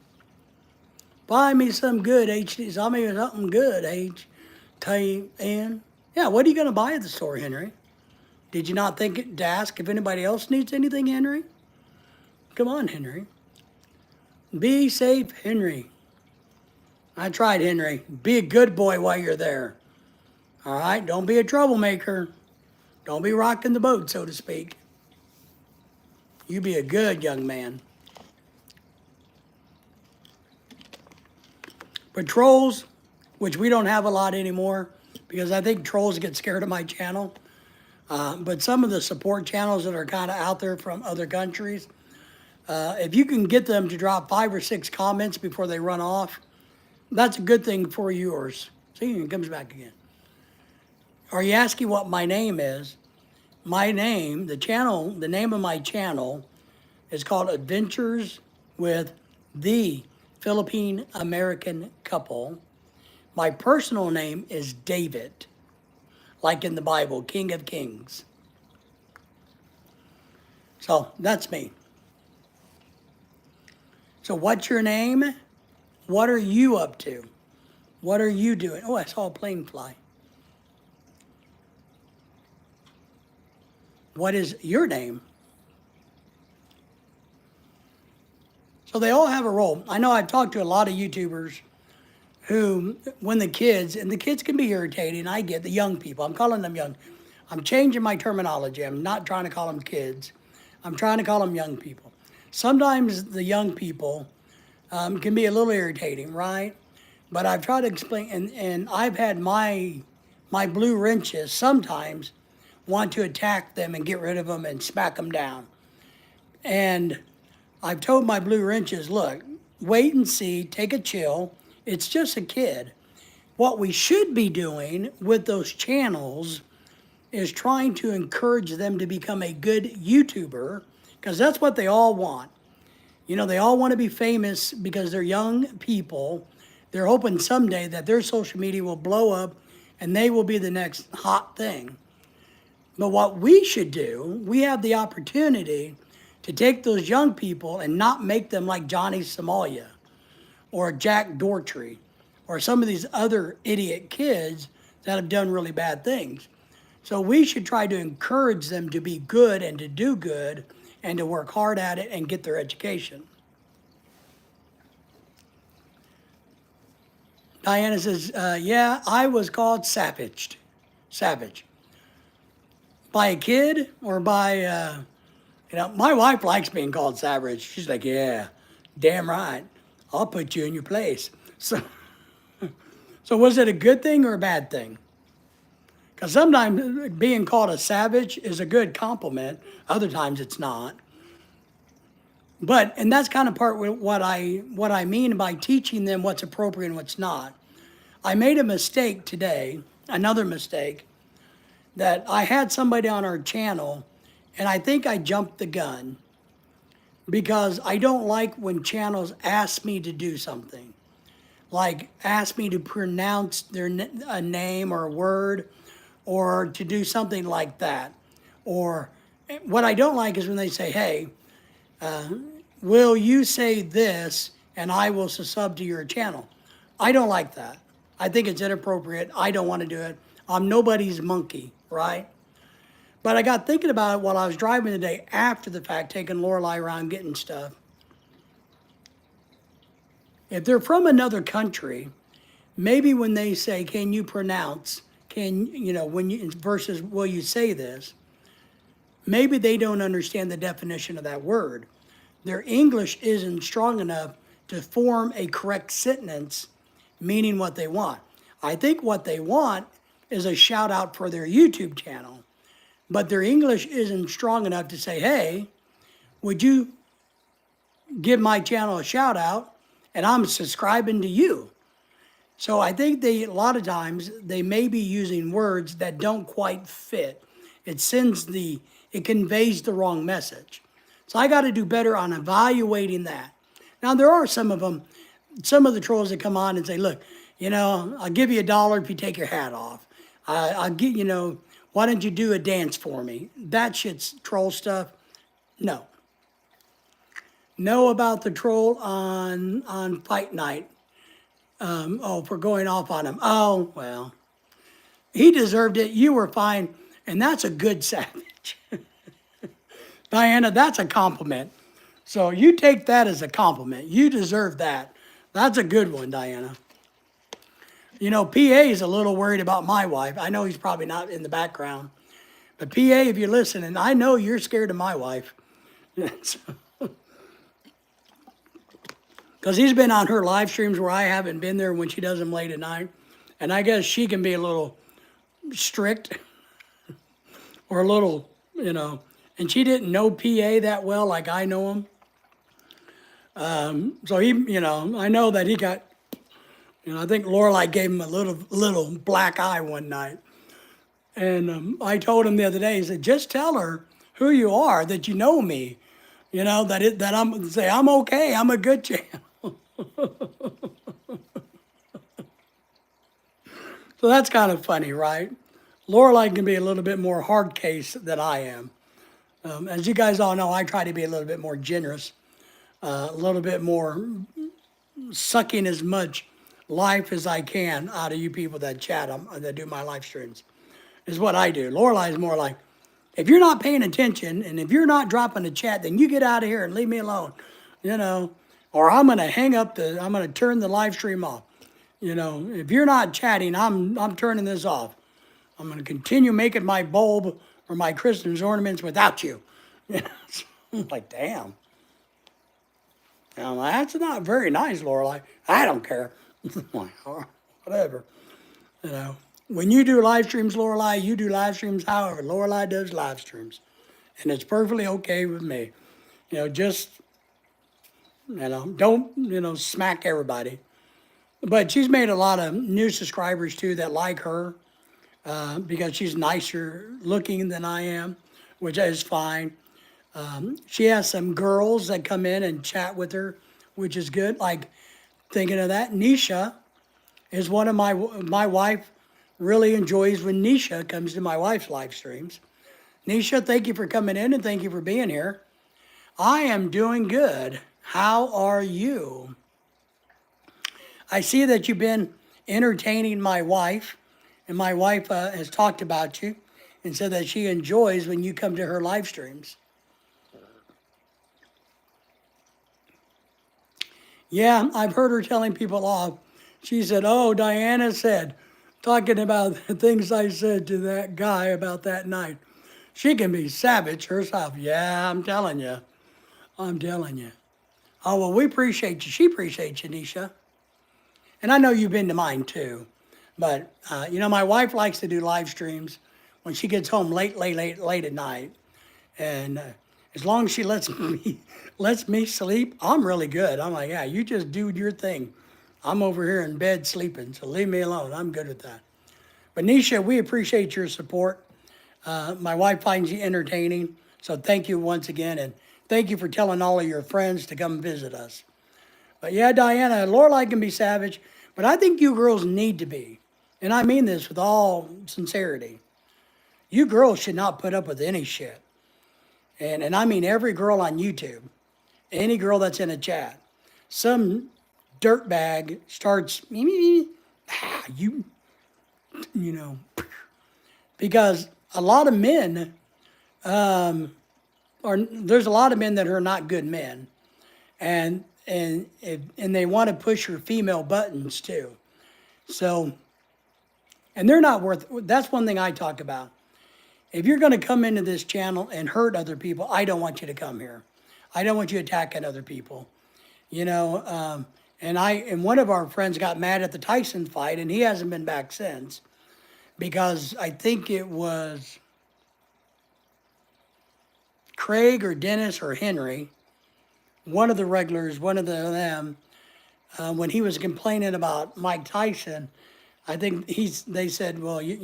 A: Buy me some good, H. I'll make something good, H. T-N. Yeah, what are you going to buy at the store, Henry? Did you not think to ask if anybody else needs anything, Henry? Come on, Henry. Be safe, Henry. I tried, Henry. Be a good boy while you're there. All right? Don't be a troublemaker. Don't be rocking the boat, so to speak. You be a good young man. But trolls, which we don't have a lot anymore, because I think trolls get scared of my channel. But some of the support channels that are kind of out there from other countries, if you can get them to drop 5 or 6 comments before they run off, that's a good thing for yours. See, it comes back again. Are you asking what my name is? My name, the name of my channel is called Adventures with the Philippine American Couple. My personal name is David, like in the Bible, King of Kings. So that's me. So what's your name? What are you up to? What are you doing? Oh, I saw a plane fly. What is your name? So they all have a role. I know I've talked to a lot of YouTubers who, when the kids can be irritating, I get the young people. I'm calling them young. I'm changing my terminology. I'm not trying to call them kids. I'm trying to call them young people. Sometimes the young people can be a little irritating, right? But I've tried to explain, and I've had my blue wrenches sometimes want to attack them and get rid of them and smack them down. And I've told my blue wrenches, look, wait and see, take a chill. It's just a kid. What we should be doing with those channels is trying to encourage them to become a good YouTuber, because that's what they all want. You know, they all want to be famous because they're young people. They're hoping someday that their social media will blow up and they will be the next hot thing. But what we should do, we have the opportunity to take those young people and not make them like Johnny Somalia or Jack Dougherty or some of these other idiot kids that have done really bad things. So we should try to encourage them to be good and to do good and to work hard at it and get their education. Diana says, yeah, I was called savaged. Savage. By a kid or by, my wife likes being called savage. She's like, yeah, damn right. I'll put you in your place. So was it a good thing or a bad thing? Because sometimes being called a savage is a good compliment. Other times it's not. And that's kind of part of what I mean by teaching them what's appropriate and what's not. I made a mistake today, another mistake, that I had somebody on our channel, and I think I jumped the gun because I don't like when channels ask me to do something, like ask me to pronounce a name or a word, or to do something like that. Or what I don't like is when they say, hey, will you say this and I will sub to your channel? I don't like that. I think it's inappropriate. I don't want to do it. I'm nobody's monkey, right? But I got thinking about it while I was driving today after the fact, taking Lorelai around getting stuff. If they're from another country, maybe when they say, can you pronounce, versus will you say this, maybe they don't understand the definition of that word. Their English isn't strong enough to form a correct sentence meaning what they want. I think what they want is a shout out for their YouTube channel, but their English isn't strong enough to say, hey, would you give my channel a shout out and I'm subscribing to you? So I think a lot of times they may be using words that don't quite fit. It conveys the wrong message. So I got to do better on evaluating that. Now there are some of the trolls that come on and say, look, I'll give you $1 if you take your hat off. I'll get, why don't you do a dance for me? That shit's troll stuff. No. Know about the troll on fight night. For going off on him. Oh, well, he deserved it. You were fine. And that's a good savage. Diana, that's a compliment. So you take that as a compliment. You deserve that. That's a good one, Diana. PA is a little worried about my wife. I know he's probably not in the background. But PA, if you're listening, I know you're scared of my wife. Because he's been on her live streams where I haven't been there when she does them late at night. And I guess she can be a little strict or a little, and she didn't know PA that well like I know him. So he, I know that he got, I think Lorelai gave him a little black eye one night. And I told him the other day, he said, just tell her who you are, that you know me, I'm okay, I'm a good channel. So that's kind of funny, right? Lorelai can be a little bit more hard case than I am. As you guys all know, I try to be a little bit more generous, a little bit more sucking as much life as I can out of you people that chat, that do my live streams, is what I do. Lorelai is more like, if you're not paying attention and if you're not dropping a chat, then you get out of here and leave me alone, or I'm going to I'm going to turn the live stream off. If you're not chatting, I'm turning this off. I'm going to continue making my bulb or my Christmas ornaments without you. I'm like, damn. That's not very nice, Lorelai. I don't care. Whatever. When you do live streams, Lorelai, you do live streams however Lorelai does live streams. And it's perfectly okay with me. Don't, smack everybody. But she's made a lot of new subscribers too that like her because she's nicer looking than I am, which is fine. She has some girls that come in and chat with her, which is good. Like, thinking of that, Nisha is one of my wife really enjoys when Nisha comes to my wife's live streams. Nisha, thank you for coming in and thank you for being here. I am doing good. How are you? I see that you've been entertaining my wife, and my wife has talked about you and said that she enjoys when you come to her live streams. Yeah, I've heard her telling people off. She said, "Oh, Diana said, talking about the things I said to that guy about that night. She can be savage herself." Yeah, I'm telling you. I'm telling you. Oh, well, we appreciate you. She appreciates you, Nisha. And I know you've been to mine too. But, my wife likes to do live streams when she gets home late at night. And as long as she lets me sleep, I'm really good. I'm like, yeah, you just do your thing. I'm over here in bed sleeping, so leave me alone. I'm good with that. But Nisha, we appreciate your support. My wife finds you entertaining, so thank you once again, and thank you for telling all of your friends to come visit us. But yeah, Diana, Lorelai can be savage, but I think you girls need to be. And I mean this with all sincerity. You girls should not put up with any shit. And I mean every girl on YouTube, any girl that's in a chat. Some dirtbag starts, you know, because a lot of men, there's a lot of men that are not good men. And they want to push your female buttons too. So, and they're not worth, that's one thing I talk about. If you're going to come into this channel and hurt other people, I don't want you to come here. I don't want you attacking other people. And one of our friends got mad at the Tyson fight, and he hasn't been back since, because I think it was Craig or Dennis or Henry, one of the regulars, one of them, when he was complaining about Mike Tyson, I think they said, well, he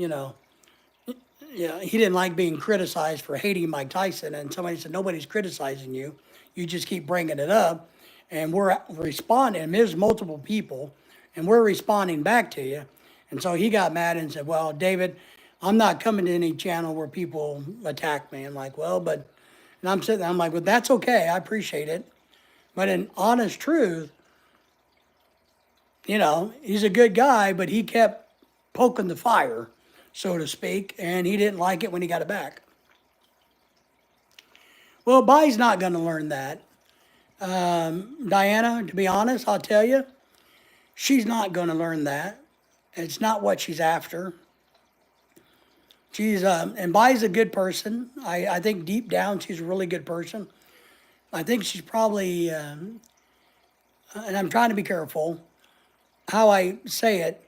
A: didn't like being criticized for hating Mike Tyson. And somebody said, nobody's criticizing you. You just keep bringing it up. And we're responding, and there's multiple people, and we're responding back to you. And so he got mad and said, well, David, I'm not coming to any channel where people attack me. I'm like, and I'm sitting there, I'm like, well, that's okay. I appreciate it. But in honest truth, he's a good guy, but he kept poking the fire, so to speak, and he didn't like it when he got it back. Well, Bai's not going to learn that. Diana, to be honest, I'll tell you, she's not going to learn that. It's not what she's after. And Bai's a good person. I think deep down she's a really good person. I think she's probably, and I'm trying to be careful how I say it,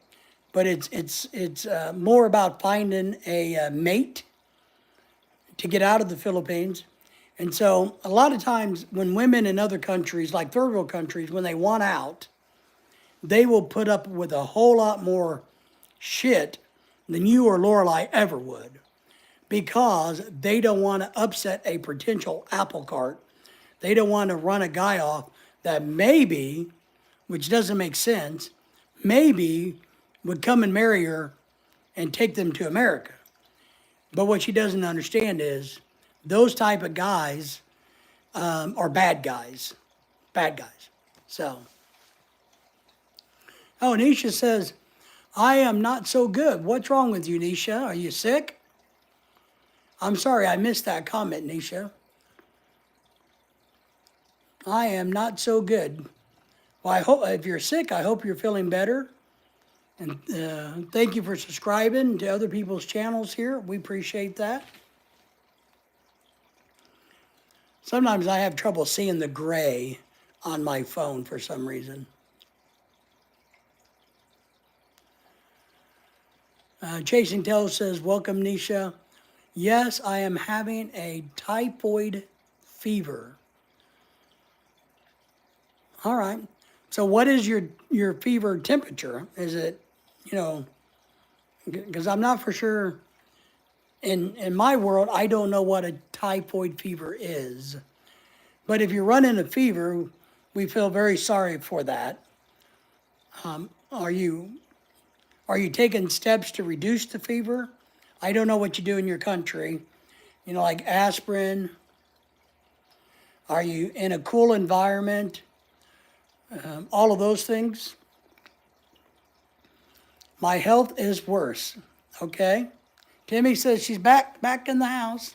A: but it's more about finding a mate to get out of the Philippines. And so a lot of times when women in other countries, like third world countries, when they want out, they will put up with a whole lot more shit than you or Lorelai ever would, because they don't want to upset a potential apple cart. They don't want to run a guy off that maybe, which doesn't make sense, maybe would come and marry her and take them to America. But what she doesn't understand is those type of guys are bad guys. Bad guys. So. Oh, Nisha says, I am not so good. What's wrong with you, Nisha? Are you sick? I'm sorry, I missed that comment, Nisha. I am not so good. Well, I hope if you're sick, I hope you're feeling better. And thank you for subscribing to other people's channels here. We appreciate that. Sometimes I have trouble seeing the gray on my phone for some reason. Chasing Tails says, welcome, Nisha. Yes, I am having a typhoid fever. All right. So what is your fever temperature? Is it, because I'm not for sure. In my world, I don't know what a typhoid fever is. But if you're running a fever, we feel very sorry for that. Are you taking steps to reduce the fever? I don't know what you do in your country. like aspirin? Are you in a cool environment? All of those things. My health is worse. Okay. Timmy says she's back in the house.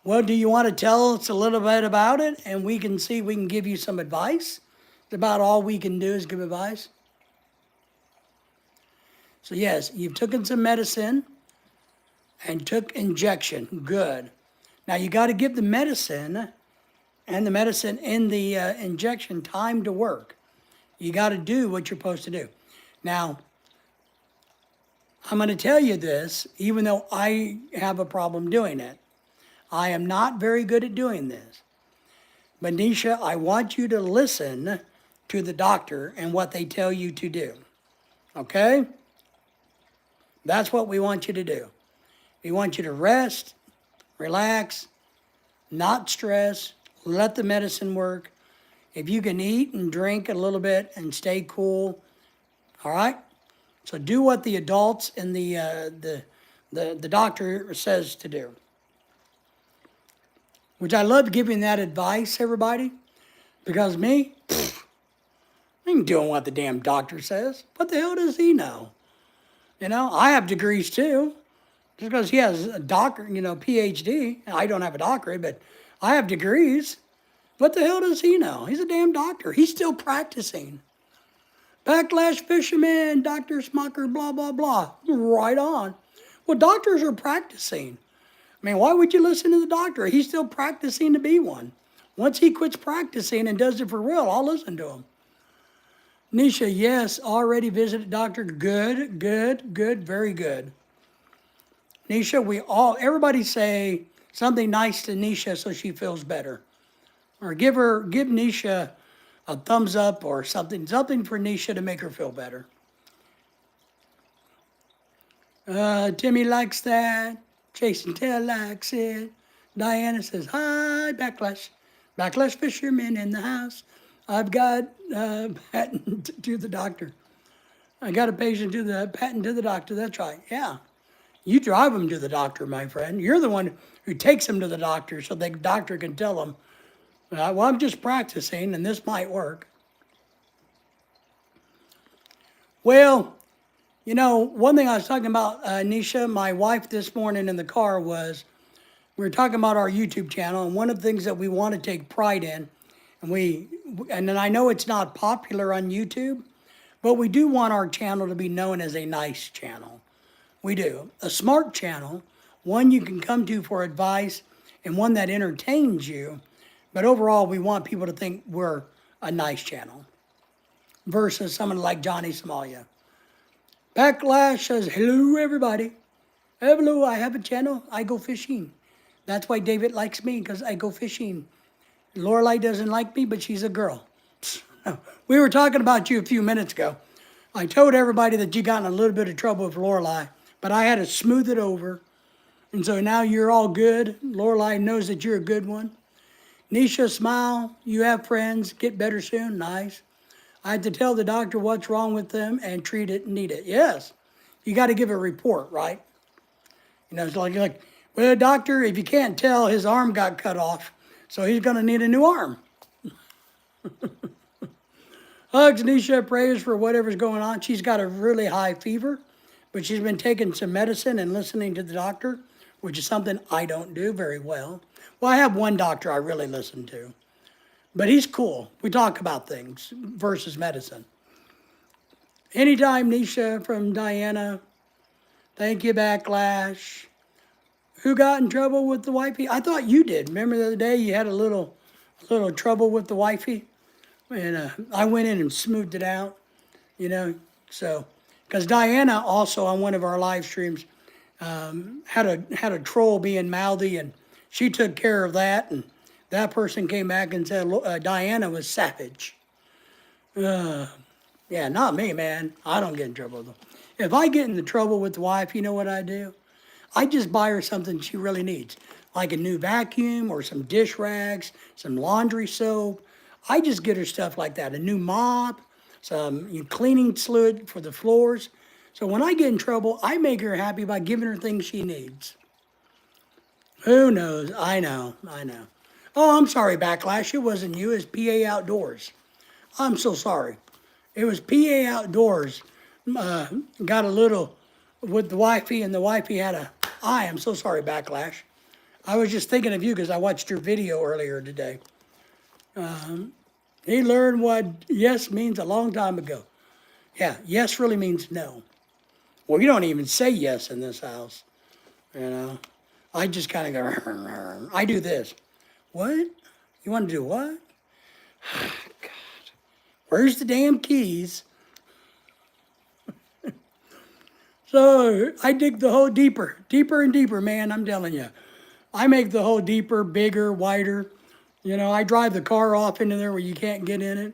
A: Well, do you want to tell us a little bit about it, and we can see if we can give you some advice? It's about all we can do is give advice. So yes, you've taken some medicine and took injection. Good. Now you got to give the medicine and the medicine in the injection time to work. You got to do what you're supposed to do. Now, I'm going to tell you this, even though I have a problem doing it. I am not very good at doing this. But Nisha, I want you to listen to the doctor and what they tell you to do. Okay? That's what we want you to do. We want you to rest, relax, not stress, let the medicine work. If you can eat and drink a little bit and stay cool, all right? So do what the adults and the doctor says to do. Which I love giving that advice, everybody, because me, I ain't doing what the damn doctor says. What the hell does he know? I have degrees too. Just because he has a doctor, PhD. I don't have a doctorate, but I have degrees. What the hell does he know? He's a damn doctor. He's still practicing. Backlash fisherman, Dr. Smucker, blah, blah, blah. Right on. Well, doctors are practicing. I mean, why would you listen to the doctor? He's still practicing to be one. Once he quits practicing and does it for real, I'll listen to him. Nisha, yes, already visited doctor. Good, good, good, very good. Nisha, everybody say something nice to Nisha so she feels better. Or give Nisha a thumbs up or something for Nisha to make her feel better. Timmy likes that. Jason Tail likes it. Diana says, hi, Backlash. Backlash fisherman in the house. I've got patent to the doctor. I got a patient to the patent to the doctor. That's right. Yeah. You drive them to the doctor, my friend. You're the one who takes them to the doctor so the doctor can tell them, well, I'm just practicing and this might work. Well, one thing I was talking about, Nisha, my wife this morning in the car was, we were talking about our YouTube channel, and one of the things that we want to take pride in, and then I know it's not popular on YouTube, but we do want our channel to be known as a nice channel. We do. A smart channel, one you can come to for advice, and one that entertains you, but overall we want people to think we're a nice channel versus someone like Johnny Somalia. Backlash says, hello, everybody. Hello, I have a channel. I go fishing. That's why David likes me, because I go fishing. Lorelai doesn't like me, but she's a girl. We were talking about you a few minutes ago. I told everybody that you got in a little bit of trouble with Lorelai, but I had to smooth it over. And so now you're all good. Lorelai knows that you're a good one. Nisha, smile. You have friends. Get better soon. Nice. I had to tell the doctor what's wrong with them and treat it and need it. Yes. You got to give a report, right? It's like, well, doctor, if you can't tell, his arm got cut off, so he's going to need a new arm. Hugs, Nisha, prayers for whatever's going on. She's got a really high fever, but she's been taking some medicine and listening to the doctor, which is something I don't do very well. Well, I have one doctor I really listen to. But he's cool. We talk about things versus medicine. Anytime, Nisha from Diana. Thank you, Backlash. Who got in trouble with the wifey? I thought you did. Remember the other day you had a little trouble with the wifey? And I went in and smoothed it out, So, because Diana also on one of our live streams had a troll being mouthy, and she took care of that, and that person came back and said Diana was savage. Yeah, not me, man. I don't get in trouble with them. If I get into trouble with the wife, you know what I do? I just buy her something she really needs, like a new vacuum or some dish rags, some laundry soap. I just get her stuff like that, a new mop, some cleaning fluid for the floors. So when I get in trouble, I make her happy by giving her things she needs. Who knows? I know. I know. Oh, I'm sorry, Backlash. It wasn't you. It's PA Outdoors. I'm so sorry. It was PA Outdoors. Uh, got a little with the wifey, and the wifey had a. I am so sorry, Backlash. I was just thinking of you because I watched your video earlier today. He learned what yes means a long time ago. Yeah, yes really means no. Well, you don't even say yes in this house, you know. I just kind of go, I do this. What? You want to do what? God, where's the damn keys? So I dig the hole deeper, deeper and deeper, man, I'm telling you. I make the hole deeper, bigger, wider. You know, I drive the car off into there where you can't get in it.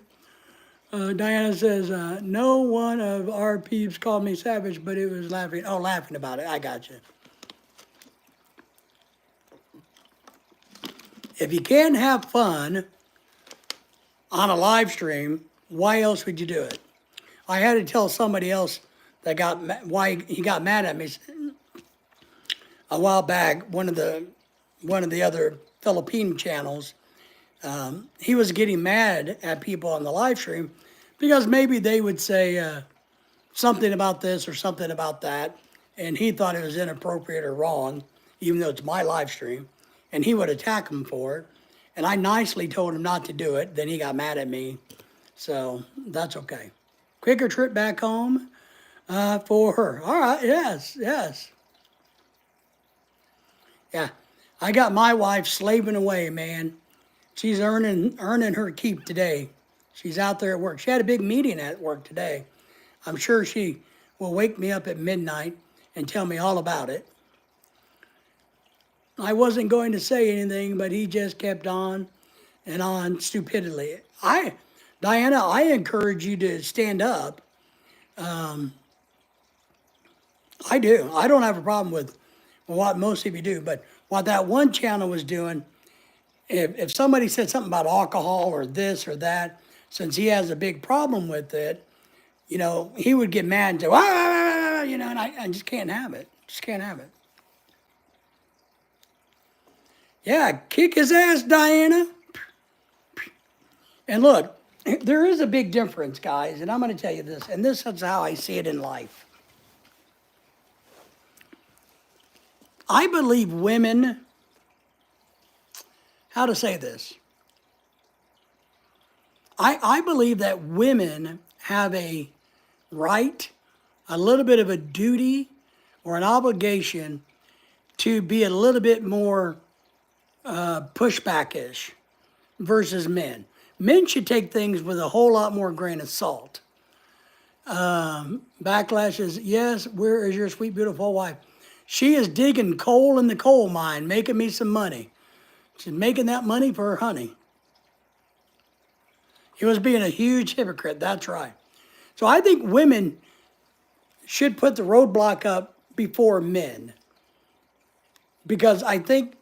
A: Diana says, no one of our peeps called me savage, but it was laughing. Oh, laughing about it. I got you. If you can't have fun on a live stream, why else would you do it? I had to tell somebody else that why he got mad at me a while back. One of the other Philippine channels, he was getting mad at people on the live stream because maybe they would say something about this or something about that, and he thought it was inappropriate or wrong, even though it's my live stream, and he would attack him for it. And I nicely told him not to do it. Then he got mad at me, so that's okay. Quicker trip back home for her. All right, yes, yes. Yeah, I got my wife slaving away, man. She's earning her keep today. She's out there at work. She had a big meeting at work today. I'm sure she will wake me up at midnight and tell me all about it. I wasn't going to say anything, but he just kept on and on stupidly. Diana, I encourage you to stand up. I do. I don't have a problem with what most of you do, but what that one channel was doing, if somebody said something about alcohol or this or that, since he has a big problem with it, you know, he would get mad and say, ah, you know, and I just can't have it. Just can't have it. Yeah, kick his ass, Diana. And look, there is a big difference, guys, and I'm going to tell you this, and this is how I see it in life. I believe women, how to say this? I believe that women have a right, a little bit of a duty, or an obligation to be a little bit more pushback-ish versus men. Men should take things with a whole lot more grain of salt. Backlash is, yes, where is your sweet, beautiful wife? She is digging coal in the coal mine, making me some money. She's making that money for her honey. He was being a huge hypocrite, that's right. So I think women should put the roadblock up before men. Because I think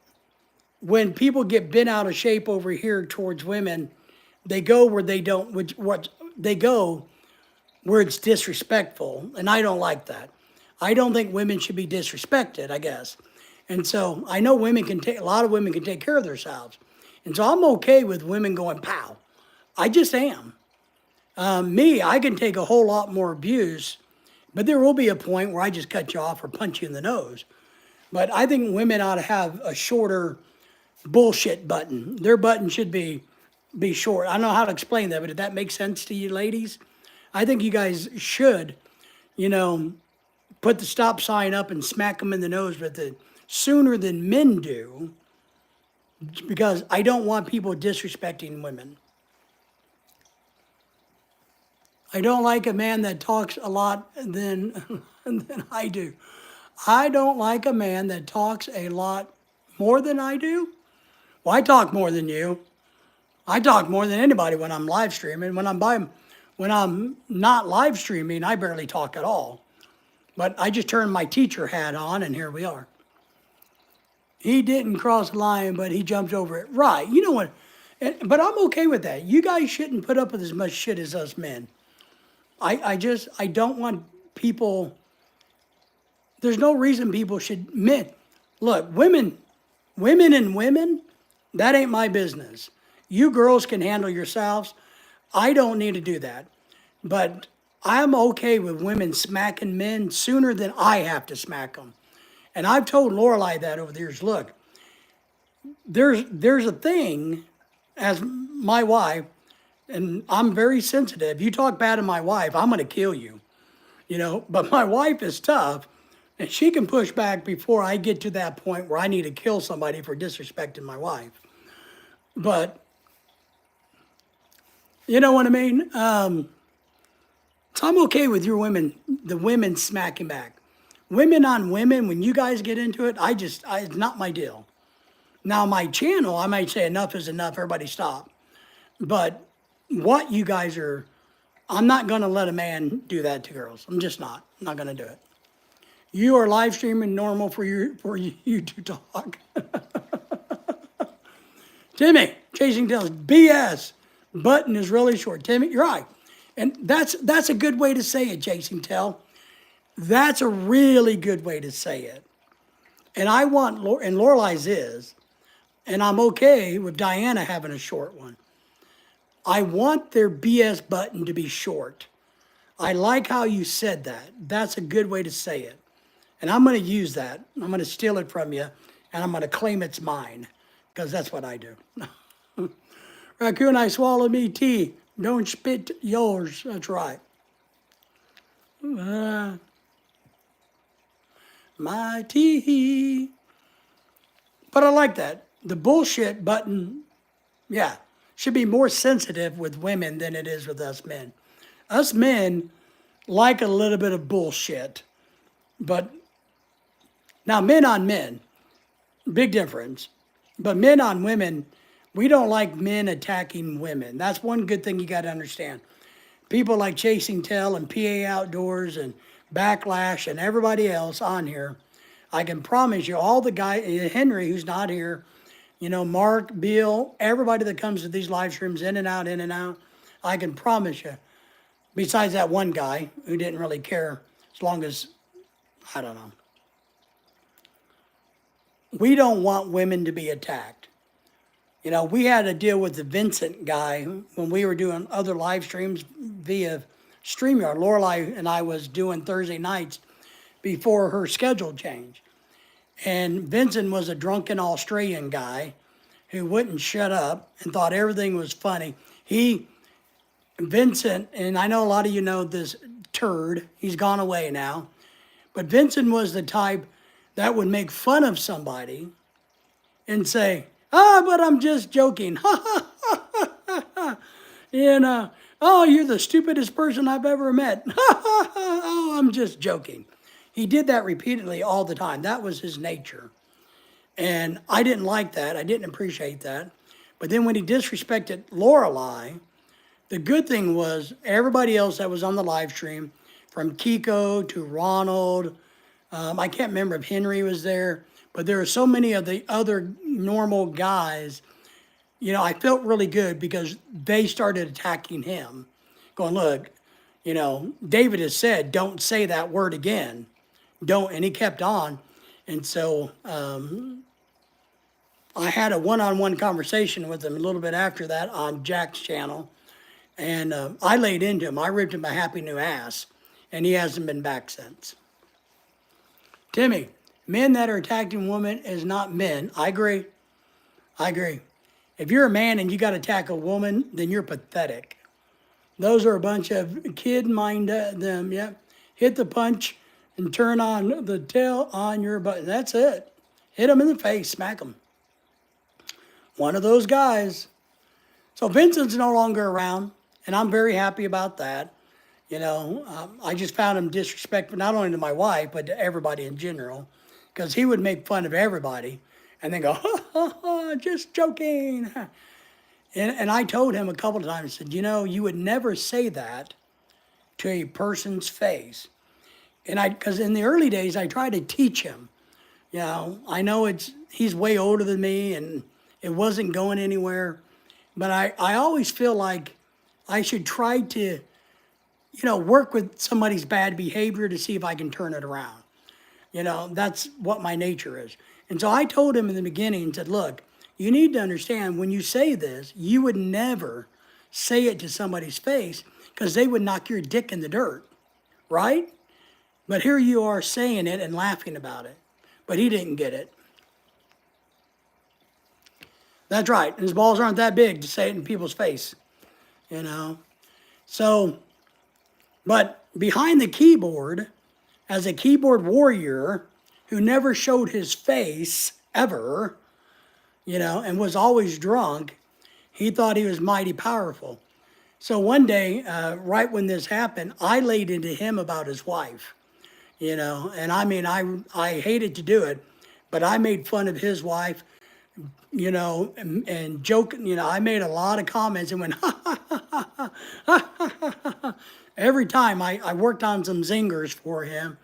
A: when people get bent out of shape over here towards women, they go where they don't, they go where it's disrespectful, and I don't like that. I don't think women should be disrespected, I guess. And so I know a lot of women can take care of themselves. And so I'm okay with women going pow. I just am. I can take a whole lot more abuse, but there will be a point where I just cut you off or punch you in the nose. But I think women ought to have a shorter bullshit button. Their button should be short. I don't know how to explain that, but if that makes sense to you ladies, I think you guys should, you know, put the stop sign up and smack them in the nose with it sooner than men do, because I don't want people disrespecting women. I don't like a man that talks a lot than I do. I don't like a man that talks a lot more than I do. Well, I talk more than you. I talk more than anybody when I'm live streaming. When I'm not live streaming, I barely talk at all. But I just turned my teacher hat on, and here we are. He didn't cross the line, but he jumped over it. Right, you know what? But I'm okay with that. You guys shouldn't put up with as much shit as us men. I don't want people, there's no reason people should, look, women Women and women, that ain't my business. You girls can handle yourselves. I don't need to do that. But I'm okay with women smacking men sooner than I have to smack them. And I've told Lorelai that over the years. Look, there's a thing as my wife, and I'm very sensitive. You talk bad to my wife, I'm going to kill you. But my wife is tough, and she can push back before I get to that point where I need to kill somebody for disrespecting my wife. But you know what I mean? So I'm okay with the women smacking back. Women on women, when you guys get into it, it's not my deal. Now, my channel, I might say enough is enough, everybody stop. But what you guys are, I'm not going to let a man do that to girls. I'm just not. I'm not going to do it. You are live streaming normal for you to talk. Timmy, Chasing Tails, BS. Button is really short. Timmy, you're right. And that's a good way to say it, Chasing Tail. That's a really good way to say it. And and Lorelai's is, and I'm okay with Diana having a short one. I want their BS button to be short. I like how you said that. That's a good way to say it. And I'm going to use that. I'm going to steal it from you, and I'm going to claim it's mine, because that's what I do. Raccoon, I swallow me tea. Don't spit yours. That's right. My tea. But I like that. The bullshit button, yeah, should be more sensitive with women than it is with us men. Us men like a little bit of bullshit. But now, men on men, big difference. But men on women, we don't like men attacking women. That's one good thing you got to understand. People like Chasing Tail and PA Outdoors and Backlash and everybody else on here, I can promise you, all the guys, Henry, who's not here, Mark, Bill, everybody that comes to these live streams, in and out, I can promise you, besides that one guy who didn't really care, as long as, I don't know. We don't want women to be attacked. We had to deal with the Vincent guy when we were doing other live streams via StreamYard. Lorelai and I was doing Thursday nights before her schedule changed. And Vincent was a drunken Australian guy who wouldn't shut up and thought everything was funny. Vincent, and I know a lot of you know this turd, he's gone away now, but Vincent was the type that would make fun of somebody and say, but I'm just joking. Oh, you're the stupidest person I've ever met. Oh, I'm just joking. He did that repeatedly all the time. That was his nature. And I didn't like that. I didn't appreciate that. But then when he disrespected Lorelai, the good thing was everybody else that was on the live stream, from Kiko to Ronald, I can't remember if Henry was there, but there were so many of the other normal guys. I felt really good because they started attacking him, going, look, David has said, don't say that word again. Don't, and he kept on. And so I had a one-on-one conversation with him a little bit after that on Jack's channel. And I laid into him. I ripped him a happy new ass. And he hasn't been back since. Timmy, men that are attacking women is not men. I agree. If you're a man and you got to attack a woman, then you're pathetic. Those are a bunch of kid-mind them, yeah. Hit the punch and turn on the tail on your button. That's it. Hit them in the face, smack them. One of those guys. So Vincent's no longer around, and I'm very happy about that. I just found him disrespectful, not only to my wife, but to everybody in general, because he would make fun of everybody and then go, just joking. And I told him a couple of times, I said, you would never say that to a person's face. And because in the early days, I tried to teach him. I know he's way older than me and it wasn't going anywhere. But I always feel like I should try to, work with somebody's bad behavior to see if I can turn it around. That's what my nature is. And so I told him in the beginning and said, look, you need to understand when you say this, you would never say it to somebody's face because they would knock your dick in the dirt, right? But here you are saying it and laughing about it. But he didn't get it. That's right. His balls aren't that big to say it in people's face, you know. So, but behind the keyboard, as a keyboard warrior who never showed his face ever, you know, and was always drunk, he thought he was mighty powerful. So one day, right when this happened, I laid into him about his wife, you know, and I mean, I hated to do it, but I made fun of his wife, you know, and joking, you know, I made a lot of comments and went, ha, ha, ha, ha, ha, ha, ha. Every time I worked on some zingers for him.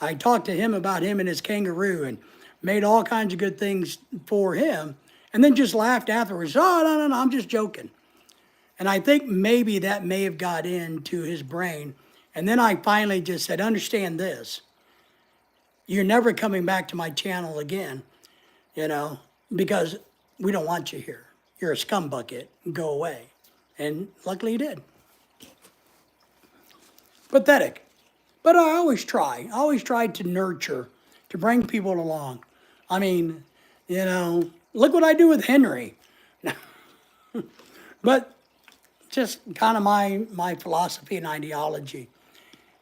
A: I talked to him about him and his kangaroo and made all kinds of good things for him and then just laughed afterwards. Oh, no, no, no, I'm just joking. And I think maybe that may have got into his brain. And then I finally just said, understand this. You're never coming back to my channel again, you know, because we don't want you here. You're a scumbucket. Go away. And luckily he did. Pathetic. But I always try. I always try to nurture, to bring people along. I mean, you know, look what I do with Henry. But just kind of my philosophy and ideology.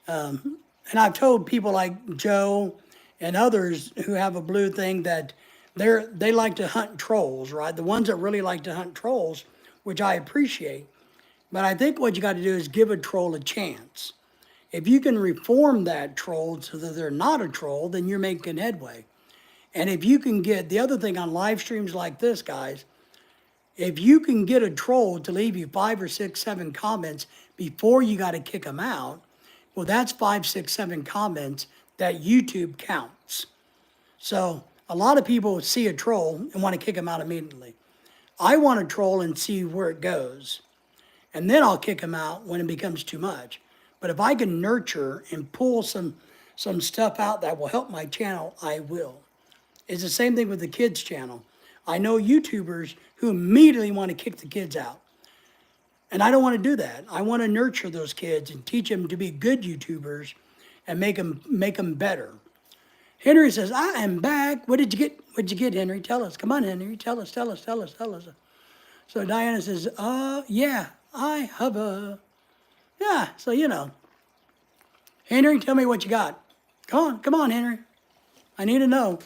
A: And I've told people like Joe and others who have a blue thing that they like to hunt trolls, right? The ones that really like to hunt trolls, which I appreciate. But I think what you got to do is give a troll a chance. If you can reform that troll so that they're not a troll, then you're making headway. And if you can get, the other thing on live streams like this, guys, if you can get a troll to leave you 5 or 6, 7 comments before you got to kick them out, well, that's 5, 6, 7 comments that YouTube counts. So a lot of people see a troll and want to kick them out immediately. I want a troll and see where it goes. And then I'll kick them out when it becomes too much. But if I can nurture and pull some stuff out that will help my channel, I will. It's the same thing with the kids' channel. I know YouTubers who immediately want to kick the kids out. And I don't want to do that. I want to nurture those kids and teach them to be good YouTubers and make them better. Henry says, I am back. What did you get? What did you get, Henry? Tell us. Come on, Henry. Tell us. So Diana says, yeah, I have a... Yeah, so you know. Henry, tell me what you got. Come on, Henry. I need to know.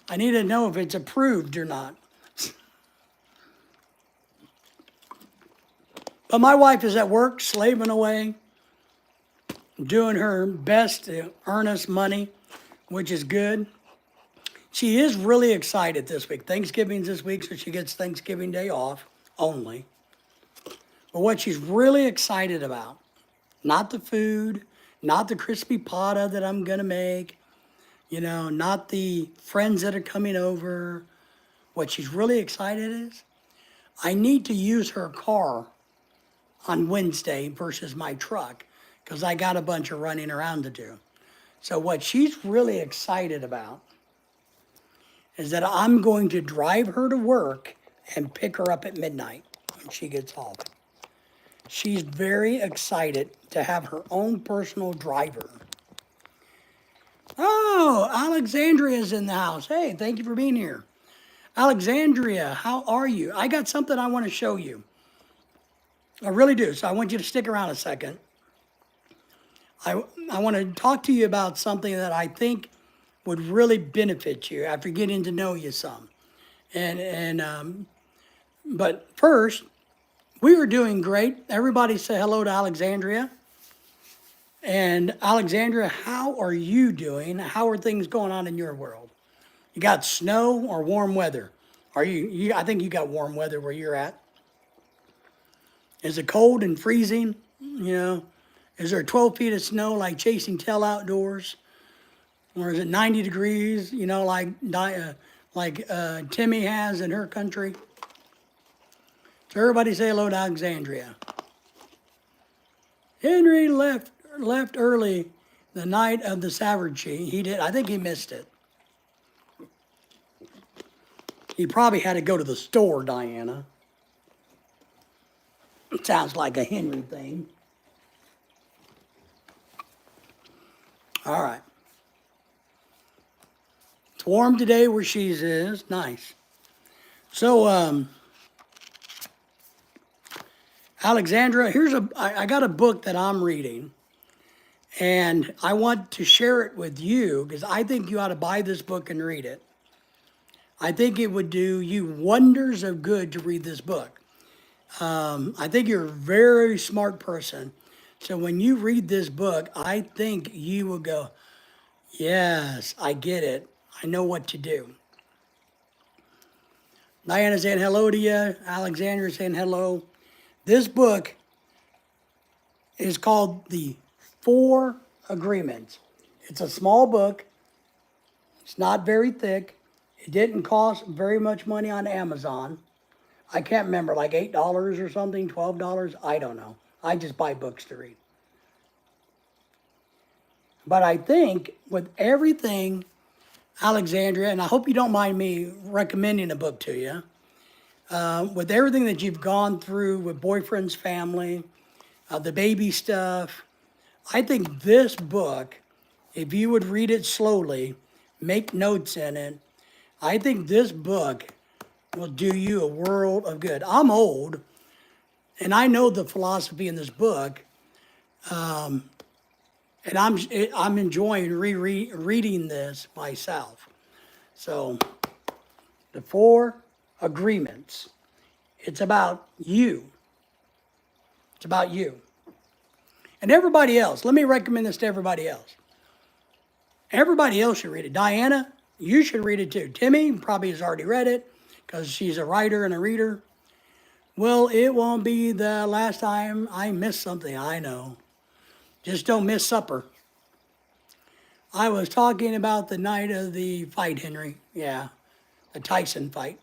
A: I need to know if it's approved or not. But my wife is at work, slaving away, doing her best to earn us money, which is good. She is really excited this week. Thanksgiving's this week, so she gets Thanksgiving Day off only. But what she's really excited about, not the food, not the crispy pata that I'm going to make, you know, not the friends that are coming over. What she's really excited is, I need to use her car on Wednesday versus my truck because I got a bunch of running around to do. So what she's really excited about is that I'm going to drive her to work and pick her up at midnight when she gets off. She's very excited to have her own personal driver. Oh, Alexandria's in the house. Hey, thank you for being here. Alexandria, how are you? I got something I want to show you. I really do, so I want you to stick around a second. I want to talk to you about something that I think would really benefit you after getting to know you some. But first, we were doing great. Everybody say hello to Alexandria. And Alexandria, how are you doing? How are things going on in your world? You got snow or warm weather? I think you got warm weather where you're at. Is it cold and freezing? You know, is there 12 feet of snow like chasing tail outdoors? Or is it 90 degrees, you know, like Timmy has in her country? So everybody say hello to Alexandria. Henry left early the night of the savagery. He did. I think he missed it. He probably had to go to the store, Diana. It sounds like a Henry thing. All right. It's warm today where she's is. Nice. So, Alexandra, I got a book that I'm reading, and I want to share it with you because I think you ought to buy this book and read it. I think it would do you wonders of good to read this book. I think you're a very smart person. So when you read this book, I think you will go, yes, I get it. I know what to do. Diana saying hello to you. Alexandra saying hello. This book is called The 4 Agreements. It's a small book. It's not very thick. It didn't cost very much money on Amazon. I can't remember, like $8 or something, $12. I don't know. I just buy books to read. But I think with everything, Alexandria, and I hope you don't mind me recommending a book to you, with everything that you've gone through with boyfriend's family, the baby stuff, I think this book, if you would read it slowly, make notes in it, I think this book will do you a world of good. I'm old, and I know the philosophy in this book, and I'm enjoying reading this myself. So, The 4 Agreements. It's about you. It's about you. And everybody else. Let me recommend this to everybody else. Everybody else should read it. Diana, you should read it too. Timmy probably has already read it because she's a writer and a reader. Well, it won't be the last time I miss something, I know. Just don't miss supper. I was talking about the night of the fight, Henry. Yeah, the Tyson fight.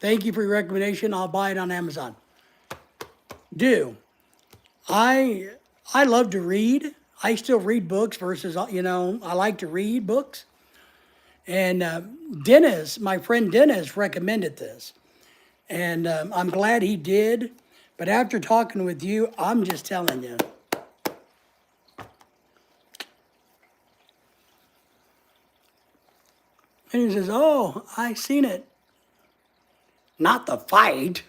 A: Thank you for your recommendation. I'll buy it on Amazon. I love to read. I still read books versus, I like to read books. And Dennis, my friend Dennis, recommended this. And I'm glad he did. But after talking with you, I'm just telling you. And he says, oh, I seen it. Not the fight.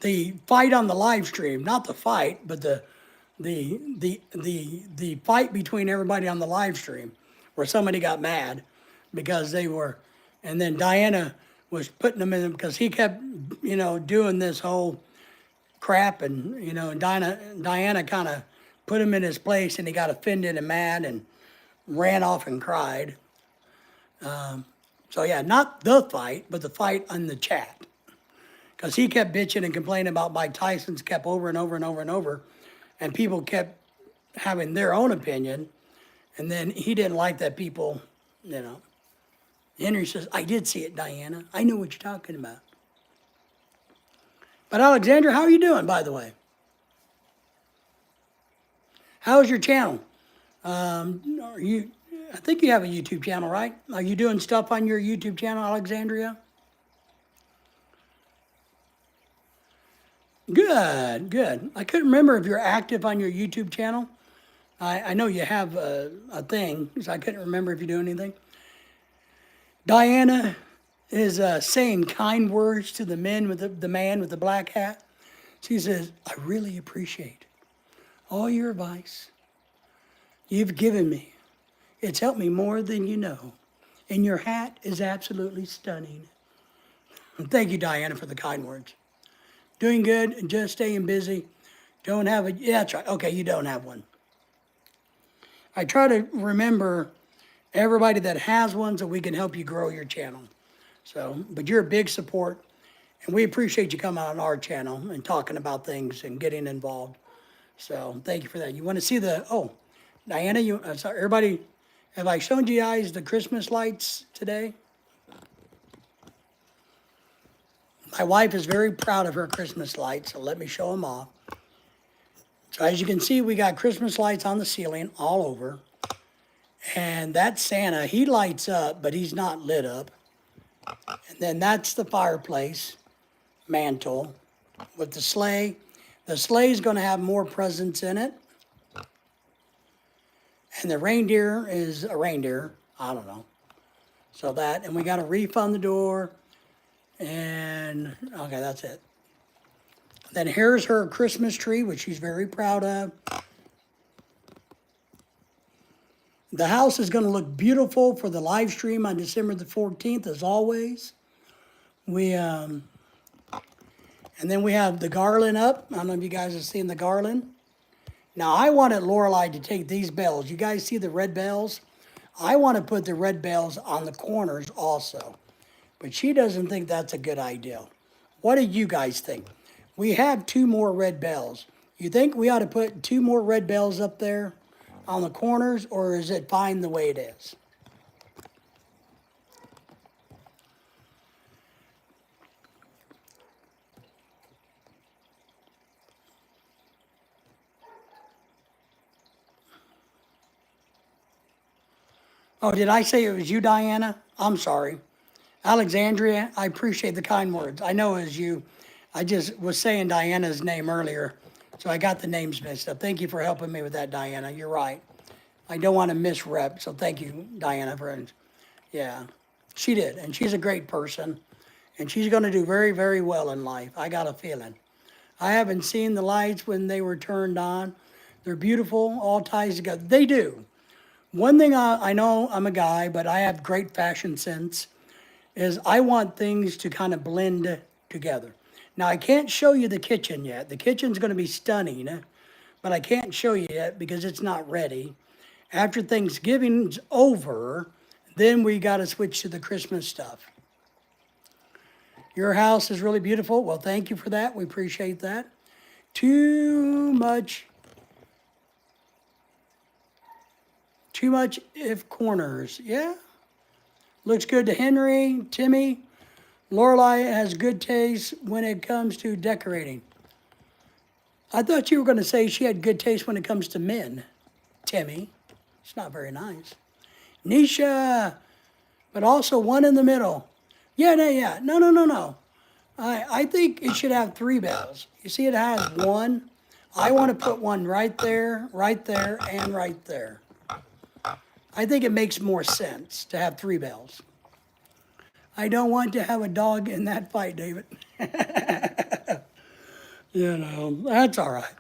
A: The fight on the live stream, not the fight, but the fight between everybody on the live stream, where somebody got mad because they were, and then Diana was putting them in because he kept, doing this whole crap, and Diana kind of put him in his place, and he got offended and mad and ran off and cried. So yeah, not the fight, but the fight on the chat. Because he kept bitching and complaining about Mike Tyson's kept over and over and over and over. And people kept having their own opinion. And then he didn't like that people, Henry says, I did see it, Diana. I know what you're talking about. But Alexandra, how are you doing, by the way? How's your channel? I think you have a YouTube channel, right? Are you doing stuff on your YouTube channel, Alexandria? Good, good. I couldn't remember if you're active on your YouTube channel. I know you have a thing, so I couldn't remember if you do anything. Diana is saying kind words to the man with the black hat. She says, I really appreciate all your advice you've given me. It's helped me more than you know. And your hat is absolutely stunning. Thank you, Diana, for the kind words. Doing good and just staying busy. Don't have yeah, that's right. Okay, you don't have one. I try to remember everybody that has one so we can help you grow your channel. So, but you're a big support, and we appreciate you coming on our channel and talking about things and getting involved. So, thank you for that. You want to see Diana, sorry, everybody, have I shown you guys the Christmas lights today? My wife is very proud of her Christmas lights, so let me show them off. So as you can see, we got Christmas lights on the ceiling all over. And that Santa, he lights up, but he's not lit up. And then that's the fireplace mantle with the sleigh. The sleigh is going to have more presents in it. And the reindeer is a reindeer. I don't know. So that, and we got a reef on the door. And, okay, that's it. Then here's her Christmas tree, which she's very proud of. The house is going to look beautiful for the live stream on December the 14th, as always. And then we have the garland up. I don't know if you guys have seen the garland. Now, I wanted Lorelei to take these bells. You guys see the red bells? I want to put the red bells on the corners also. But she doesn't think that's a good idea. What do you guys think? We have 2 more red bells. You think we ought to put 2 more red bells up there on the corners, or is it fine the way it is? Oh, did I say it was you, Diana? I'm sorry. Alexandria, I appreciate the kind words. I know it was you. I just was saying Diana's name earlier, so I got the names mixed up. Thank you for helping me with that, Diana. You're right. I don't want to misrep, so thank you, Diana, for, yeah. She did, and she's a great person, and she's going to do very, very well in life. I got a feeling. I haven't seen the lights when they were turned on. They're beautiful, all ties together. They do. One thing I know, I'm a guy, but I have great fashion sense, is I want things to kind of blend together. Now, I can't show you the kitchen yet. The kitchen's going to be stunning, but I can't show you yet because it's not ready. After Thanksgiving's over, then we got to switch to the Christmas stuff. Your house is really beautiful. Well, thank you for that. We appreciate that. Too much if corners. Yeah. Looks good to Henry, Timmy. Lorelei has good taste when it comes to decorating. I thought you were going to say she had good taste when it comes to men, Timmy. It's not very nice. Nisha, but also one in the middle. Yeah. No. I think it should have 3 bells. You see it has 1. I want to put 1 right there, and right there. I think it makes more sense to have 3 bells. I don't want to have a dog in that fight, David. That's all right.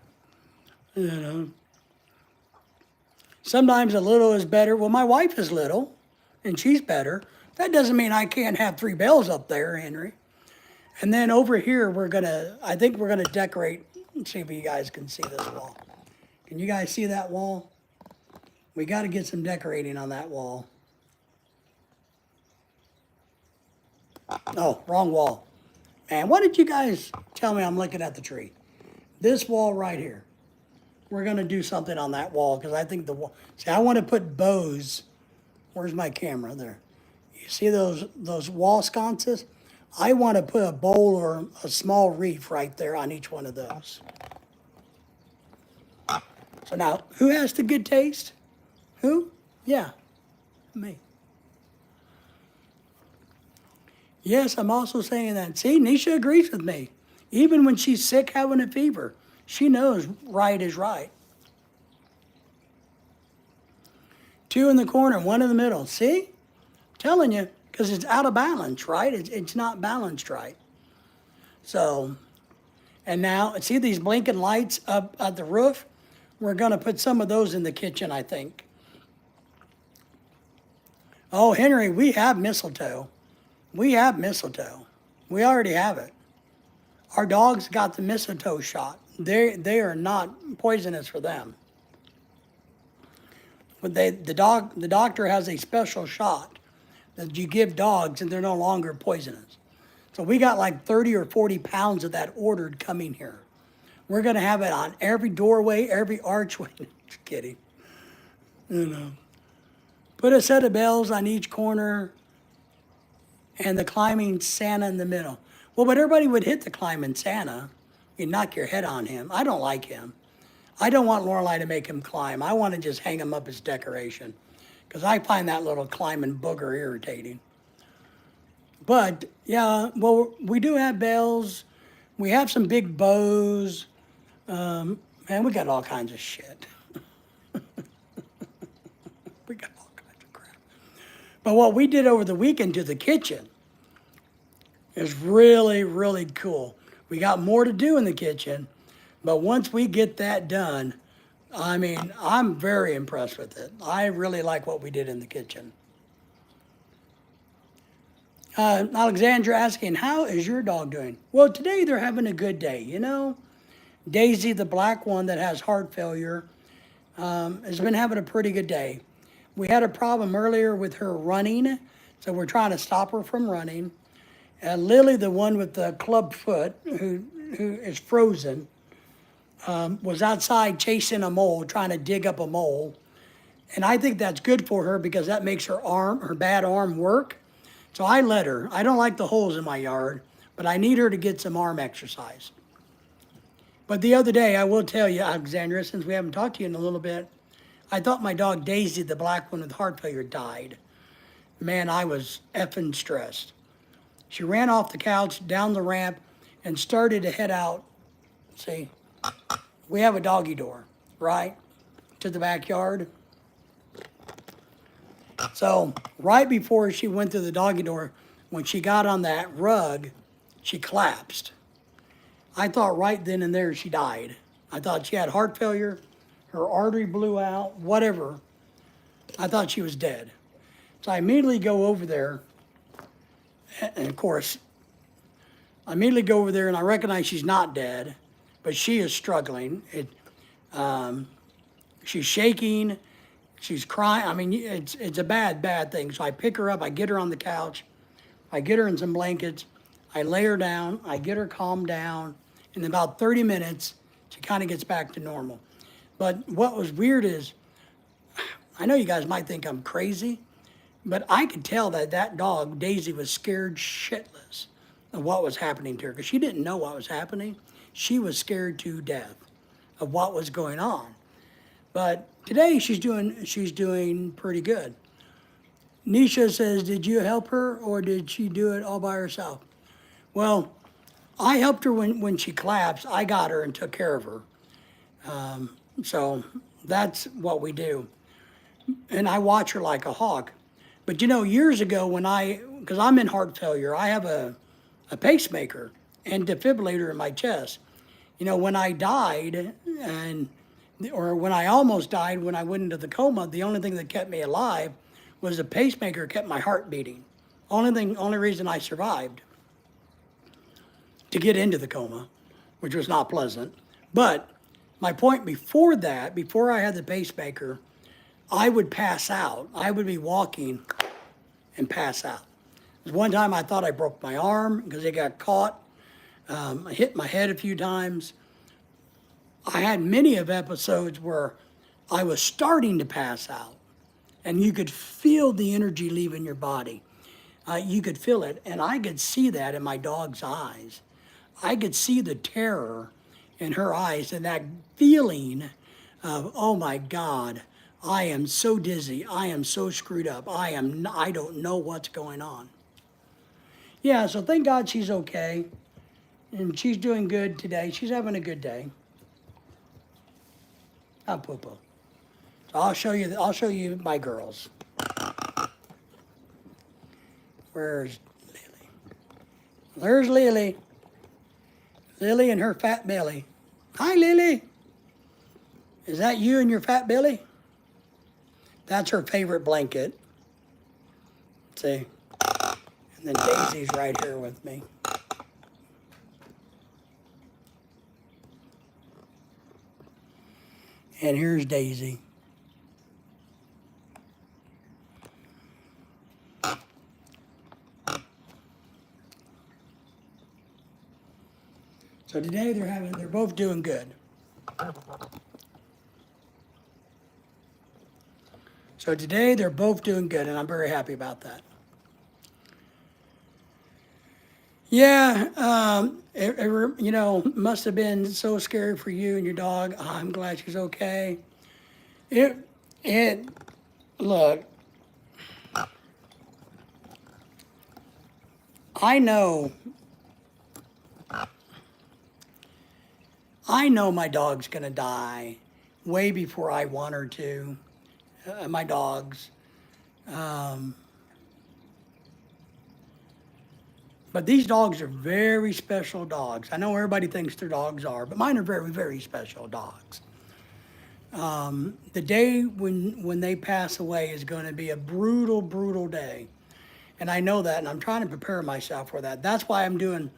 A: Sometimes a little is better. Well, my wife is little, and she's better. That doesn't mean I can't have 3 bells up there, Henry. And then over here, I think we're gonna decorate. Let's see if you guys can see this wall. Can you guys see that wall? We got to get some decorating on that wall. Oh, wrong wall. Man, why did you guys tell me I'm looking at the tree? This wall right here. We're going to do something on that wall because I think the wall. See, I want to put bows. Where's my camera? There. You see those wall sconces? I want to put a bowl or a small reef right there on each one of those. So now, who has the good taste? Who? Yeah, me. Yes, I'm also saying that. See, Nisha agrees with me. Even when she's sick, having a fever, she knows right is right. 2 in the corner, 1 in the middle. See? I'm telling you, because it's out of balance, right? It's not balanced right. So, and now, see these blinking lights up at the roof? We're going to put some of those in the kitchen, I think. Oh, Henry, we have mistletoe. We have mistletoe. We already have it. Our dogs got the mistletoe shot. They are not poisonous for them. But the doctor has a special shot that you give dogs and they're no longer poisonous. So we got like 30 or 40 pounds of that ordered coming here. We're going to have it on every doorway, every archway. Just kidding. Put a set of bells on each corner and the climbing Santa in the middle. Well, but everybody would hit the climbing Santa. You'd knock your head on him. I don't like him. I don't want Lorelei to make him climb. I want to just hang him up as decoration because I find that little climbing booger irritating. But yeah, well, we do have bells. We have some big bows. Man, we got all kinds of shit. We got all kinds of crap. But what we did over the weekend to the kitchen is really, really cool. We got more to do in the kitchen, but once we get that done, I mean, I'm very impressed with it. I really like what we did in the kitchen. Alexandra asking, how is your dog doing? Well, today they're having a good day, you know? Daisy, the black one that has heart failure, has been having a pretty good day. We had a problem earlier with her running, so we're trying to stop her from running. Lily, the one with the club foot, who is frozen, was outside chasing a mole, trying to dig up a mole. And I think that's good for her because that makes her bad arm work. So I let her. I don't like the holes in my yard, but I need her to get some arm exercise. But the other day, I will tell you, Alexandra, since we haven't talked to you in a little bit, I thought my dog Daisy, the black one with heart failure, died. Man, I was effing stressed. She ran off the couch, down the ramp, and started to head out. See, we have a doggy door, right, to the backyard. So right before she went through the doggy door, when she got on that rug, she collapsed. I thought right then and there she died. I thought she had heart failure, her artery blew out, whatever. I thought she was dead. So I immediately go over there, and of course, I immediately go over there and I recognize she's not dead, but she is struggling. She's shaking, she's crying. I mean, it's a bad thing. So I pick her up, I get her on the couch, I get her in some blankets, I lay her down, I get her calmed down. In about 30 minutes, she kind of gets back to normal. But what was weird is, I know you guys might think I'm crazy, but I could tell that that dog, Daisy, was scared shitless of what was happening to her because she didn't know what was happening. She was scared to death of what was going on. But today she's doing pretty good. Nisha says, did you help her or did she do it all by herself? Well, I helped her when she collapsed. I got her and took care of her. So that's what we do. And I watch her like a hawk. But you know, years ago because I'm in heart failure, I have a pacemaker and defibrillator in my chest. You know, when I died or when I almost died, when I went into the coma, the only thing that kept me alive was the pacemaker kept my heart beating. Only reason I survived to get into the coma, which was not pleasant. But my point before that, before I had the pacemaker, I would pass out. I would be walking and pass out. One time I thought I broke my arm because it got caught. I hit my head a few times. I had many of episodes where I was starting to pass out and you could feel the energy leaving your body. You could feel it, and I could see that in my dog's eyes. I could see the terror in her eyes and that feeling of, oh my God, I am so dizzy. I am so screwed up. I don't know what's going on. Yeah, so thank God she's okay. And she's doing good today. She's having a good day. Ah, Poo-Poo. So I'll show you my girls. Where's Lily? There's Lily. Lily and her fat belly. Hi, Lily. Is that you and your fat belly? That's her favorite blanket. See? And then Daisy's right here with me. And here's Daisy. So today they're both doing good. So today they're both doing good, and I'm very happy about that. Yeah, you know, must have been so scary for you and your dog. I'm glad she's okay. Look, I know my dog's gonna die way before I want her to. My dogs. But these dogs are very special dogs. I know everybody thinks their dogs are, but mine are very, very special dogs. The day when they pass away is going to be a brutal, brutal day. And I know that, and I'm trying to prepare myself for that. That's why I'm doing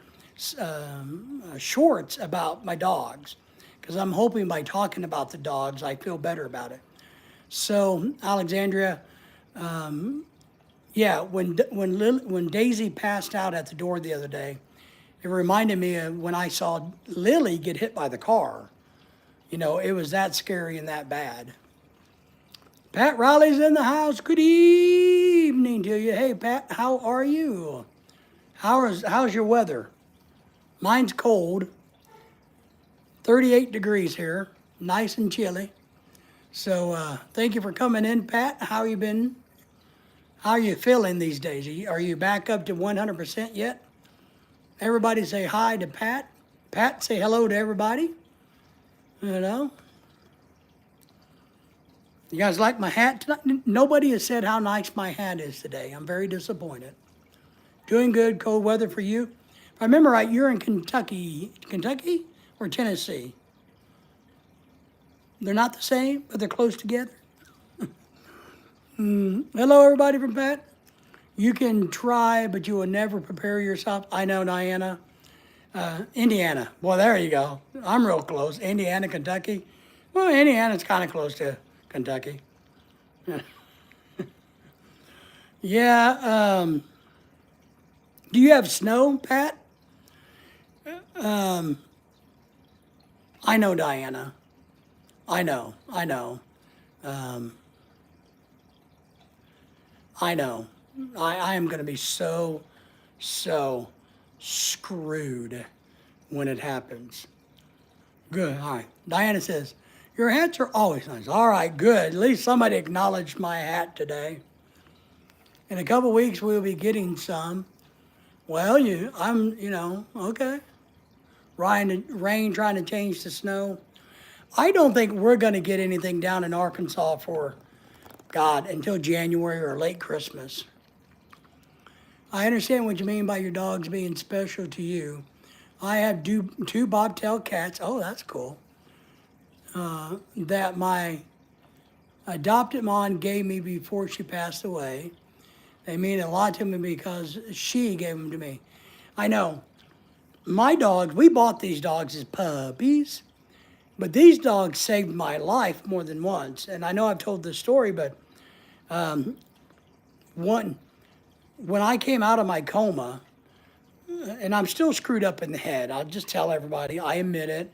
A: shorts about my dogs, because I'm hoping by talking about the dogs, I feel better about it. So, Alexandria, yeah, when Daisy passed out at the door the other day, it reminded me of when I saw Lily get hit by the car. You know, it was that scary and that bad. Pat Riley's in the house. Good evening to you. Hey, Pat, how are you? How's your weather? Mine's cold. 38 degrees here. Nice and chilly. So thank you for coming in, Pat. How you been? How are you feeling these days? Are you back up to 100% yet? Everybody say hi to Pat. Pat, say hello to everybody. You know? You guys like my hat tonight? Nobody has said how nice my hat is today. I'm very disappointed. Doing good, cold weather for you. If I remember right, you're in Kentucky. Kentucky or Tennessee? They're not the same, but they're close together. Hello, everybody from Pat. You can try, but you will never prepare yourself. I know, Diana. Indiana. Well, there you go. I'm real close. Indiana, Kentucky. Well, Indiana's kind of close to Kentucky. Yeah. Do you have snow, Pat? I know, Diana. I know. I know. I am going to be so screwed when it happens. Good. All right. Diana says, your hats are always nice. All right, good. At least somebody acknowledged my hat today. In a couple weeks, we'll be getting some. Well, okay. Rain trying to change to snow. I don't think we're going to get anything down in Arkansas for, God, until January or late Christmas. I understand what you mean by your dogs being special to you. I have two bobtail cats. Oh, that's cool. That my adopted mom gave me before she passed away. They mean a lot to me because she gave them to me. I know. My dogs, we bought these dogs as puppies, but these dogs saved my life more than once. And I know I've told this story, but when I came out of my coma, and I'm still screwed up in the head, I'll just tell everybody, I admit it,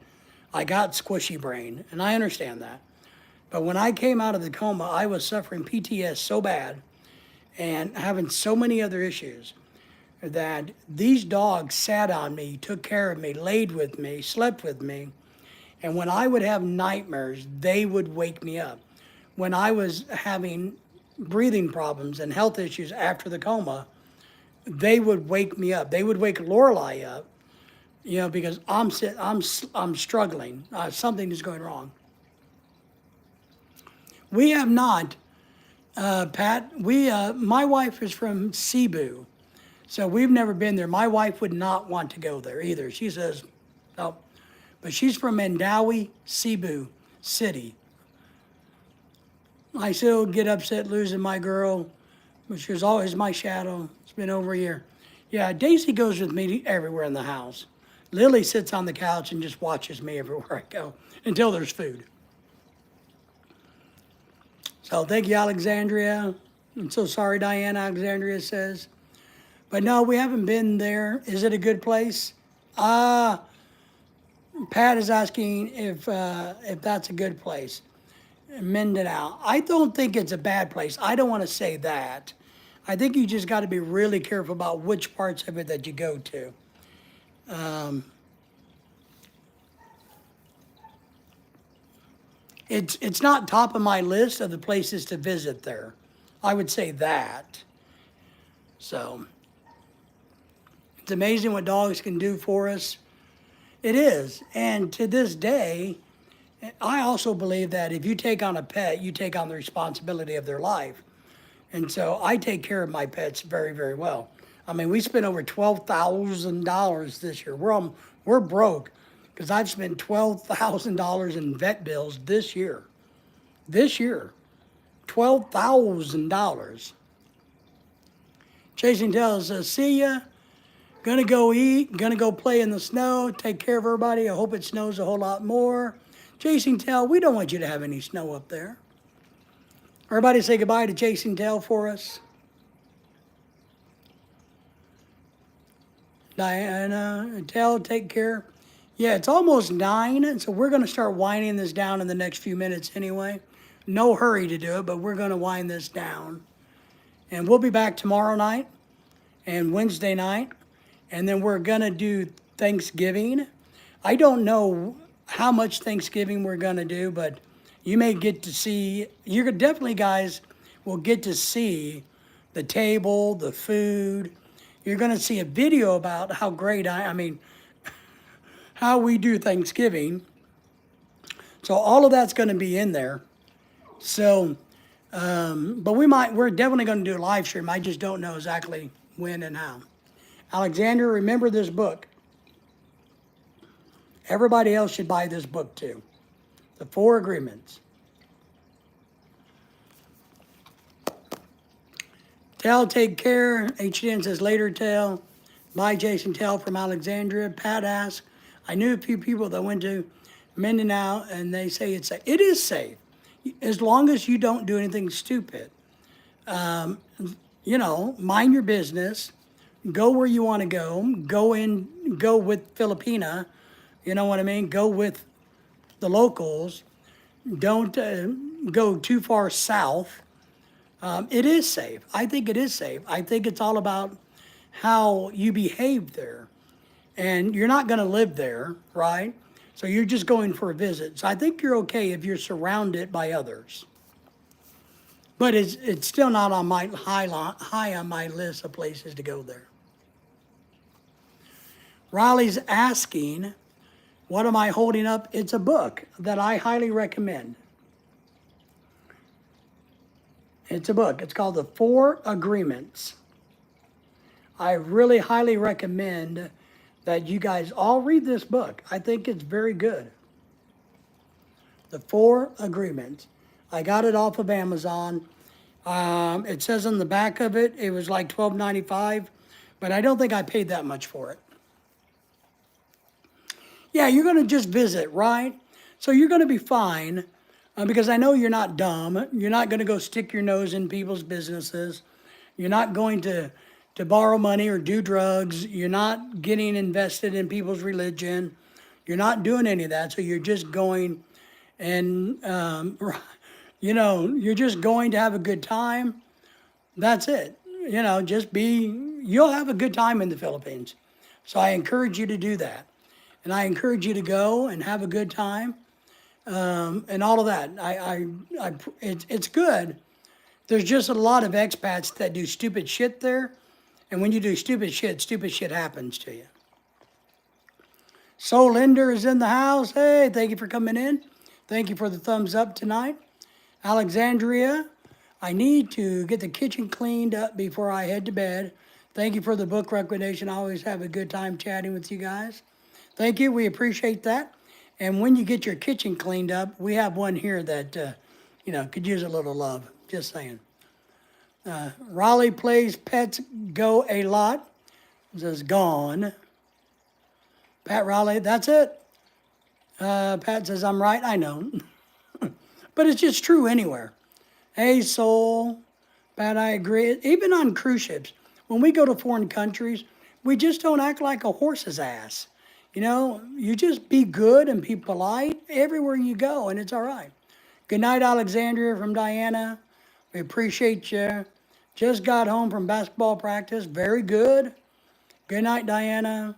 A: I got squishy brain, and I understand that. But when I came out of the coma, I was suffering PTSD so bad and having so many other issues that these dogs sat on me, took care of me, laid with me, slept with me. And when I would have nightmares, they would wake me up. When I was having breathing problems and health issues after the coma, they would wake me up. They would wake Lorelai up, because I'm struggling. Something is going wrong. We have not, Pat. My wife is from Cebu, so we've never been there. My wife would not want to go there either. She says, no, but she's from Mandawi, Cebu City. I still get upset losing my girl, but she was always my shadow. It's been over a year. Yeah, Daisy goes with me everywhere in the house. Lily sits on the couch and just watches me everywhere I go until there's food. So thank you, Alexandria. I'm so sorry, Diane, Alexandria says. But no, we haven't been there. Is it a good place? Pat is asking if that's a good place. Mindanao. I don't think it's a bad place. I don't want to say that. I think you just got to be really careful about which parts of it that you go to. It's not top of my list of the places to visit there. I would say that. So, It's amazing what dogs can do for us. It is. And to this day, I also believe that if you take on a pet, you take on the responsibility of their life. And so I take care of my pets very, very well. I mean, we spent over $12,000 this year. We're broke because I've spent $12,000 in vet bills this year. This year, $12,000. Chasing Tail says, see ya. Gonna go eat, gonna go play in the snow, take care of everybody. I hope it snows a whole lot more. Chasing Tail, we don't want you to have any snow up there. Everybody say goodbye to Chasing Tail for us. Diana, Tail, take care. Yeah, it's almost 9, so we're gonna start winding this down in the next few minutes anyway. No hurry to do it, but we're gonna wind this down. And we'll be back tomorrow night and Wednesday night. And then we're going to do Thanksgiving. I don't know how much Thanksgiving we're going to do, but you may get to see, you're definitely, guys, will get to see the table, the food. You're going to see a video about how great I mean, how we do Thanksgiving. So all of that's going to be in there. So, but we're definitely going to do a live stream. I just don't know exactly when and how. Alexander, remember this book. Everybody else should buy this book too. The 4 Agreements. Tail, take care. HDN says later, Tail. Bye, Jason Tail from Alexandria. Pat asks, I knew a few people that went to Mindanao and they say it's safe. It is safe, as long as you don't do anything stupid. You know, mind your business. Go where you want to go. Go with Filipina. You know what I mean? Go with the locals. Don't go too far south. It is safe. I think it is safe. I think it's all about how you behave there. And you're not going to live there, right? So you're just going for a visit. So I think you're okay if you're surrounded by others. But it's still not on my high on my list of places to go there. Riley's asking, what am I holding up? It's a book that I highly recommend. It's a book. It's called The 4 Agreements. I really highly recommend that you guys all read this book. I think it's very good. The 4 Agreements. I got it off of Amazon. It says on the back of it, it was like $12.95, but I don't think I paid that much for it. Yeah, you're going to just visit, right? So you're going to be fine because I know you're not dumb. You're not going to go stick your nose in people's businesses. You're not going to borrow money or do drugs. You're not getting invested in people's religion. You're not doing any of that. So you're just going and, you know, you're just going to have a good time. That's it. You know, you'll have a good time in the Philippines. So I encourage you to do that. And I encourage you to go and have a good time, and all of that. It's good. There's just a lot of expats that do stupid shit there, and when you do stupid shit happens to you. Soul Linder is in the house. Hey, thank you for coming in. Thank you for the thumbs up tonight. Alexandria, I need to get the kitchen cleaned up before I head to bed. Thank you for the book recommendation. I always have a good time chatting with you guys. Thank you. We appreciate that. And when you get your kitchen cleaned up, we have one here that, you know, could use a little love. Just saying. Raleigh plays Pets Go a lot. It says gone. Pat Raleigh, that's it. Pat says, I'm right. I know. But it's just true anywhere. Hey, Soul. Pat, I agree. Even on cruise ships, when we go to foreign countries, we just don't act like a horse's ass. You know, you just be good and be polite everywhere you go, and it's all right. Good night, Alexandria from Diana. We appreciate you. Just got home from basketball practice. Very good. Good night, Diana.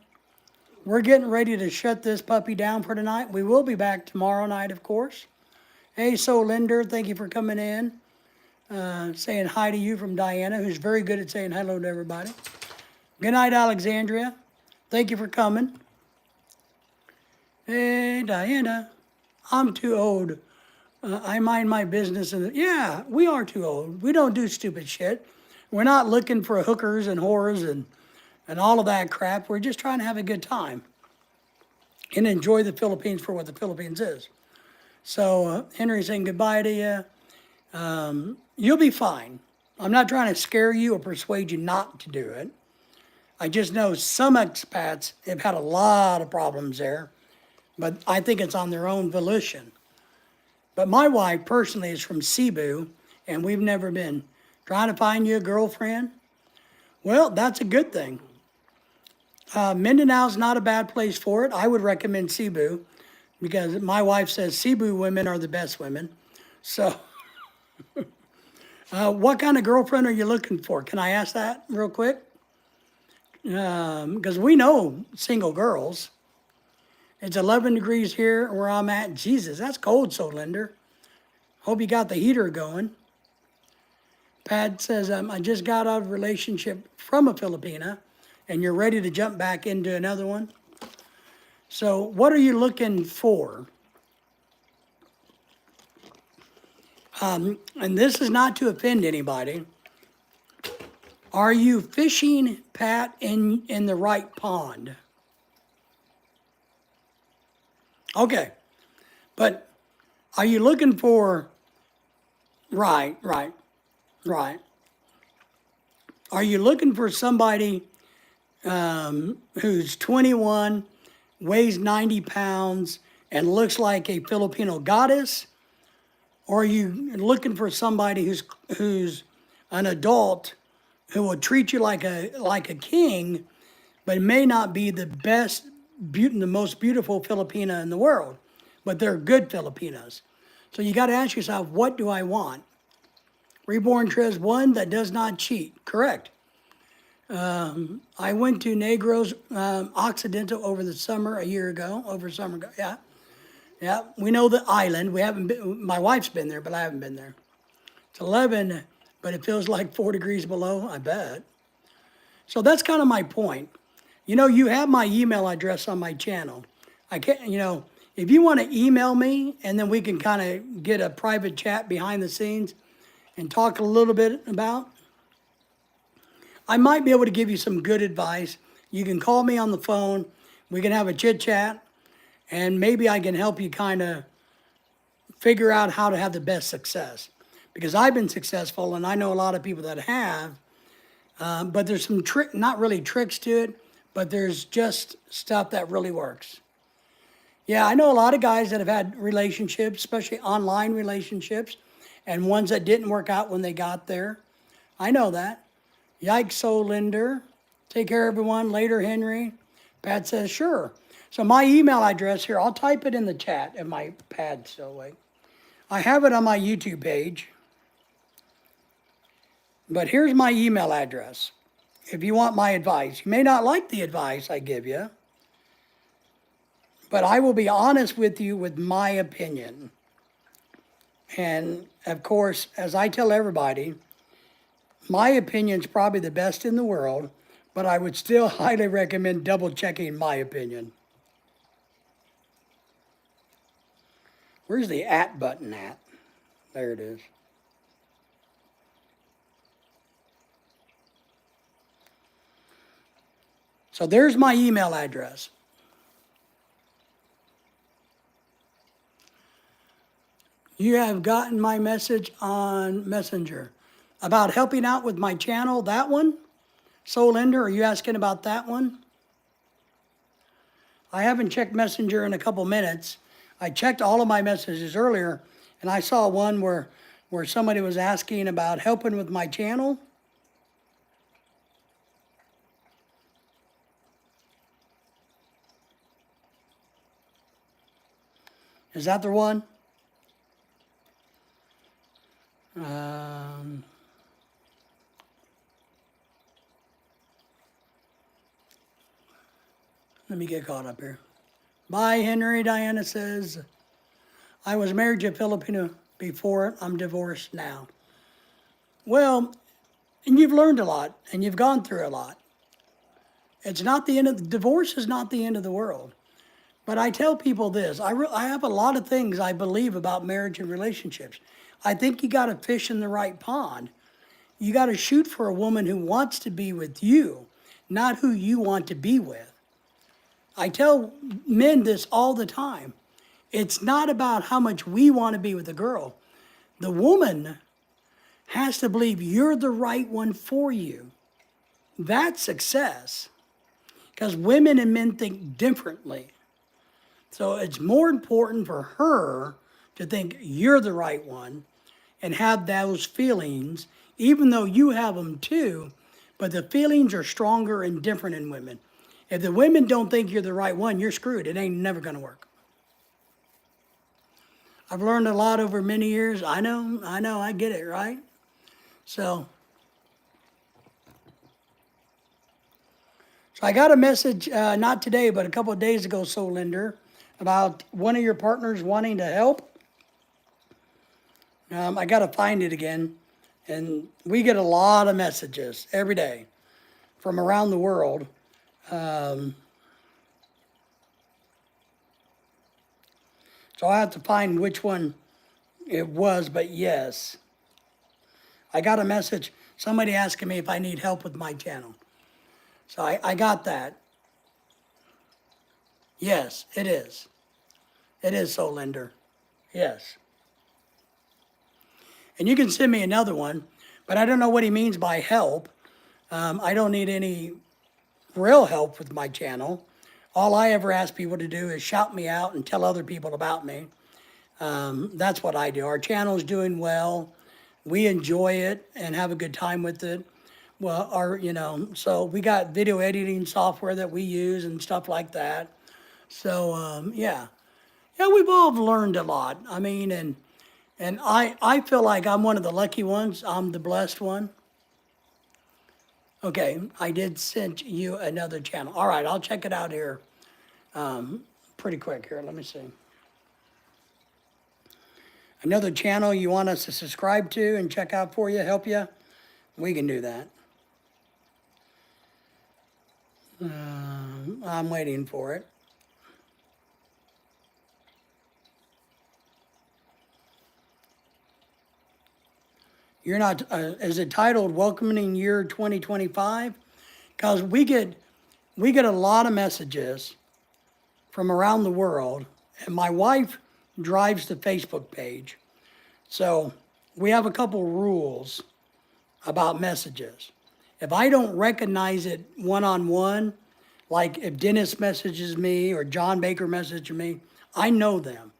A: We're getting ready to shut this puppy down for tonight. We will be back tomorrow night, of course. Hey, Soul Linder, thank you for coming in. Saying hi to you from Diana, who's very good at saying hello to everybody. Good night, Alexandria. Thank you for coming. Hey, Diana, I'm too old. I mind my business. And yeah, we are too old. We don't do stupid shit. We're not looking for hookers and whores and all of that crap. We're just trying to have a good time and enjoy the Philippines for what the Philippines is. So, Henry saying goodbye to you. You'll be fine. I'm not trying to scare you or persuade you not to do it. I just know some expats have had a lot of problems there, but I think it's on their own volition. But my wife personally is from Cebu, and we've never been. Trying to find you a girlfriend? Well, that's a good thing. Mindanao's not a bad place for it. I would recommend Cebu because my wife says Cebu women are the best women. So, what kind of girlfriend are you looking for? Can I ask that real quick? Because we know single girls. It's 11 degrees here where I'm at. Jesus, that's cold, Solinder. Hope you got the heater going. Pat says, I just got out of a relationship from a Filipina, and you're ready to jump back into another one. So what are you looking for? And this is not to offend anybody. Are you fishing, Pat, in the right pond? Okay. But are you looking for... Right. Are you looking for somebody who's 21, weighs 90 pounds, and looks like a Filipino goddess? Or are you looking for somebody who's an adult who will treat you like a king, but may not be the best, the most beautiful Filipina in the world, but they're good Filipinas? So you got to ask yourself, what do I want? Reborn Trez, one that does not cheat. Correct. I went to Negros Occidental over the summer a year ago. Yeah. We know the island. We haven't been. My wife's been there, but I haven't been there. It's 11, but it feels like 4 degrees below. I bet. So that's kind of my point. You have my email address on my channel. I can't. If you want to email me, and then we can kind of get a private chat behind the scenes and talk a little bit about, I might be able to give you some good advice. You can call me on the phone. We can have a chit chat, and maybe I can help you kind of figure out how to have the best success. Because I've been successful, and I know a lot of people that have, but there's some not really tricks to it, but there's just stuff that really works. Yeah, I know a lot of guys that have had relationships, especially online relationships, and ones that didn't work out when they got there. I know that. Yikes, Solinder. Take care, everyone. Later, Henry. Pat says, sure. So my email address here, I'll type it in the chat if my pad's still awake. I have it on my YouTube page. But here's my email address if you want my advice. You may not like the advice I give you, but I will be honest with you with my opinion. And of course, as I tell everybody, my opinion's probably the best in the world, but I would still highly recommend double checking my opinion. Where's the @ button at? There it is. So there's my email address. You have gotten my message on Messenger about helping out with my channel, that one? Solinder, are you asking about that one? I haven't checked Messenger in a couple minutes. I checked all of my messages earlier, and I saw one where somebody was asking about helping with my channel. Is that the one? Let me get caught up here. Bye, Henry. Diana says, I was married to a Filipino before. I'm divorced now. Well, and you've learned a lot, and you've gone through a lot. It's not the end of, divorce is not the end of the world. But I tell people this, I have a lot of things I believe about marriage and relationships. I think you got to fish in the right pond. You got to shoot for a woman who wants to be with you, not who you want to be with. I tell men this all the time. It's not about how much we want to be with a girl. The woman has to believe you're the right one for you. That's success. Because women and men think differently. So it's more important for her to think you're the right one and have those feelings, even though you have them too, but the feelings are stronger and different in women. If the women don't think you're the right one, you're screwed. It ain't never going to work. I've learned a lot over many years. I know, I get it, right? So I got a message, not today, but a couple of days ago, Linder, about one of your partners wanting to help. I got to find it again. And we get a lot of messages every day from around the world. So I have to find which one it was, but yes. I got a message, somebody asking me if I need help with my channel. So I got that. Yes, it is. It is Linder. Yes. And you can send me another one, but I don't know what he means by help. I don't need any real help with my channel. All I ever ask people to do is shout me out and tell other people about me. That's what I do. Our channel's doing well. We enjoy it and have a good time with it. Well, so we got video editing software that we use and stuff like that. So, yeah. Yeah, we've all learned a lot. I mean, and I feel like I'm one of the lucky ones. I'm the blessed one. Okay, I did send you another channel. All right, I'll check it out here pretty quick here. Let me see. Another channel you want us to subscribe to and check out for you, help you? We can do that. I'm waiting for it. You're not, is it titled Welcoming Year 2025? Because we get a lot of messages from around the world, and my wife drives the Facebook page. So we have a couple rules about messages. If I don't recognize it one-on-one, like if Dennis messages me or John Baker messages me, I know them.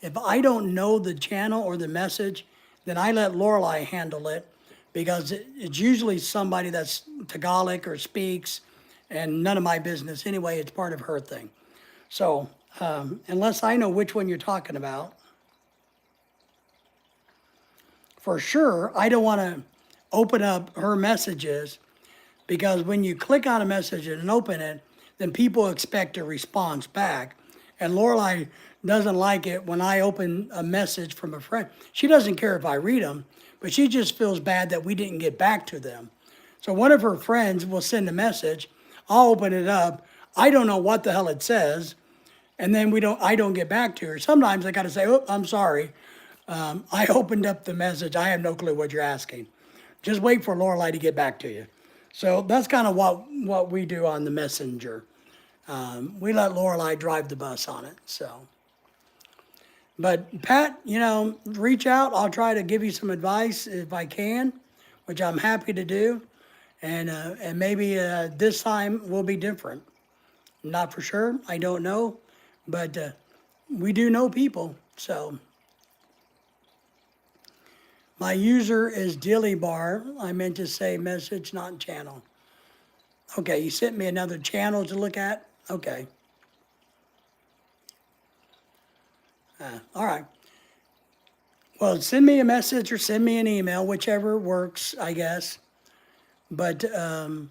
A: If I don't know the channel or the message, then I let Lorelei handle it, because it's usually somebody that's Tagalog or speaks, and none of my business anyway. It's part of her thing. So unless I know which one you're talking about, for sure, I don't want to open up her messages, because when you click on a message and open it, then people expect a response back. And Lorelei doesn't like it when I open a message from a friend. She doesn't care if I read them, but she just feels bad that we didn't get back to them. So one of her friends will send a message. I'll open it up. I don't know what the hell it says. And then I don't get back to her. Sometimes I got to say, oh, I'm sorry. I opened up the message. I have no clue what you're asking. Just wait for Lorelei to get back to you. So that's kind of what we do on the messenger. We let Lorelei drive the bus on it, so. But Pat, reach out. I'll try to give you some advice if I can, which I'm happy to do. And maybe this time will be different. Not for sure. I don't know. But we do know people, so. My user is Dilly Bar. I meant to say message, not channel. Okay, you sent me another channel to look at? Okay. All right. Well, send me a message or send me an email, whichever works, I guess. But, all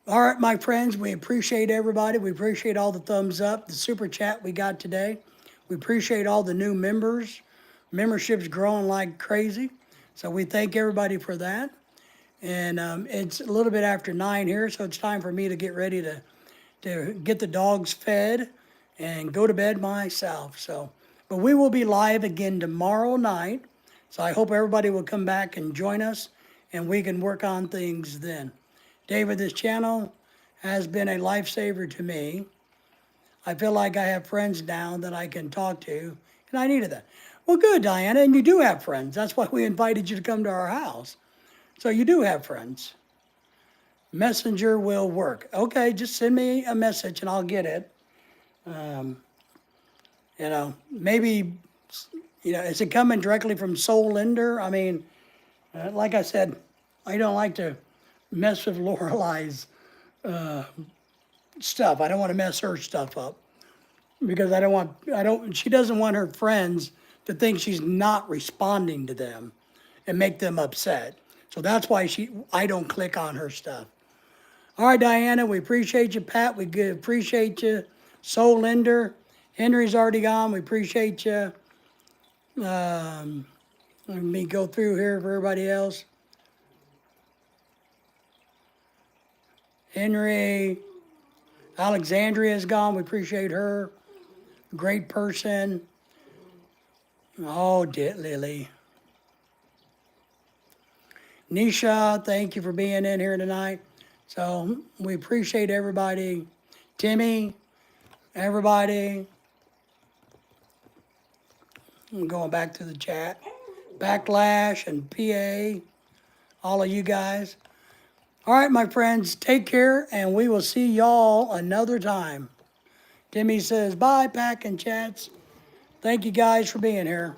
A: right, my friends, we appreciate everybody. We appreciate all the thumbs up, the super chat we got today. We appreciate all the new members. Membership's growing like crazy. So we thank everybody for that. And it's a little bit after 9 here, so it's time for me to get ready to get the dogs fed and go to bed myself. So, but we will be live again tomorrow night. So I hope everybody will come back and join us, and we can work on things then. David, this channel has been a lifesaver to me. I feel like I have friends now that I can talk to, and I needed that. Well, good, Diana, and you do have friends. That's why we invited you to come to our house. So you do have friends. Messenger will work. Okay, just send me a message and I'll get it. Maybe, is it coming directly from Soul Linder? I mean, like I said, I don't like to mess with Lorelei's stuff. I don't want to mess her stuff up because she doesn't want her friends to think she's not responding to them and make them upset. So that's why I don't click on her stuff. All right, Diana, we appreciate you. Pat, we appreciate you. Soul Linder, Henry's already gone. We appreciate you. Let me go through here for everybody else. Henry, Alexandria is gone. We appreciate her. Great person. Oh, Lily. Nisha, thank you for being in here tonight. So we appreciate everybody. Timmy, everybody. I'm going back to the chat. Backlash and PA, all of you guys. All right, my friends, take care, and we will see y'all another time. Timmy says, bye, Pack and Chats. Thank you guys for being here.